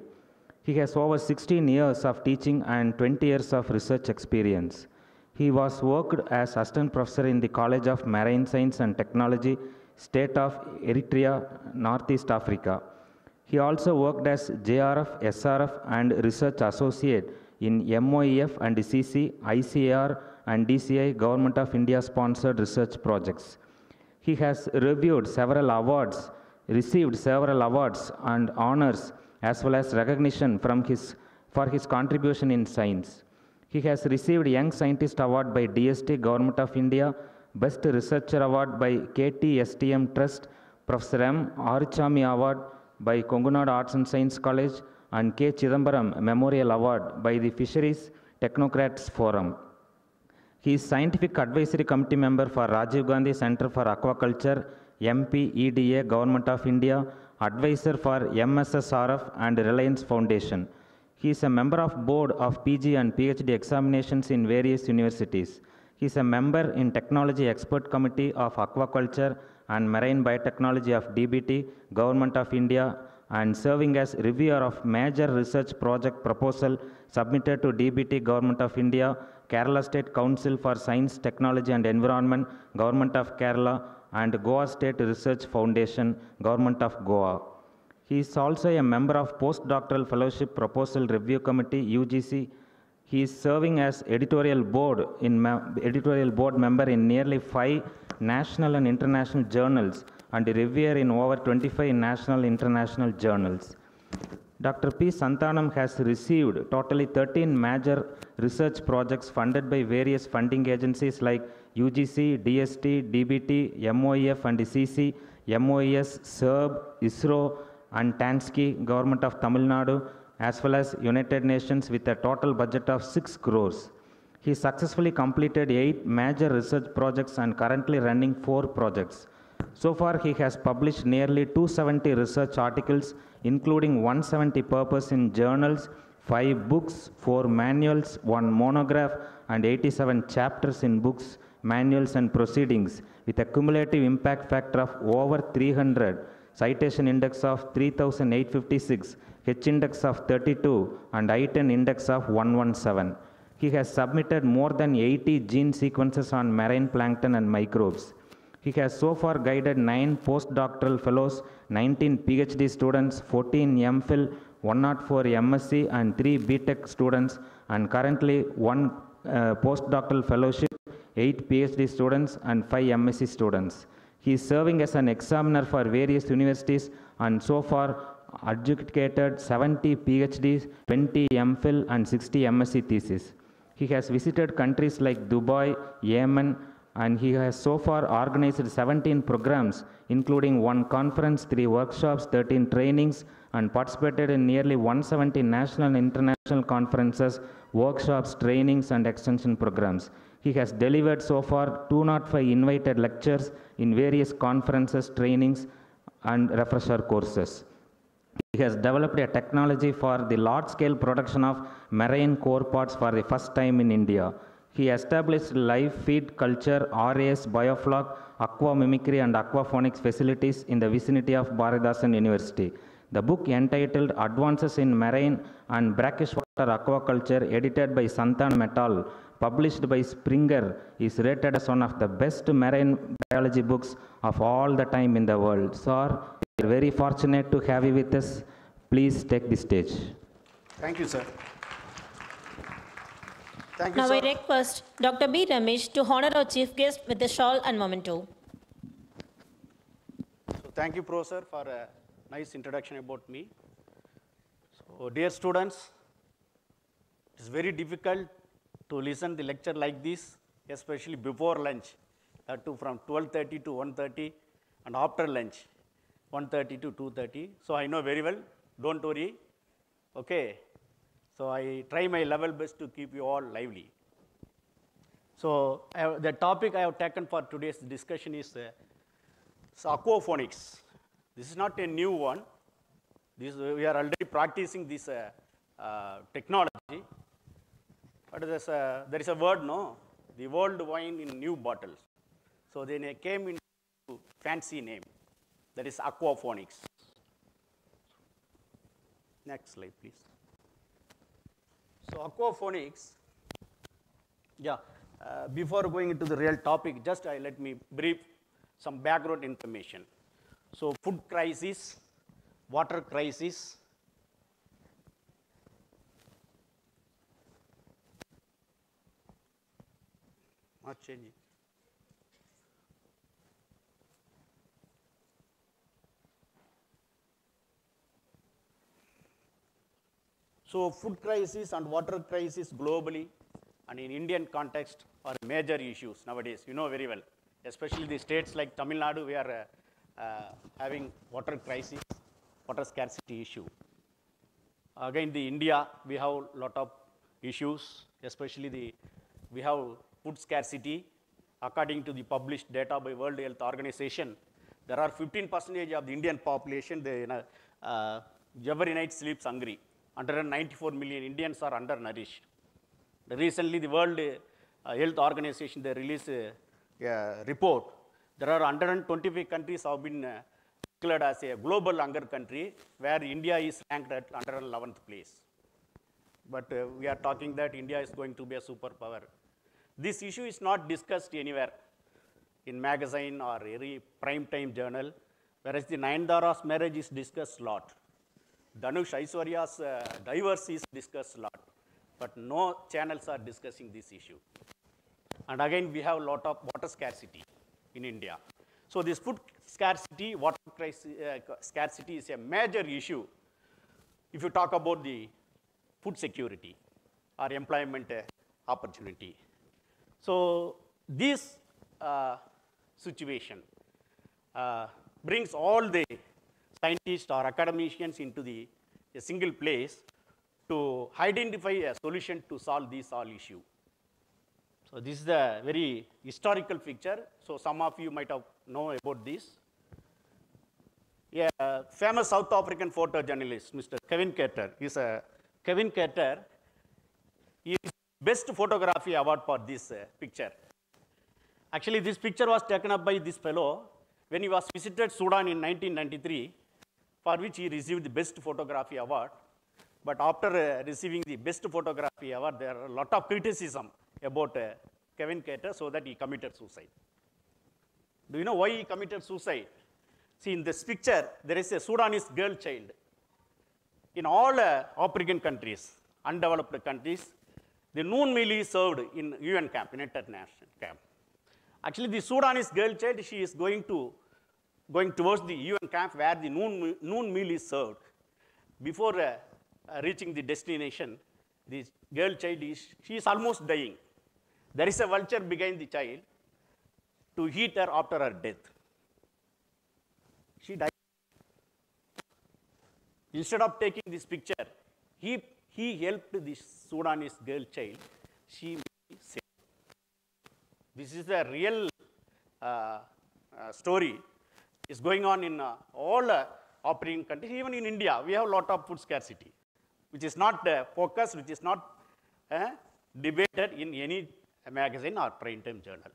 He has over 16 years of teaching and 20 years of research experience. He was worked as assistant professor in the College of Marine Science and Technology, State of Eritrea, Northeast Africa. He also worked as JRF, SRF, and research associate in MOEF and CC, ICAR, and DCI Government of India sponsored research projects. He has reviewed several awards, received several awards and honors, as well as recognition for his contribution in science. He has received Young Scientist Award by DST Government of India, Best Researcher Award by KTSTM Trust, Professor M. Arichami Award by Kongunadu Arts and Science College, and K. Chidambaram Memorial Award by the Fisheries Technocrats Forum. He is Scientific Advisory Committee member for Rajiv Gandhi Center for Aquaculture, MPEDA, Government of India, advisor for MSSRF and Reliance Foundation. He is a member of board of PG and PhD examinations in various universities. He is a member in Technology Expert Committee of Aquaculture and Marine Biotechnology of DBT, Government of India, and serving as reviewer of major research project proposal submitted to DBT, Government of India, Kerala State Council for Science, Technology and Environment, Government of Kerala, and Goa State Research Foundation, Government of Goa. He is also a member of Postdoctoral Fellowship Proposal Review Committee, UGC. He is serving as editorial board member in nearly 5 national and international journals and a reviewer in over 25 national and international journals. Dr. P. Santanam has received totally 13 major research projects funded by various funding agencies like UGC, DST, DBT, MOEF and CC, MOES, SERB, ISRO, and Tansky, Government of Tamil Nadu, as well as United Nations with a total budget of 6 crores. He successfully completed 8 major research projects and currently running 4 projects. So far, he has published nearly 270 research articles, including 170 papers in journals, 5 books, 4 manuals, 1 monograph, and 87 chapters in books, manuals, and proceedings, with a cumulative impact factor of over 300, citation index of 3,856, H index of 32, and I-10 index of 117. He has submitted more than 80 gene sequences on marine plankton and microbes. He has so far guided 9 postdoctoral fellows, 19 PhD students, 14 MPhil, 104 MSc, and 3 BTech students, and currently 1 postdoctoral fellowship, 8 PhD students, and 5 MSc students. He is serving as an examiner for various universities and so far adjudicated 70 PhDs, 20 MPhil, and 60 MSc theses. He has visited countries like Dubai, Yemen, and he has so far organized 17 programs, including 1 conference, 3 workshops, 13 trainings, and participated in nearly 170 national and international conferences, workshops, trainings, and extension programs. He has delivered so far 205 invited lectures in various conferences, trainings, and refresher courses. He has developed a technology for the large-scale production of marine core parts for the first time in India. He established live feed culture, RAS, biofloc, aqua mimicry, and aquaponics facilities in the vicinity of Bharathasan University. The book entitled Advances in Marine and Brackish Water Aquaculture, edited by Santanam et al., published by Springer, is rated as one of the best marine biology books of all the time in the world. Sir, we are very fortunate to have you with us. Please take the stage. Thank you, sir. Thank you, Now sir. I request Dr. B. Ramesh to honor our chief guest with a shawl and memento. So thank you, Professor, for a nice introduction about me. So, dear students, it is very difficult to listen the lecture like this, especially before lunch, that too from 12:30 to 1:30, and after lunch, 1:30 to 2:30. So I know very well, don't worry, okay. So I try my level best to keep you all lively. So the topic I have taken for today's discussion is aquaphonics. This is not a new one. We are already practicing this technology. But there is a word, no? The old wine in new bottles. So they came into fancy name. That is aquaphonics. Next slide, please. So aquaphonics, yeah, before going into the real topic, just let me brief some background information. So food crisis, water crisis, not changing. So food crisis and water crisis globally and in Indian context are major issues nowadays, you know very well. Especially the states like Tamil Nadu, we are having water crisis, water scarcity issue. Again, the India, we have a lot of issues, especially we have food scarcity. According to the published data by World Health Organization, there are 15% of the Indian population, every night sleeps hungry. 194 million Indians are undernourished. Recently, the World Health Organization, they released a report. There are 125 countries have been declared as a global hunger country, where India is ranked at 111th place. But we are talking that India is going to be a superpower. This issue is not discussed anywhere in magazine or any prime time journal, whereas the Nayanthara's marriage is discussed a lot. Dhanush Aishwarya's divorce is discussed a lot, but no channels are discussing this issue. And again, we have a lot of water scarcity in India. So this food scarcity, water crisis, scarcity is a major issue if you talk about the food security or employment opportunity. So this situation brings all the scientists or academicians into a single place to identify a solution to solve these all issues. So this is a very historical picture. So some of you might have know about this. A famous South African photojournalist, Mr. Kevin Carter, Kevin Carter is best photography award for this picture. Actually, this picture was taken up by this fellow when he was visited Sudan in 1993, for which he received the best photography award. But after receiving the best photography award, there are a lot of criticism about Kevin Carter, so that he committed suicide. Do you know why he committed suicide? See, in this picture, there is a Sudanese girl child. In all African countries, undeveloped countries, the noon meal is served in UN camp, in international camp. Actually, the Sudanese girl child, she is going towards the UN camp where the noon meal is served. Before reaching the destination, the girl child she is almost dying. There is a vulture behind the child to eat her after her death. She died. Instead of taking this picture, he helped this Sudanese girl child. She saved. This is a real story. It's going on in all African countries. Even in India, we have a lot of food scarcity, which is not focused, which is not debated in any magazine or print time journal.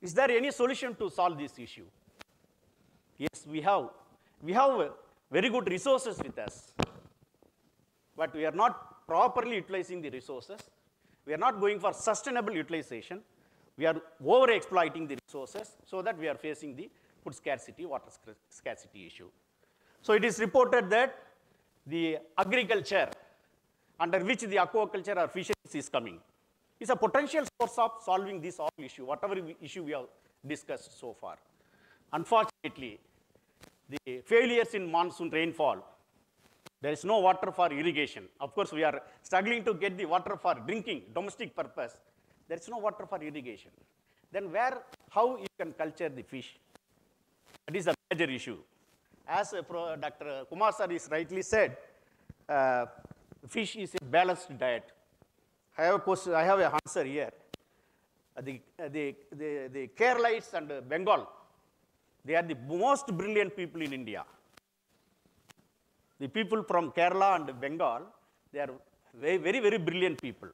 Is there any solution to solve this issue? Yes, we have. We have very good resources with us, but we are not properly utilizing the resources. We are not going for sustainable utilization. We are over-exploiting the resources so that we are facing the food scarcity, water scarcity issue. So it is reported that the agriculture under which the aquaculture or fisheries is coming is a potential source of solving this all issue, whatever issue we have discussed so far. Unfortunately, the failures in monsoon rainfall, there is no water for irrigation. Of course, we are struggling to get the water for drinking, domestic purpose. There is no water for irrigation. Then how you can culture the fish? That is a major issue. As Dr. Kumar sir is rightly said, fish is a balanced diet. I have an answer here. The Keralites and Bengal, they are the most brilliant people in India. The people from Kerala and Bengal, they are very, very, very brilliant people.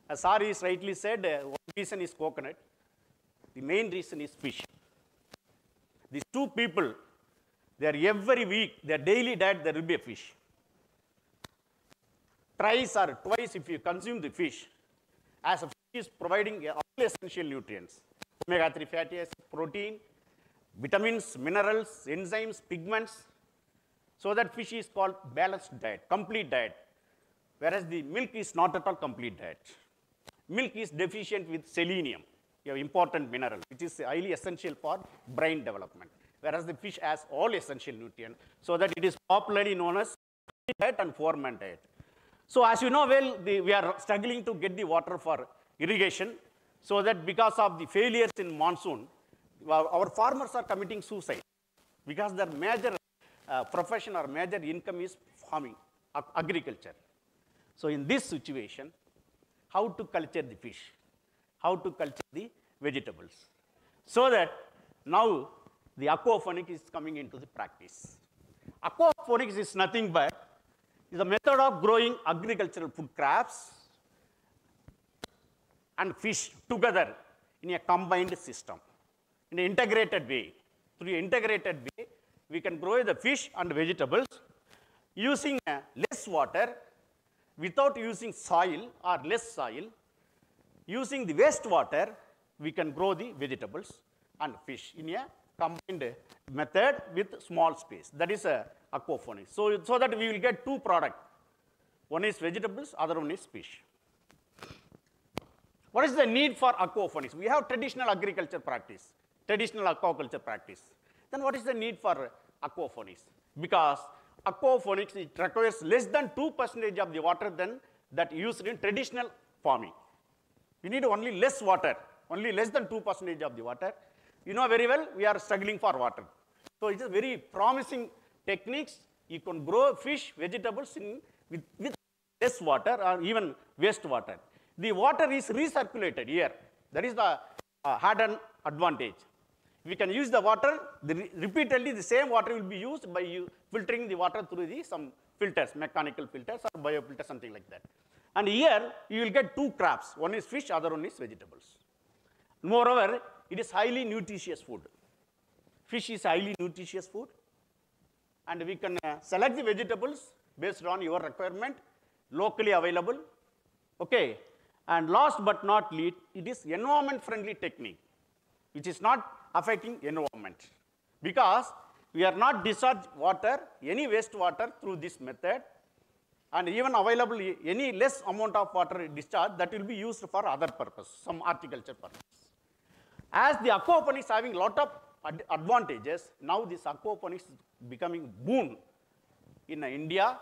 As Sari is rightly said, one reason is coconut. The main reason is fish. These two people, they are every week, their daily diet, there will be a fish. Thrice or twice if you consume the fish, as a fish is providing all essential nutrients, omega-3 fatty acids, protein, vitamins, minerals, enzymes, pigments, so that fish is called balanced diet, complete diet, whereas the milk is not at all complete diet. Milk is deficient with selenium, a important mineral, which is highly essential for brain development, whereas the fish has all essential nutrients, so that it is popularly known as diet and four-man diet. So as you know well, we are struggling to get the water for irrigation, so that because of the failures in monsoon, our farmers are committing suicide, because their major profession or major income is farming, agriculture. So in this situation, how to culture the fish, how to culture the vegetables, so that now the aquaponics is coming into the practice. Aquaponics is nothing but is a method of growing agricultural food crops and fish together in a combined system, in an integrated way. Through an integrated way, we can grow the fish and vegetables using less water, without using soil or less soil. Using the wastewater, we can grow the vegetables and fish in a combined method with small space. That is aquaponics. So that we will get two products. One is vegetables, other one is fish. What is the need for aquaponics? We have traditional agriculture practice, traditional aquaculture practice. Then what is the need for aquaponics? Because aquaponics, it requires less than 2% of the water than that used in traditional farming. We need only less water, only less than 2% of the water. You know very well, we are struggling for water. So it is very promising techniques. You can grow fish, vegetables with less water or even wastewater. The water is recirculated here. That is the added advantage. We can use the water, repeatedly the same water will be used by filtering the water through some filters, mechanical filters or biofilters, something like that. And here you will get two crops. One is fish, other one is vegetables. Moreover, it is highly nutritious food. Fish is highly nutritious food. And we can select the vegetables based on your requirement, locally available. Okay. And last but not least, it is environment friendly technique, which is not affecting environment. Because we are not discharge water, any wastewater through this method, and even available any less amount of water discharge that will be used for other purpose, some horticulture purpose. As the aquaponics having lot of advantages, now this aquaponics is becoming boom in India,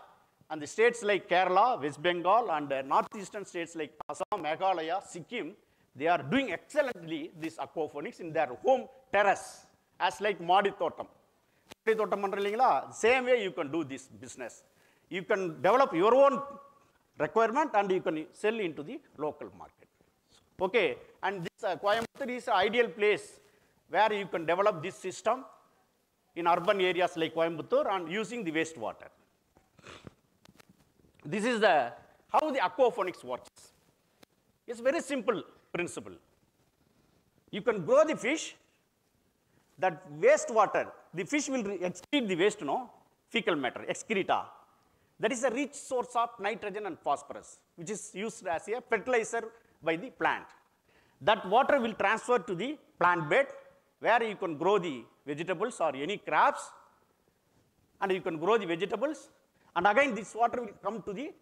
and the states like Kerala, West Bengal, and northeastern states like Assam, Meghalaya, Sikkim, they are doing excellently this aquaponics in their home terrace, as like Madi Thotam. Same way you can do this business. You can develop your own requirement and you can sell into the local market. Okay, and this Coimbatore is an ideal place where you can develop this system in urban areas like Coimbatore and using the wastewater. This is how the aquaponics works. It's very simple principle. You can grow the fish, that wastewater, the fish will excrete the waste, fecal matter, excreta. That is a rich source of nitrogen and phosphorus, which is used as a fertilizer by the plant. That water will transfer to the plant bed, where you can grow the vegetables or any crops, and you can grow the vegetables. And again, this water will come to the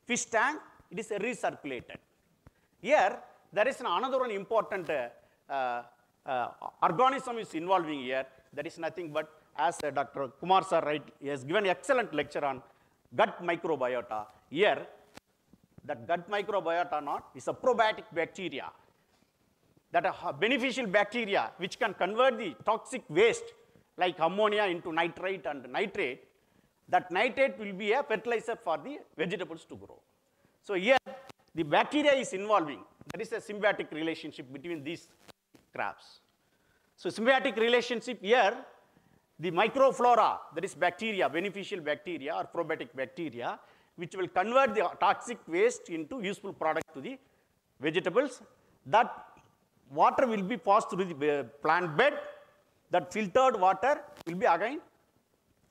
fish tank. It is recirculated. Here, there is another one important organism is involving here. That is nothing but, as Dr. Kumar sir he has given excellent lecture on gut microbiota. Here, that gut microbiota is a probiotic bacteria. That a beneficial bacteria which can convert the toxic waste like ammonia into nitrite and nitrate. That nitrate will be a fertilizer for the vegetables to grow. So here, the bacteria is involving. There is a symbiotic relationship between these crops. So symbiotic relationship here, the microflora, that is bacteria, beneficial bacteria or probiotic bacteria, which will convert the toxic waste into useful product to the vegetables. That water will be passed through the plant bed. That filtered water will be again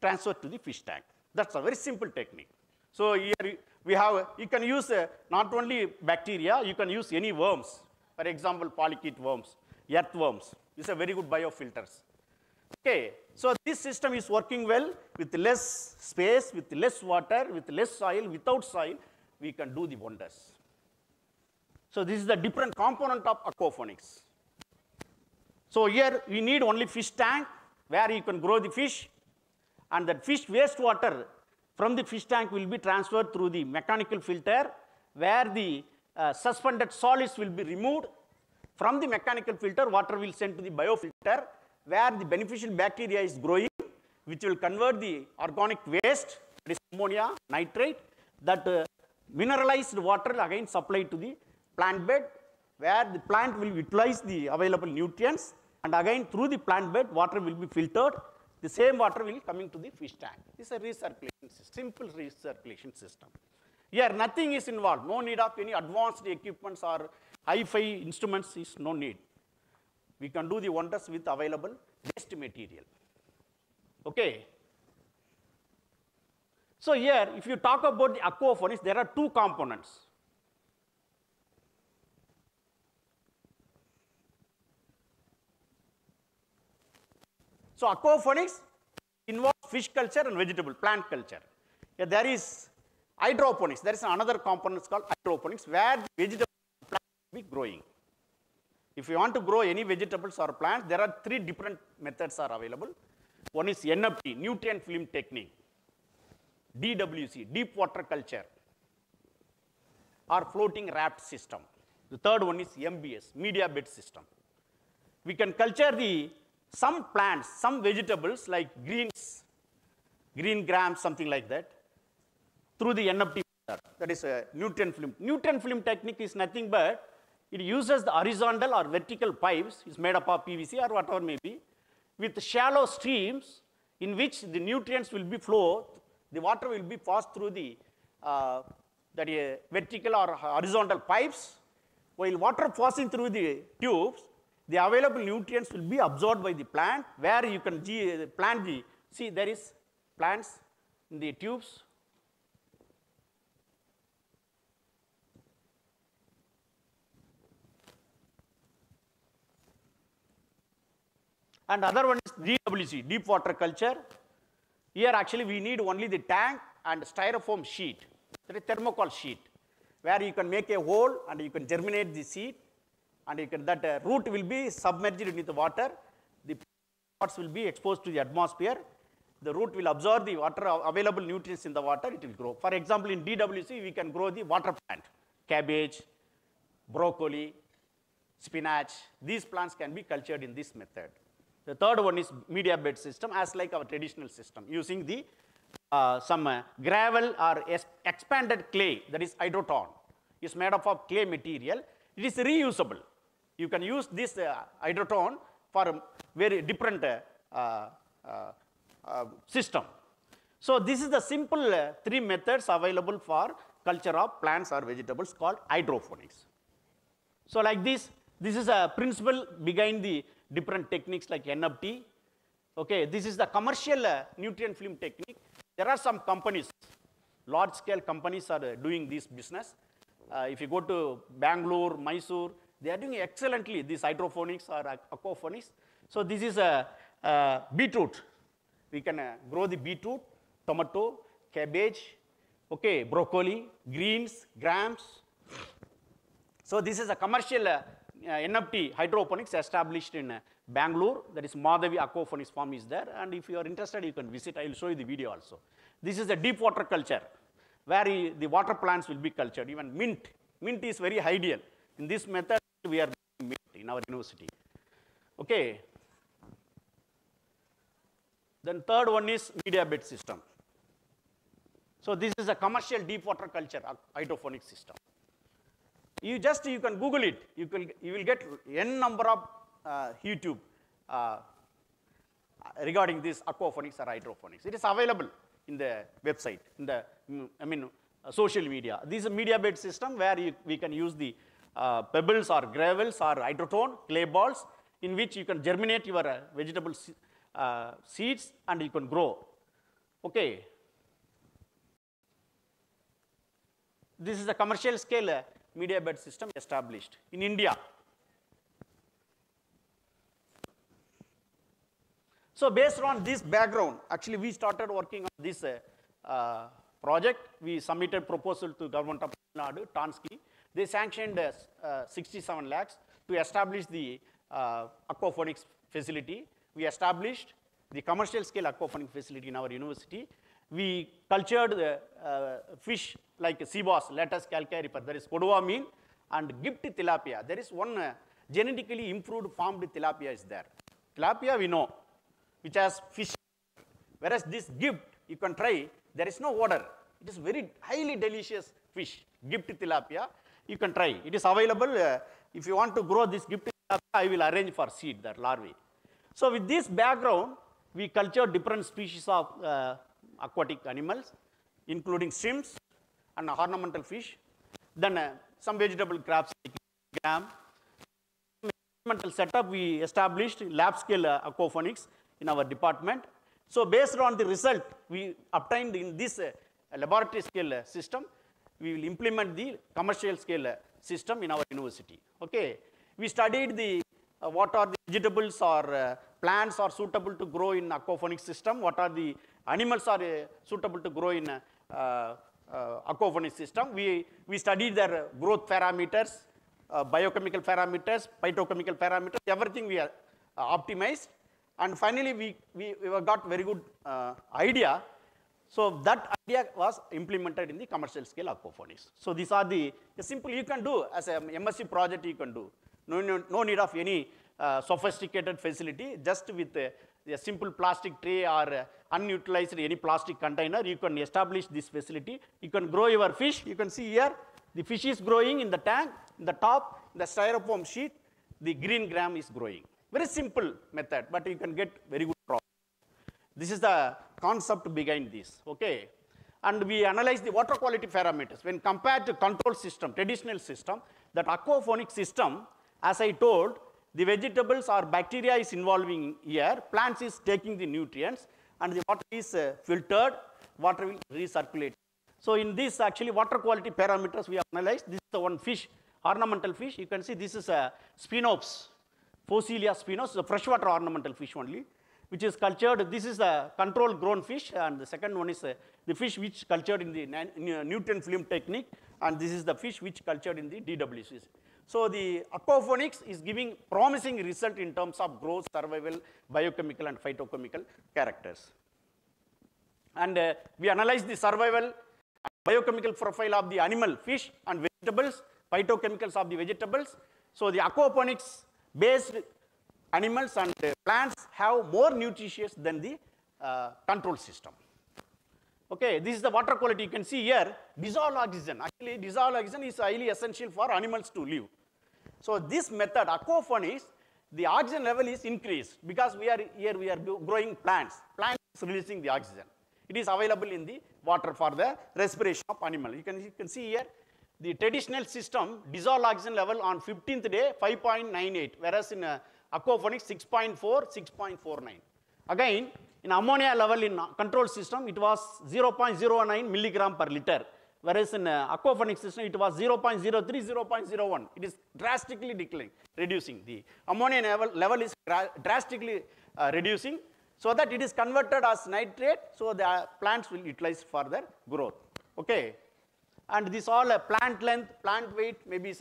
transferred to the fish tank. That's a very simple technique. So here we have, you can use not only bacteria, you can use any worms. For example, polychaete worms, earthworms. These are very good biofilters. Okay, so this system is working well with less space, with less water, with less soil. Without soil, we can do the wonders. So this is the different component of aquaponics. So here we need only fish tank where you can grow the fish, and that fish wastewater from the fish tank will be transferred through the mechanical filter where the suspended solids will be removed. From the mechanical filter, water will send to the biofilter where the beneficial bacteria is growing, which will convert the organic waste, that is ammonia, nitrate, that mineralized water again supplied to the plant bed where the plant will utilize the available nutrients, and again through the plant bed water will be filtered. The same water will coming to the fish tank. This is a recirculation system, simple recirculation system. Here nothing is involved, no need of any advanced equipments or hi-fi instruments is no need. We can do the wonders with available waste material. Okay. So here, if you talk about the aquaponics, there are two components. So aquaponics involves fish culture and vegetable plant culture. Here there is hydroponics. There is another component called hydroponics where the vegetable plant will be growing. If you want to grow any vegetables or plants, there are three different methods are available. One is NFT, nutrient film technique, DWC, deep water culture, or floating wrapped system. The third one is MBS, media bed system. We can culture the some plants, some vegetables like greens, green grams, something like that, through the NFT method. That is a nutrient film. Nutrient film technique is nothing but it uses the horizontal or vertical pipes, it's made up of PVC or whatever may be, with shallow streams in which the nutrients will be flowed, the water will be passed through the vertical or horizontal pipes. While water passing through the tubes, the available nutrients will be absorbed by the plant, where you can plant the, see there is plants in the tubes. And other one is DWC, deep water culture. Here actually we need only the tank and styrofoam sheet, that is thermocol sheet, where you can make a hole and you can germinate the seed, and you can, that root will be submerged into the water. The pots will be exposed to the atmosphere. The root will absorb the water, available nutrients in the water, it will grow. For example, in DWC, we can grow the water plant, cabbage, broccoli, spinach. These plants can be cultured in this method. The third one is media bed system, as like our traditional system, using the some gravel or expanded clay, that is hydroton. It's made up of clay material. It is reusable. You can use this hydroton for a very different system. So this is the simple 3 methods available for culture of plants or vegetables called hydroponics. So like this is a principle behind the different techniques like NFT. Okay, this is the commercial nutrient film technique. There are some companies, large scale companies are doing this business. If you go to Bangalore, Mysore, they are doing excellently this hydroponics or aquaponics. So this is a beetroot. We can grow the beetroot, tomato, cabbage, okay, broccoli, greens, grams. So this is a commercial NFT hydroponics established in Bangalore. That is Madhavi Aquaponics farm is there. And if you are interested, you can visit. I will show you the video also. This is a deep water culture, where the water plants will be cultured. Even mint. Mint is very ideal. In this method, we are doing mint in our university. Okay. Then third one is media bed system. So this is a commercial deep water culture hydroponic system. You can Google it. You will get n number of YouTube regarding this aquaponics or hydroponics. It is available in the website, in the social media. This is a media bed system where we can use the pebbles or gravels or hydroton, clay balls, in which you can germinate your vegetable seeds and you can grow. Okay. This is a commercial scale media bed system established in India. So based on this background, actually we started working on this project. We submitted proposal to government of Tamil Nadu, Tansky. They sanctioned 67 lakhs to establish the aquaponics facility. We established the commercial scale aquaponics facility in our university. We cultured the fish like sea bass, Latus calcaripus, there is Kodua and gift tilapia. There is one genetically improved formed tilapia is there. Tilapia we know, which has fish. Whereas this gift, you can try, there is no odor. It is very highly delicious fish, gift tilapia. You can try. It is available. If you want to grow this gift tilapia, I will arrange for seed, that larvae. So with this background, we cultured different species of aquatic animals, including shrimps and ornamental fish. Then some vegetable crops like gram. Experimental setup, we established lab scale aquaponics in our department. So based on the result we obtained in this laboratory scale system, we will implement the commercial scale system in our university. Okay. We studied the what are the vegetables or plants are suitable to grow in aquaponics system, what are the animals are suitable to grow in aquaponics system. We studied their growth parameters, biochemical parameters, phytochemical parameters, everything we optimized. And finally, we got very good idea. So that idea was implemented in the commercial scale aquaponics. So these are the simple you can do as a MSc project you can do. No need of any sophisticated facility. Just with a simple plastic tray or unutilized any plastic container, you can establish this facility. You can grow your fish. You can see here, the fish is growing in the tank, in the top, the styrofoam sheet, the green gram is growing. Very simple method, but you can get very good profit. This is the concept behind this, okay? And we analyze the water quality parameters. When compared to control system, traditional system, that aquaponic system, as I told, the vegetables or bacteria is involving here, plants is taking the nutrients, and the water is filtered, water will recirculate. So in this actually water quality parameters we have analyzed. This is the one fish, ornamental fish. You can see this is a Spinops, Phocelia spinos, the freshwater ornamental fish only, which is cultured. This is the control grown fish, and the second one is the fish which cultured in the Newton film technique, and this is the fish which cultured in the DWC. So the aquaponics is giving promising result in terms of growth, survival, biochemical and phytochemical characters. And we analyze the survival and biochemical profile of the animal, fish and vegetables, phytochemicals of the vegetables. So the aquaponics based animals and plants have more nutritious than the control system. Okay, this is the water quality. You can see here, dissolved oxygen. Actually, dissolved oxygen is highly essential for animals to live. So this method, aquaponics, the oxygen level is increased because we are growing plants. Plants is releasing the oxygen. It is available in the water for the respiration of animal. You can see here, the traditional system, dissolved oxygen level on 15th day, 5.98, whereas in aquaponics, 6.4, 6.49. Again, in ammonia level in control system, it was 0.09 milligram per liter, whereas in aquaponics system, it was 0.03, 0.01. It is drastically declining, reducing. The ammonia level is drastically reducing, so that it is converted as nitrate, so the plants will utilize for their growth. Okay, and this all plant length, plant weight, maybe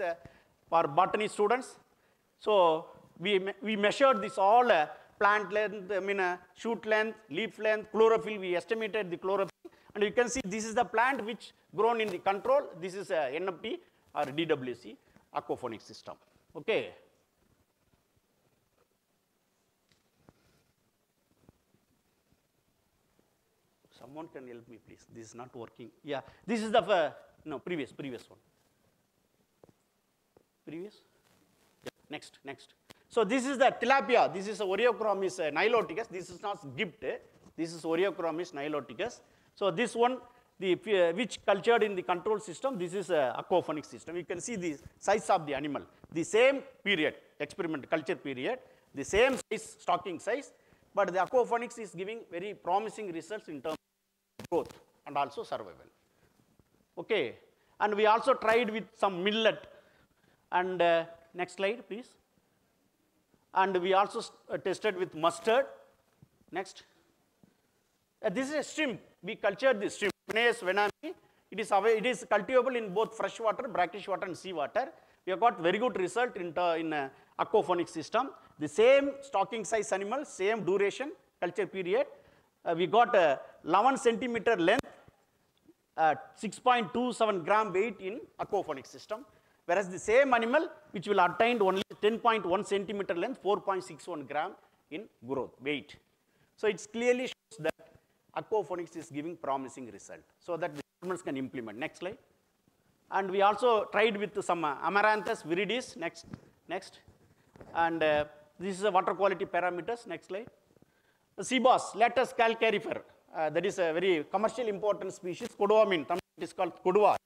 for botany students. So we measured this all plant length, shoot length, leaf length, chlorophyll. We estimated the chlorophyll, and you can see this is the plant which grown in the control. This is NFP or DWC aquaponic system. Okay. Someone can help me, please. This is not working. Yeah, this is the previous one. Previous. Yeah, next. So this is the tilapia. This is Oreochromis niloticus. This is not gift. This is Oreochromis niloticus. So this one, which cultured in the control system, this is aquaponic system. You can see the size of the animal. The same period, experiment culture period, the same size, stocking size, but the aquaponics is giving very promising results in terms of growth and also survival. Okay, and we also tried with some millet. And next slide, please. And we also tested with mustard. Next. This is a shrimp. We cultured this shrimp. Penaeus venami. It is cultivable in both freshwater, brackish water, and seawater. We have got very good result in aquaponic system. The same stocking size animal, same duration, culture period. We got 11 centimeter length, 6.27 gram weight in aquaponic system. Whereas the same animal, which will attain only 10.1 centimeter length, 4.61 gram in growth, weight. So it clearly shows that aquaponics is giving promising result, so that the farmers can implement. Next slide. And we also tried with some Amaranthus viridis. Next. And this is the water quality parameters. Next slide. The CBOS, Latus calcarifer, that is a very commercial important species. Kodua mean, it is called kodua.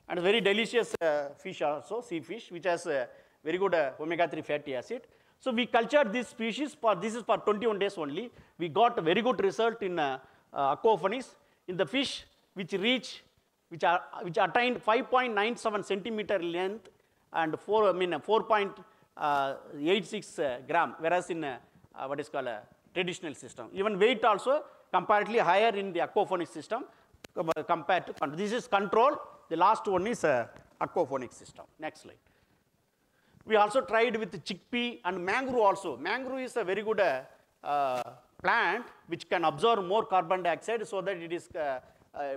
And a very delicious fish also, sea fish, which has very good omega-3 fatty acid. So we cultured this species, this is for 21 days only. We got a very good result in aquaponics. In the fish which attained 5.97 centimeter length and 4.86 gram, whereas in what is called a traditional system. Even weight also comparatively higher in the aquaponic system compared to control. This is control. The last one is aquaponic system. Next slide. We also tried with chickpea and mangrove also. Mangrove is a very good plant which can absorb more carbon dioxide, so that it is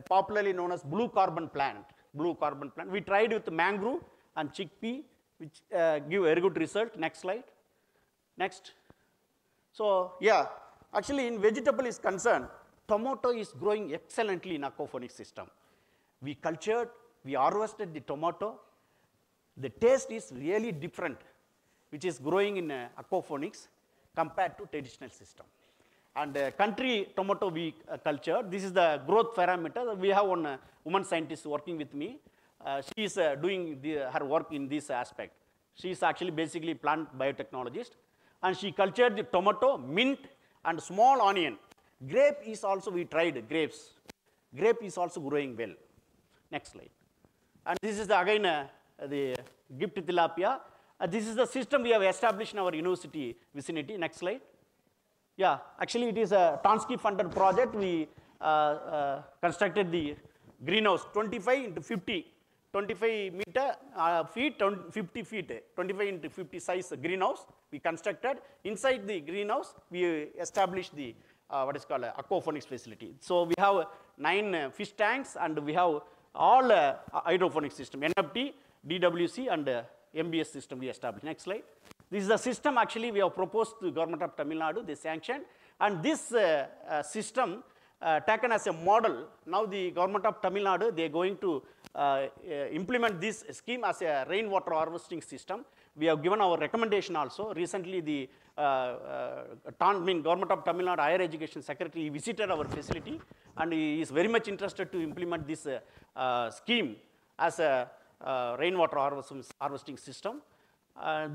popularly known as blue carbon plant. We tried with mangrove and chickpea, which give very good result. Next slide. Next. So yeah, actually in vegetable is concerned, tomato is growing excellently in aquaponics system. We cultured, we harvested the tomato. The taste is really different, which is growing in aquaponics compared to traditional system. And country tomato we cultured. This is the growth parameter. We have one woman scientist working with me. She is doing her work in this aspect. She is actually basically plant biotechnologist. And she cultured the tomato, mint, and small onion. Grape is also, we tried grapes. Grape is also growing well. Next slide. And this is again the gift tilapia. This is the system we have established in our university vicinity. Next slide. Yeah, actually it is a Tonsky funded project. We constructed the greenhouse 25 into 50, 25 feet, 50 feet, 25 into 50 size greenhouse. We constructed. Inside the greenhouse, we established the what is called aquaponics facility. So we have 9 fish tanks and we have all hydroponics system, NFT, DWC and MBS system we established. Next slide. This is a system actually we have proposed to the government of Tamil Nadu, they sanctioned. And this system taken as a model, now the government of Tamil Nadu, they are going to implement this scheme as a rainwater harvesting system. We have given our recommendation also. Recently the government of Tamil Nadu Higher Education Secretary visited our facility and he is very much interested to implement this scheme as a rainwater harvesting system.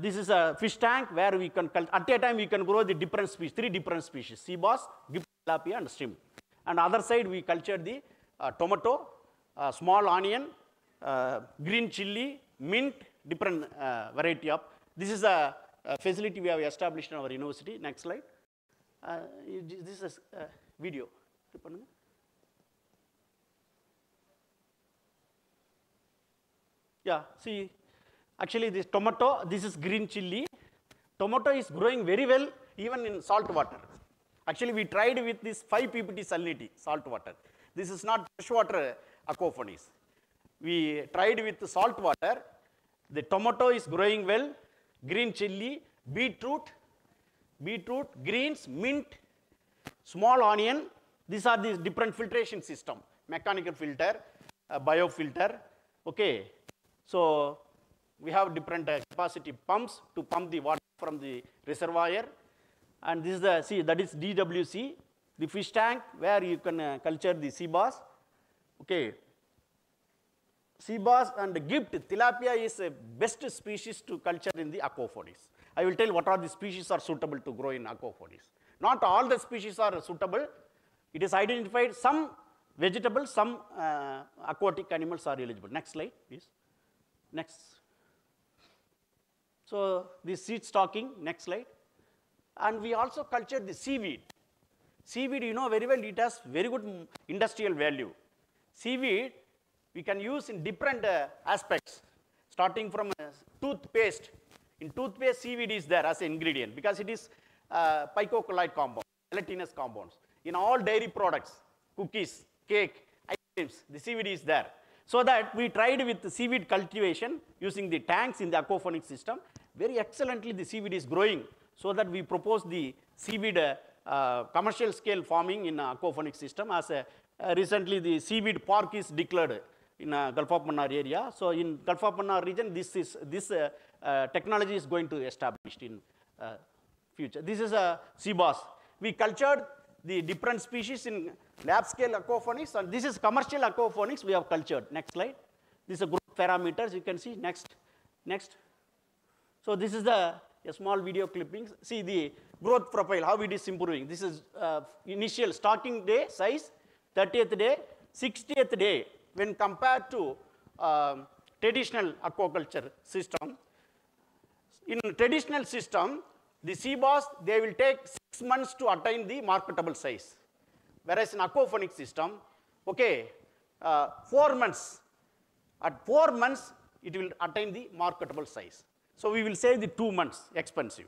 This is a fish tank where we can, at a time we can grow the different species, 3 different species, sea bass, gift tilapia and shrimp. And other side we cultured the tomato, small onion, green chili, mint, different variety of. This is a facility we have established in our university. Next slide. This is a video. Yeah, see, actually this tomato, this is green chili. Tomato is growing very well even in salt water. Actually we tried with this 5 ppt salinity, salt water. This is not freshwater aquaponics. We tried with salt water. The tomato is growing well, green chili, beetroot, greens, mint, small onion. These are the different filtration system, mechanical filter, biofilter. Okay, so we have different capacity pumps to pump the water from the reservoir. And this is the, see, that is DWC, the fish tank where you can culture the sea bass. Okay. Sea bass and gift tilapia is a best species to culture in the aquaponics. I will tell what are the species are suitable to grow in aquaponics. Not all the species are suitable. It is identified some vegetables, some aquatic animals are eligible. Next slide, please. Next. So this seed stocking, next slide. And we also cultured the seaweed. Seaweed, you know very well, it has very good industrial value. Seaweed, we can use in different aspects, starting from toothpaste. In toothpaste, seaweed is there as an ingredient because it is picocolloid compound, gelatinous compounds. In all dairy products, cookies, cake, ice creams, the seaweed is there. So that we tried with the seaweed cultivation using the tanks in the aquaponics system. Very excellently the seaweed is growing. So that we proposed the seaweed commercial scale farming in aquaponics system. As recently the seaweed park is declared in Gulf of Mannar area. So in Gulf of Mannar region, this technology is going to be established in future. This is a sea bass. We cultured the different species in lab scale aquaponics, and this is commercial aquaponics we have cultured. Next slide. This is a growth parameters. You can see next. So this is a small video clippings. See the growth profile, how it is improving. This is initial stocking day size, 30th day, 60th day. When compared to traditional aquaculture system, in traditional system, the sea bass, they will take 6 months to attain the marketable size. Whereas in aquaponics system, okay, 4 months. At 4 months, it will attain the marketable size. So we will save the 2 months expensive.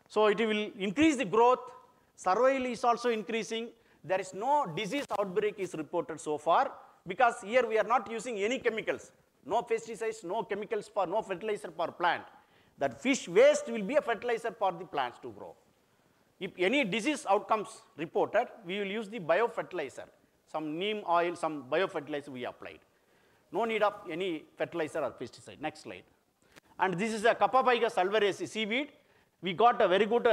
So it will increase the growth. Survival is also increasing. There is no disease outbreak is reported so far because here we are not using any chemicals. No pesticides, no chemicals for, no fertilizer for plant. That fish waste will be a fertilizer for the plants to grow. If any disease outcomes reported, we will use the biofertilizer. Some neem oil, some biofertilizer we applied. No need of any fertilizer or pesticide. Next slide. And this is a Cappabiga salvaraceae seaweed. We got a very good,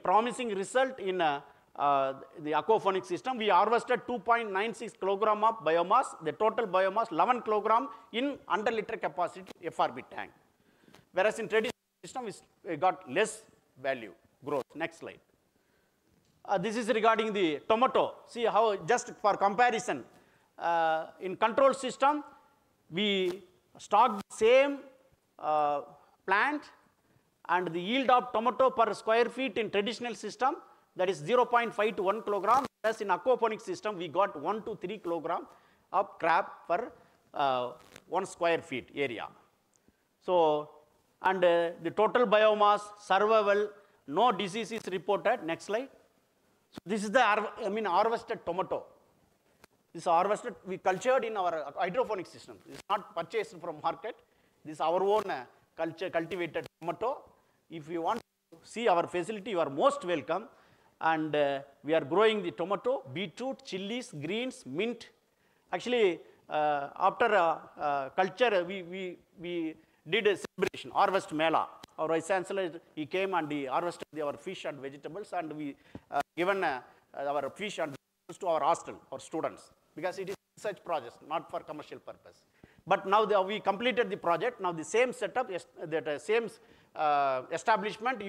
promising result in the aquaponics system. We harvested 2.96 kilogram of biomass, the total biomass 11 kilogram in 100 liter capacity FRB tank. Whereas in traditional system, we got less value growth. Next slide. This is regarding the tomato. See how, just for comparison, in control system, we stock the same plant, and the yield of tomato per square feet in traditional system, that is 0.5 to 1 kilogram. Whereas in aquaponics system, we got 1 to 3 kilogram of crab per 1 square feet area. So, and the total biomass, survival, no disease is reported. Next slide. So this is the harvested tomato. This harvested, we cultured in our hydroponic system. This is not purchased from market. This is our own cultivated tomato. If you want to see our facility, you are most welcome. And we are growing the tomato, beetroot, chilies, greens, mint. Actually, after culture, we did a celebration, harvest mela. Our vice chancellor, he came and he harvested our fish and vegetables, and we given our fish and vegetables to our hostel, our students, because it is research project, not for commercial purpose. But now we completed the project. Now the same setup, that same establishment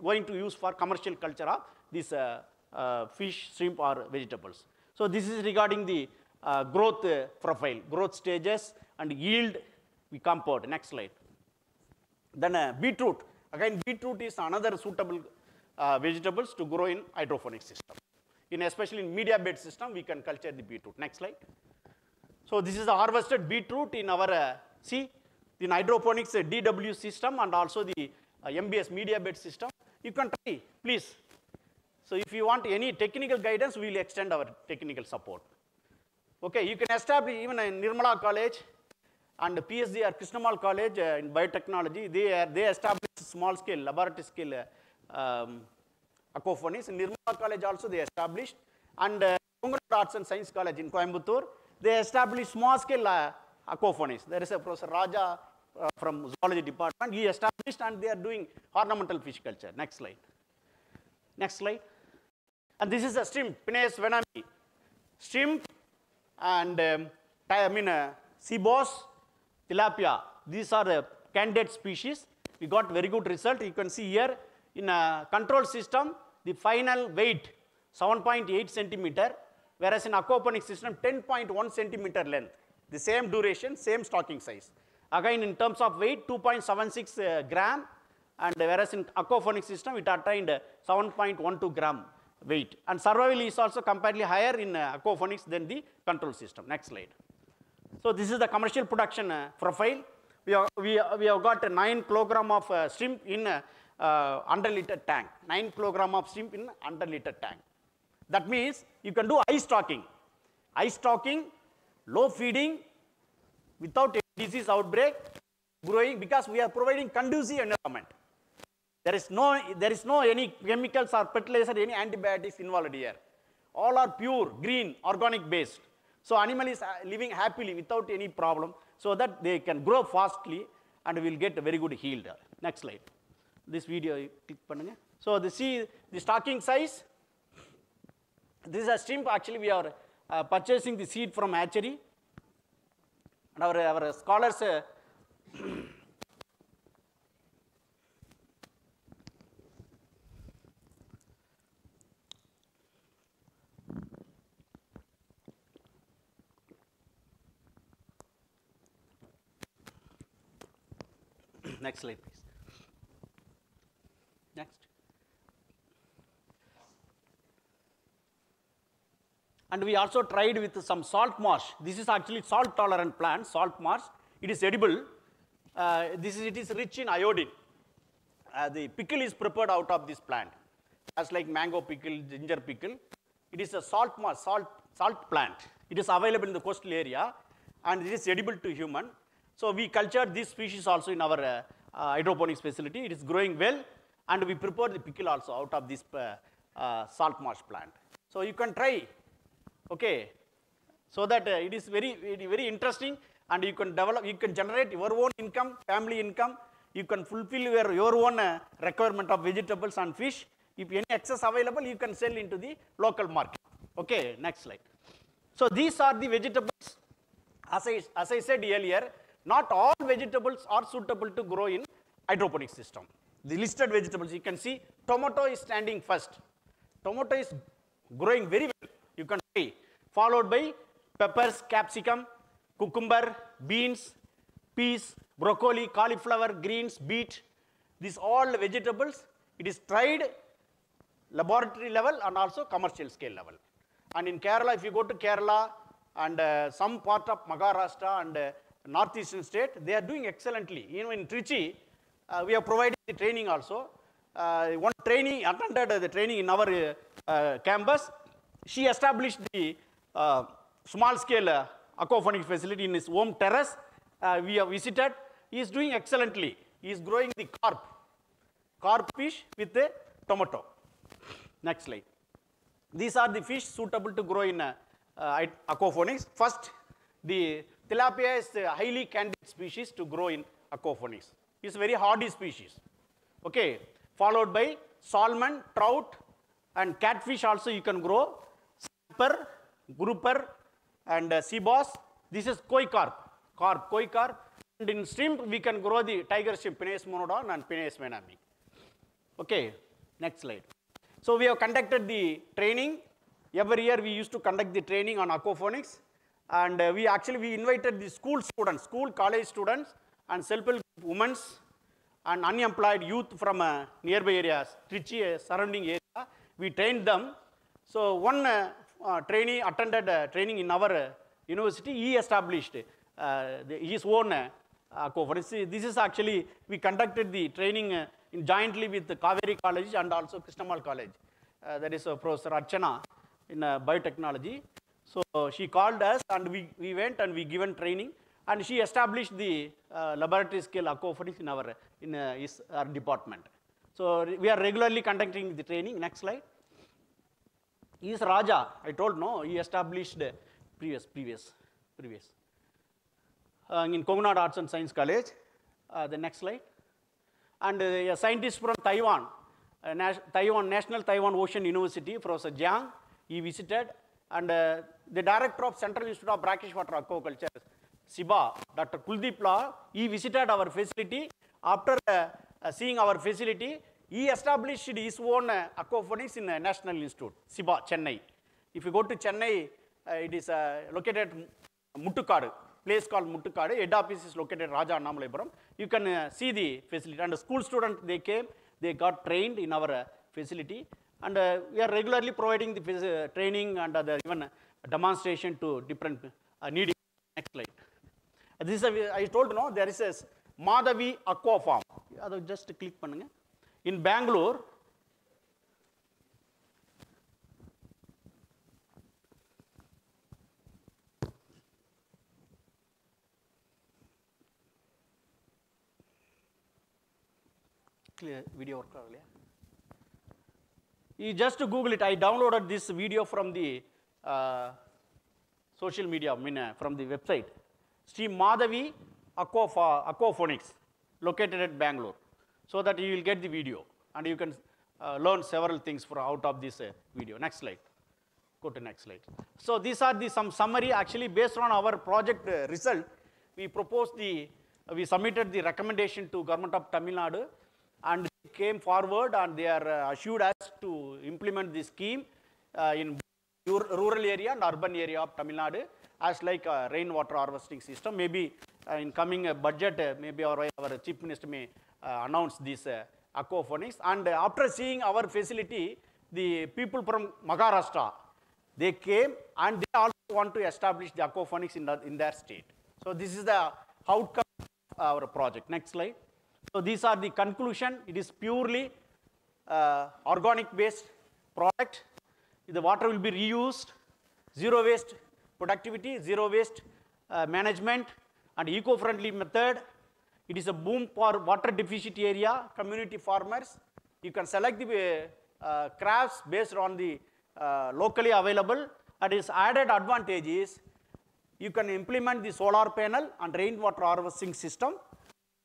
going to use for commercial culture of this fish, shrimp, or vegetables. So this is regarding the growth profile, growth stages, and yield we compared. Next slide. Then beetroot. Again, beetroot is another suitable vegetables to grow in hydroponic system. Especially in media bed system, we can culture the beetroot. Next slide. So this is the harvested beetroot in our, in hydroponics DW system and also the MBS media bed system. You can try, please. So if you want any technical guidance, we will extend our technical support. Okay, you can establish even in Nirmala College and PSG or Krishnamal College in biotechnology, they established small scale, laboratory scale aquaponics. In Nirmala College also they established, and Arts and Science College in Coimbatore, they established small scale aquaponics. There is a Professor Raja from zoology department, he established, and they are doing ornamental fish culture. Next slide. Next slide. And this is a shrimp, Pinus venami. Shrimp and sea bass, tilapia. These are the candidate species. We got very good result. You can see here in a control system, the final weight 7.8 centimeter, whereas in aquaponic system 10.1 centimeter length. The same duration, same stocking size. Again, in terms of weight, 2.76 gram, and whereas in aquaponic system it attained 7.12 gram weight. And survival is also comparatively higher in aquaponics than the control system. Next slide. So this is the commercial production profile. We have got 9 kilogram of shrimp in 100 liter tank. 9 kilogram of shrimp in 100 liter tank. That means you can do ice stocking. Ice stocking, low feeding, without any disease outbreak, growing, because we are providing conducive environment. There is no any chemicals or fertilizer, any antibiotics involved here. All are pure, green, organic based. So animal is living happily without any problem, so that they can grow fastly and will get a very good yield. Next slide. This video, click pannunga. So the stocking size. This is a shrimp. Actually, we are purchasing the seed from hatchery. And our scholars. Next slide, please. Next. And we also tried with some salt marsh. This is actually salt tolerant plant, salt marsh. It is edible. It is rich in iodine. The pickle is prepared out of this plant, as like mango pickle, ginger pickle. It is a salt marsh, salt plant. It is available in the coastal area, and it is edible to human. So we cultured this species also in our hydroponics facility. It is growing well, and we prepare the pickle also out of this salt marsh plant. So you can try, okay, so that it is very interesting, and you can develop, you can generate your own income, family income. You can fulfill your own requirement of vegetables and fish. If any excess available, you can sell into the local market. Okay, next slide. So these are the vegetables. As I said earlier, not all vegetables are suitable to grow in hydroponic system. The listed vegetables, you can see tomato is standing first. Tomato is growing very well, you can see, followed by peppers, capsicum, cucumber, beans, peas, broccoli, cauliflower, greens, beet. These all vegetables, it is tried laboratory level and also commercial scale level. And in Kerala, if you go to Kerala and some part of Maharashtra and northeastern state, they are doing excellently. Even in Trichy, we have provided the training also. One trainee attended the training in our campus. She established the small scale aquaponics facility in his home terrace. We have visited. He is doing excellently. He is growing the carp fish with the tomato. Next slide. These are the fish suitable to grow in aquaponics. First, the tilapia is a highly candidate species to grow in aquaponics. It's a very hardy species. Okay, followed by salmon, trout, and catfish also you can grow. Snapper, grouper, and sea bass. This is koi carp. Koi carp. And in shrimp, we can grow the tiger shrimp, Penaeus monodon and Penaeus venami. Okay, next slide. So we have conducted the training. Every year we used to conduct the training on aquaponics. And we invited the school students, college students, and self-help women and unemployed youth from nearby areas, Trichy surrounding area. We trained them. So one trainee attended training in our university. He established his own aquaponics. This is actually, we conducted the training jointly with the Kaveri College and also Krishnamal College. That is Professor Archana in biotechnology. So she called us and we went and we given training, and she established the laboratory scale aquaponics in our department. So we are regularly conducting the training. Next slide. He is Raja. I told no. He established previous in Kongnad Arts and Science College. The next slide. And a scientist from Taiwan, National Taiwan Ocean University, Professor Jiang, he visited. And the director of Central Institute of Brackish Water Aquaculture, SIBA, Dr. Kuldeep Law, he visited our facility. After seeing our facility, he established his own aquaponics in the National Institute, SIBA, Chennai. If you go to Chennai, it is located at Muttukadu, place called Muttukadu. Head office is located at Raja Annamalapuram. You can see the facility. And the school students, they came, they got trained in our facility. And we are regularly providing the training and even demonstration to different needy. Next slide. This is I told no, there is a Madhavi Aqua Farm. Just click pannunga. In Bangalore. Clear video work agaliya. You just Google it. I downloaded this video from the social media, from the website. Sri Madhavi Aquaponics, located at Bangalore, so that you will get the video and you can learn several things out of this video. Next slide. Go to next slide. So these are some summary. Actually, based on our project result, we submitted the recommendation to Government of Tamil Nadu, and they came forward and they are assured us to implement this scheme in rural area and urban area of Tamil Nadu as like a rainwater harvesting system. Maybe in coming budget, maybe our Chief Minister may announce this aquaponics. And after seeing our facility, the people from Maharashtra, they came and they also want to establish the aquaponics in their state. So this is the outcome of our project. Next slide. So these are the conclusion. It is purely organic based product. The water will be reused, zero waste productivity, zero waste management, and eco-friendly method. It is a boom for water deficit area, community farmers. You can select the crafts based on the locally available, and its added advantage is you can implement the solar panel and rainwater harvesting system.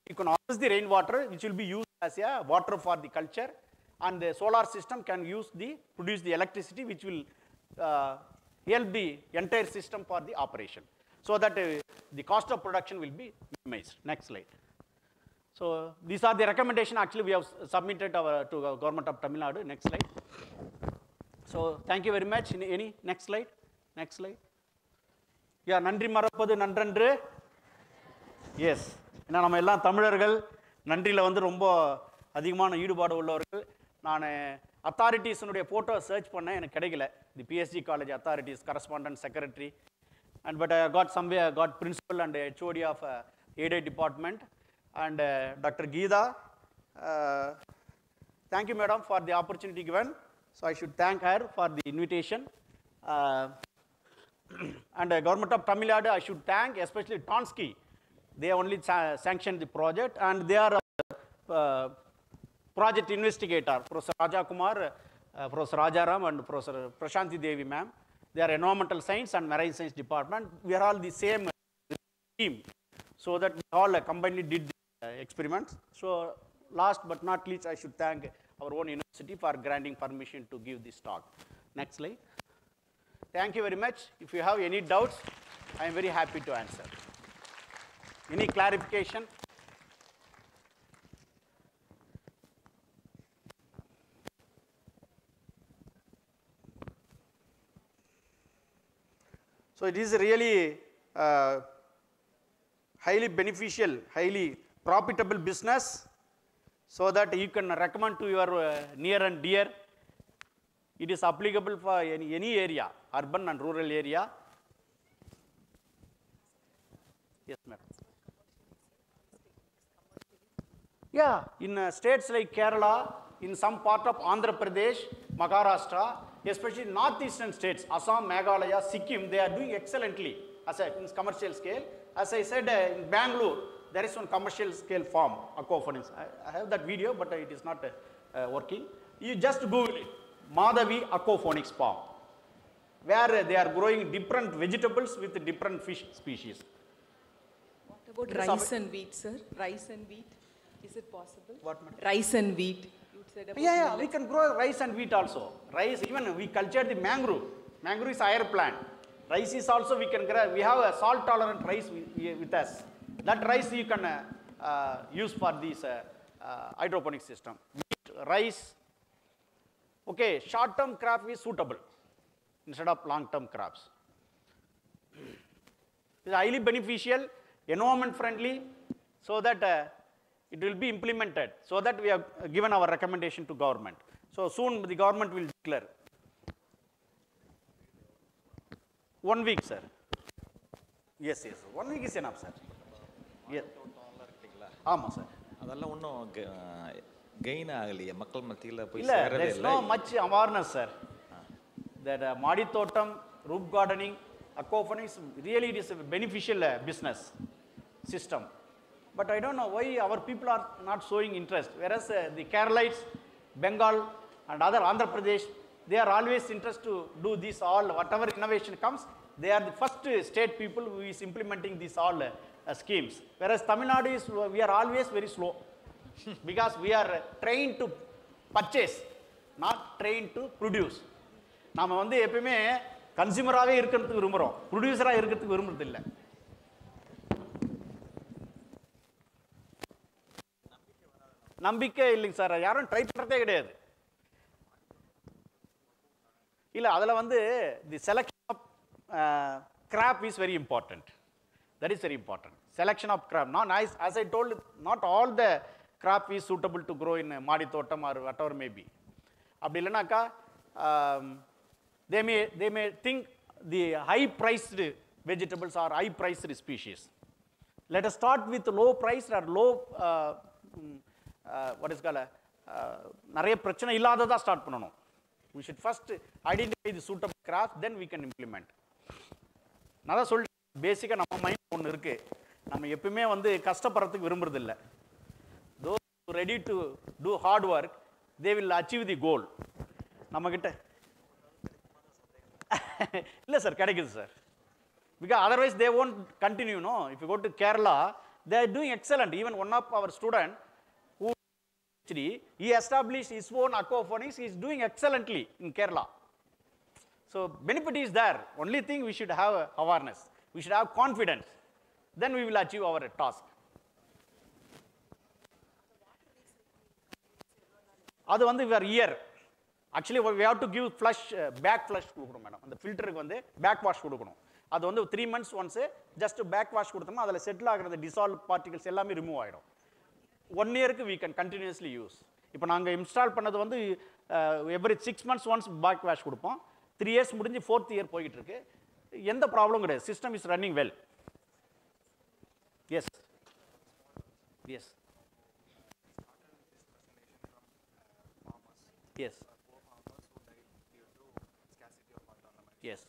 You can harvest the rainwater, which will be used as a water for the culture, and the solar system can produce the electricity, which will help the entire system for the operation, so that the cost of production will be minimized. Next slide. So these are the recommendations actually we have submitted to Government of Tamil Nadu. Next slide. So thank you very much. Any next slide? Next slide. Yeah, நன்றி மறப்பது நன்றன்று. Yes. ஏன்னா நம்ம எல்லாம் தமிழர்கள் நன்றியில் வந்து ரொம்ப அதிகமான ஈடுபாடு உள்ளவர்கள். நான் அத்தாரிட்டிஸனுடைய ஃபோட்டோ சர்ச் பண்ணேன், எனக்கு கிடைக்கல. The PSG college authorities correspondent secretary, and but I got somewhere got principal and HOD of aided department, and Dr. Geeta. Thank you, madam, for the opportunity given. So I should thank her for the invitation. And Government of Tamil Nadu, I should thank especially Tonsky. They only sanctioned the project, and they are project investigator, Professor Raja Kumar, Professor Rajaram, and Professor Prashanti Devi ma'am. They are environmental science and marine science department. We are all the same team, so that we all combinedly did the experiments. So last but not least, I should thank our own university for granting permission to give this talk. Next slide. Thank you very much. If you have any doubts, I am very happy to answer. Any clarification? So it is really highly beneficial, highly profitable business, so that you can recommend to your near and dear. It is applicable for any area, urban and rural area. Yes, madam. Yeah, in states like Kerala, in some part of Andhra Pradesh, Maharashtra, especially northeastern states, Assam, Meghalaya, Sikkim, they are doing excellently as a commercial scale. As I said, in Bangalore, there is one commercial scale farm, aquaponics. I have that video, but it is not working. You just Google it, Madhavi Aquaponics Farm, where they are growing different vegetables with different fish species. What about rice and wheat, sir? Rice and wheat, is it possible? What, madam? Rice and wheat. Yeah, we can grow rice and wheat also. Rice, even we culture the mangrove. Mangrove is a higher plant. Rice is also we can grow. We have a salt tolerant rice with us. That rice you can use for this hydroponic system. Wheat, rice. Okay, short term crop is suitable instead of long term crops. It is highly beneficial, environment friendly, so that it will be implemented, so that we have given our recommendation to government. So soon the government will declare. 1 week, sir. Yes, yes. 1 week is enough, sir. Yes. Ama, sir. அதெல்லாம் ஒன்றும் gain ஆகலையே, மக்கள் மத்தியில் போய் இல்லை, சேரவே there is no much awareness, sir. That மாடி தோட்டம், roof gardening, aquaponics, really it is a beneficial business system. But I don't know why our people are not showing interest. Whereas the Keralites, Bengal, and other Andhra Pradesh, they are always interested to do this all. Whatever innovation comes, they are the first state people who is implementing these all schemes. Whereas Tamil Nadu is, we are always very slow because we are trained to purchase, not trained to produce. நாம வந்து எப்பவுமே கன்சியூமராகவே இருக்கிறதுக்கு விரும்புகிறோம், ப்ரொடியூசராக இருக்கிறதுக்கு விரும்புறது இல்லை. நம்பிக்கை இல்லைங்க சார், யாரும் ட்ரை பண்ணுறதே கிடையாது. இல்லை, அதில் வந்து the selection of crop is very important. That is very important. Selection of crop. Now, as I told, not all the crop is suitable to grow in மாடி தோட்டம் or whatever may be. அப்படி இல்லைனாக்கா they may think the high priced vegetables are high priced species. Let us start with low priced or low what is called நிறைய பிரச்சனை இல்லாததா start பண்ணணும். We should first identify the suitable crops, then we can implement. நான் தான் சொல்லிட்டேன், பேசிக்காக நம்ம mind ஒன்று இருக்குது. நம்ம எப்பவுமே வந்து கஷ்டப்படுறதுக்கு விரும்புறதில்லை. Those who are ready to do hard work, they will achieve the goal. நம்மக்கிட்ட இல்லை சார், கிடைக்குது sir. Because otherwise they won't continue, no. If you go to Kerala, they are doing excellent. Even one of our student who he established his own aquaponics, he is doing excellently in Kerala. So benefit is there. Only thing we should have awareness. We should have confidence. Then we will achieve our task. அது வந்து we are here. Actually we have to give flush, back flush கொடுக்கணும் madam. அந்த ஃபில்டருக்கு வந்து back wash கொடுக்கணும். அது வந்து 3 months once just back wash கொடுத்தோம்னா அதில் செட்டில் ஆகிற டிசால்வ் பார்ட்டிகல்ஸ் எல்லாமே ரிமூவ் ஆகிடும். 1 yearக்கு we can continuously use. இப்போ நாங்கள் இன்ஸ்டால் பண்ணது வந்து every 6 months once back wash கொடுப்போம். 3 years முடிஞ்சு 4th year போய்கிட்டு இருக்கு. எந்த ப்ராப்ளம் கிடையாது. System is running well. Yes yes yes yes.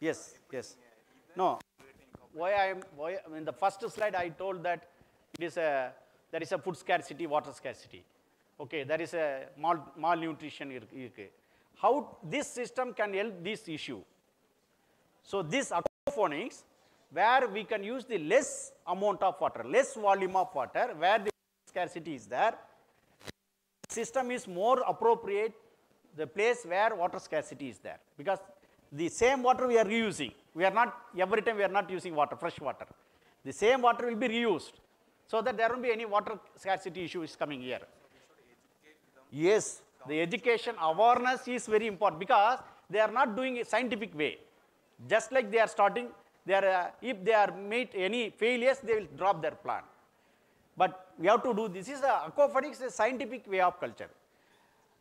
Yes, yes. No. Why in the first slide I told that there is a food scarcity, water scarcity. Okay, there is a malnutrition. How this system can help this issue? So this aquaponics, where we can use the less amount of water, less volume of water, where the scarcity is there, system is more appropriate the place where water scarcity is there, because the same water we are reusing. We are not, every time we are not using water, fresh water. The same water will be reused, so that there won't be any water scarcity issue is coming here. Yes, the education awareness is very important, because they are not doing a scientific way. Just like they are starting, if they are made any failures, they will drop their plan. But we have to do, this is aquaponics, a scientific way of culture.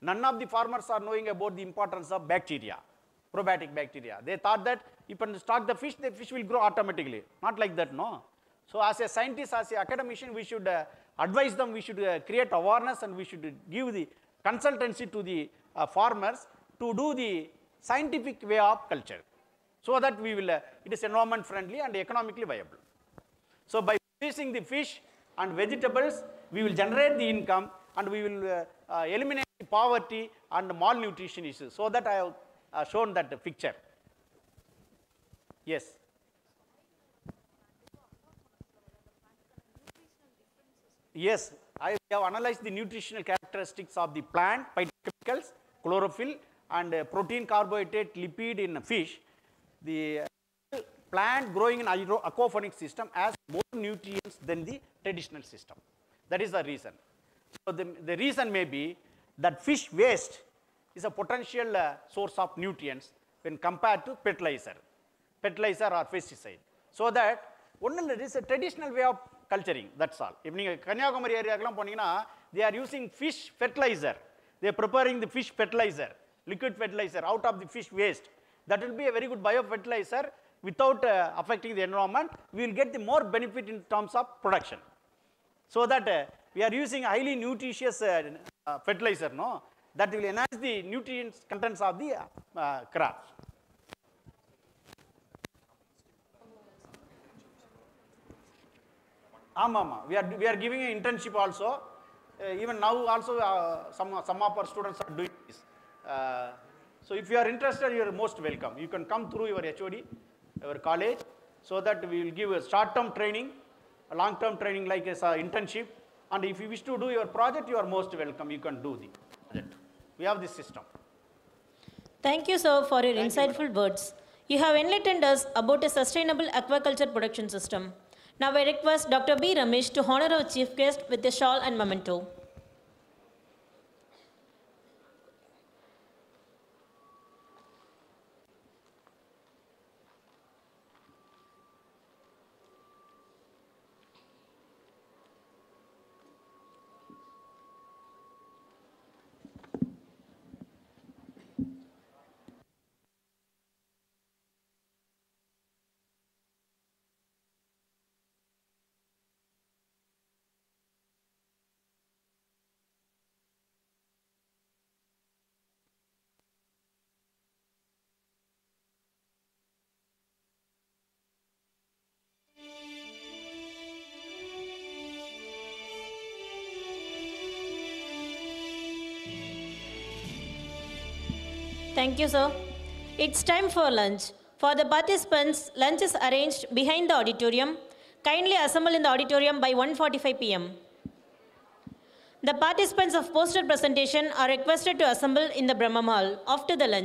None of the farmers are knowing about the importance of bacteria, probiotic bacteria. They thought that if you stock the fish will grow automatically. Not like that, no. So as a scientist, as an academician, we should advise them, we should create awareness, and we should give the consultancy to the farmers to do the scientific way of culture, so that we will, it is environment friendly and economically viable. So by producing the fish and vegetables, we will generate the income, and we will eliminate the poverty and malnutrition issues. So that I have shown that picture. Yes. Yes, I have analyzed the nutritional characteristics of the plant, phytochemicals, chlorophyll, and protein, carbohydrate, lipid in fish. The plant growing in aquaponic system has more nutrients than the traditional system. That is the reason. So the reason may be that fish waste is a potential source of nutrients when compared to fertilizer or pesticide. So that only there is a traditional way of culturing, that's all. If you Kanyakumari area, they are using fish fertilizer. They are preparing the fish fertilizer, liquid fertilizer out of the fish waste. That will be a very good biofertilizer without affecting the environment. We will get the more benefit in terms of production. So that we are using highly nutritious fertilizer, no? That will enhance the nutrients contents of the crops. We are giving an internship also. Even now also some of our students are doing this. So if you are interested, you are most welcome. You can come through your HOD, your college, so that we will give a short-term training, a long-term training like as an internship. And if you wish to do your project, you are most welcome. You can do the project. We have this system. Thank you, sir, for your insightful words. You have enlightened us about a sustainable aquaculture production system. Now I request Dr. B. Ramesh to honor our chief guest with a shawl and memento. Thank you, sir. It's time for lunch. For the participants, lunch is arranged behind the auditorium. Kindly assemble in the auditorium by 1:45 p.m. The participants of poster presentation are requested to assemble in the Brahma Hall after the lunch.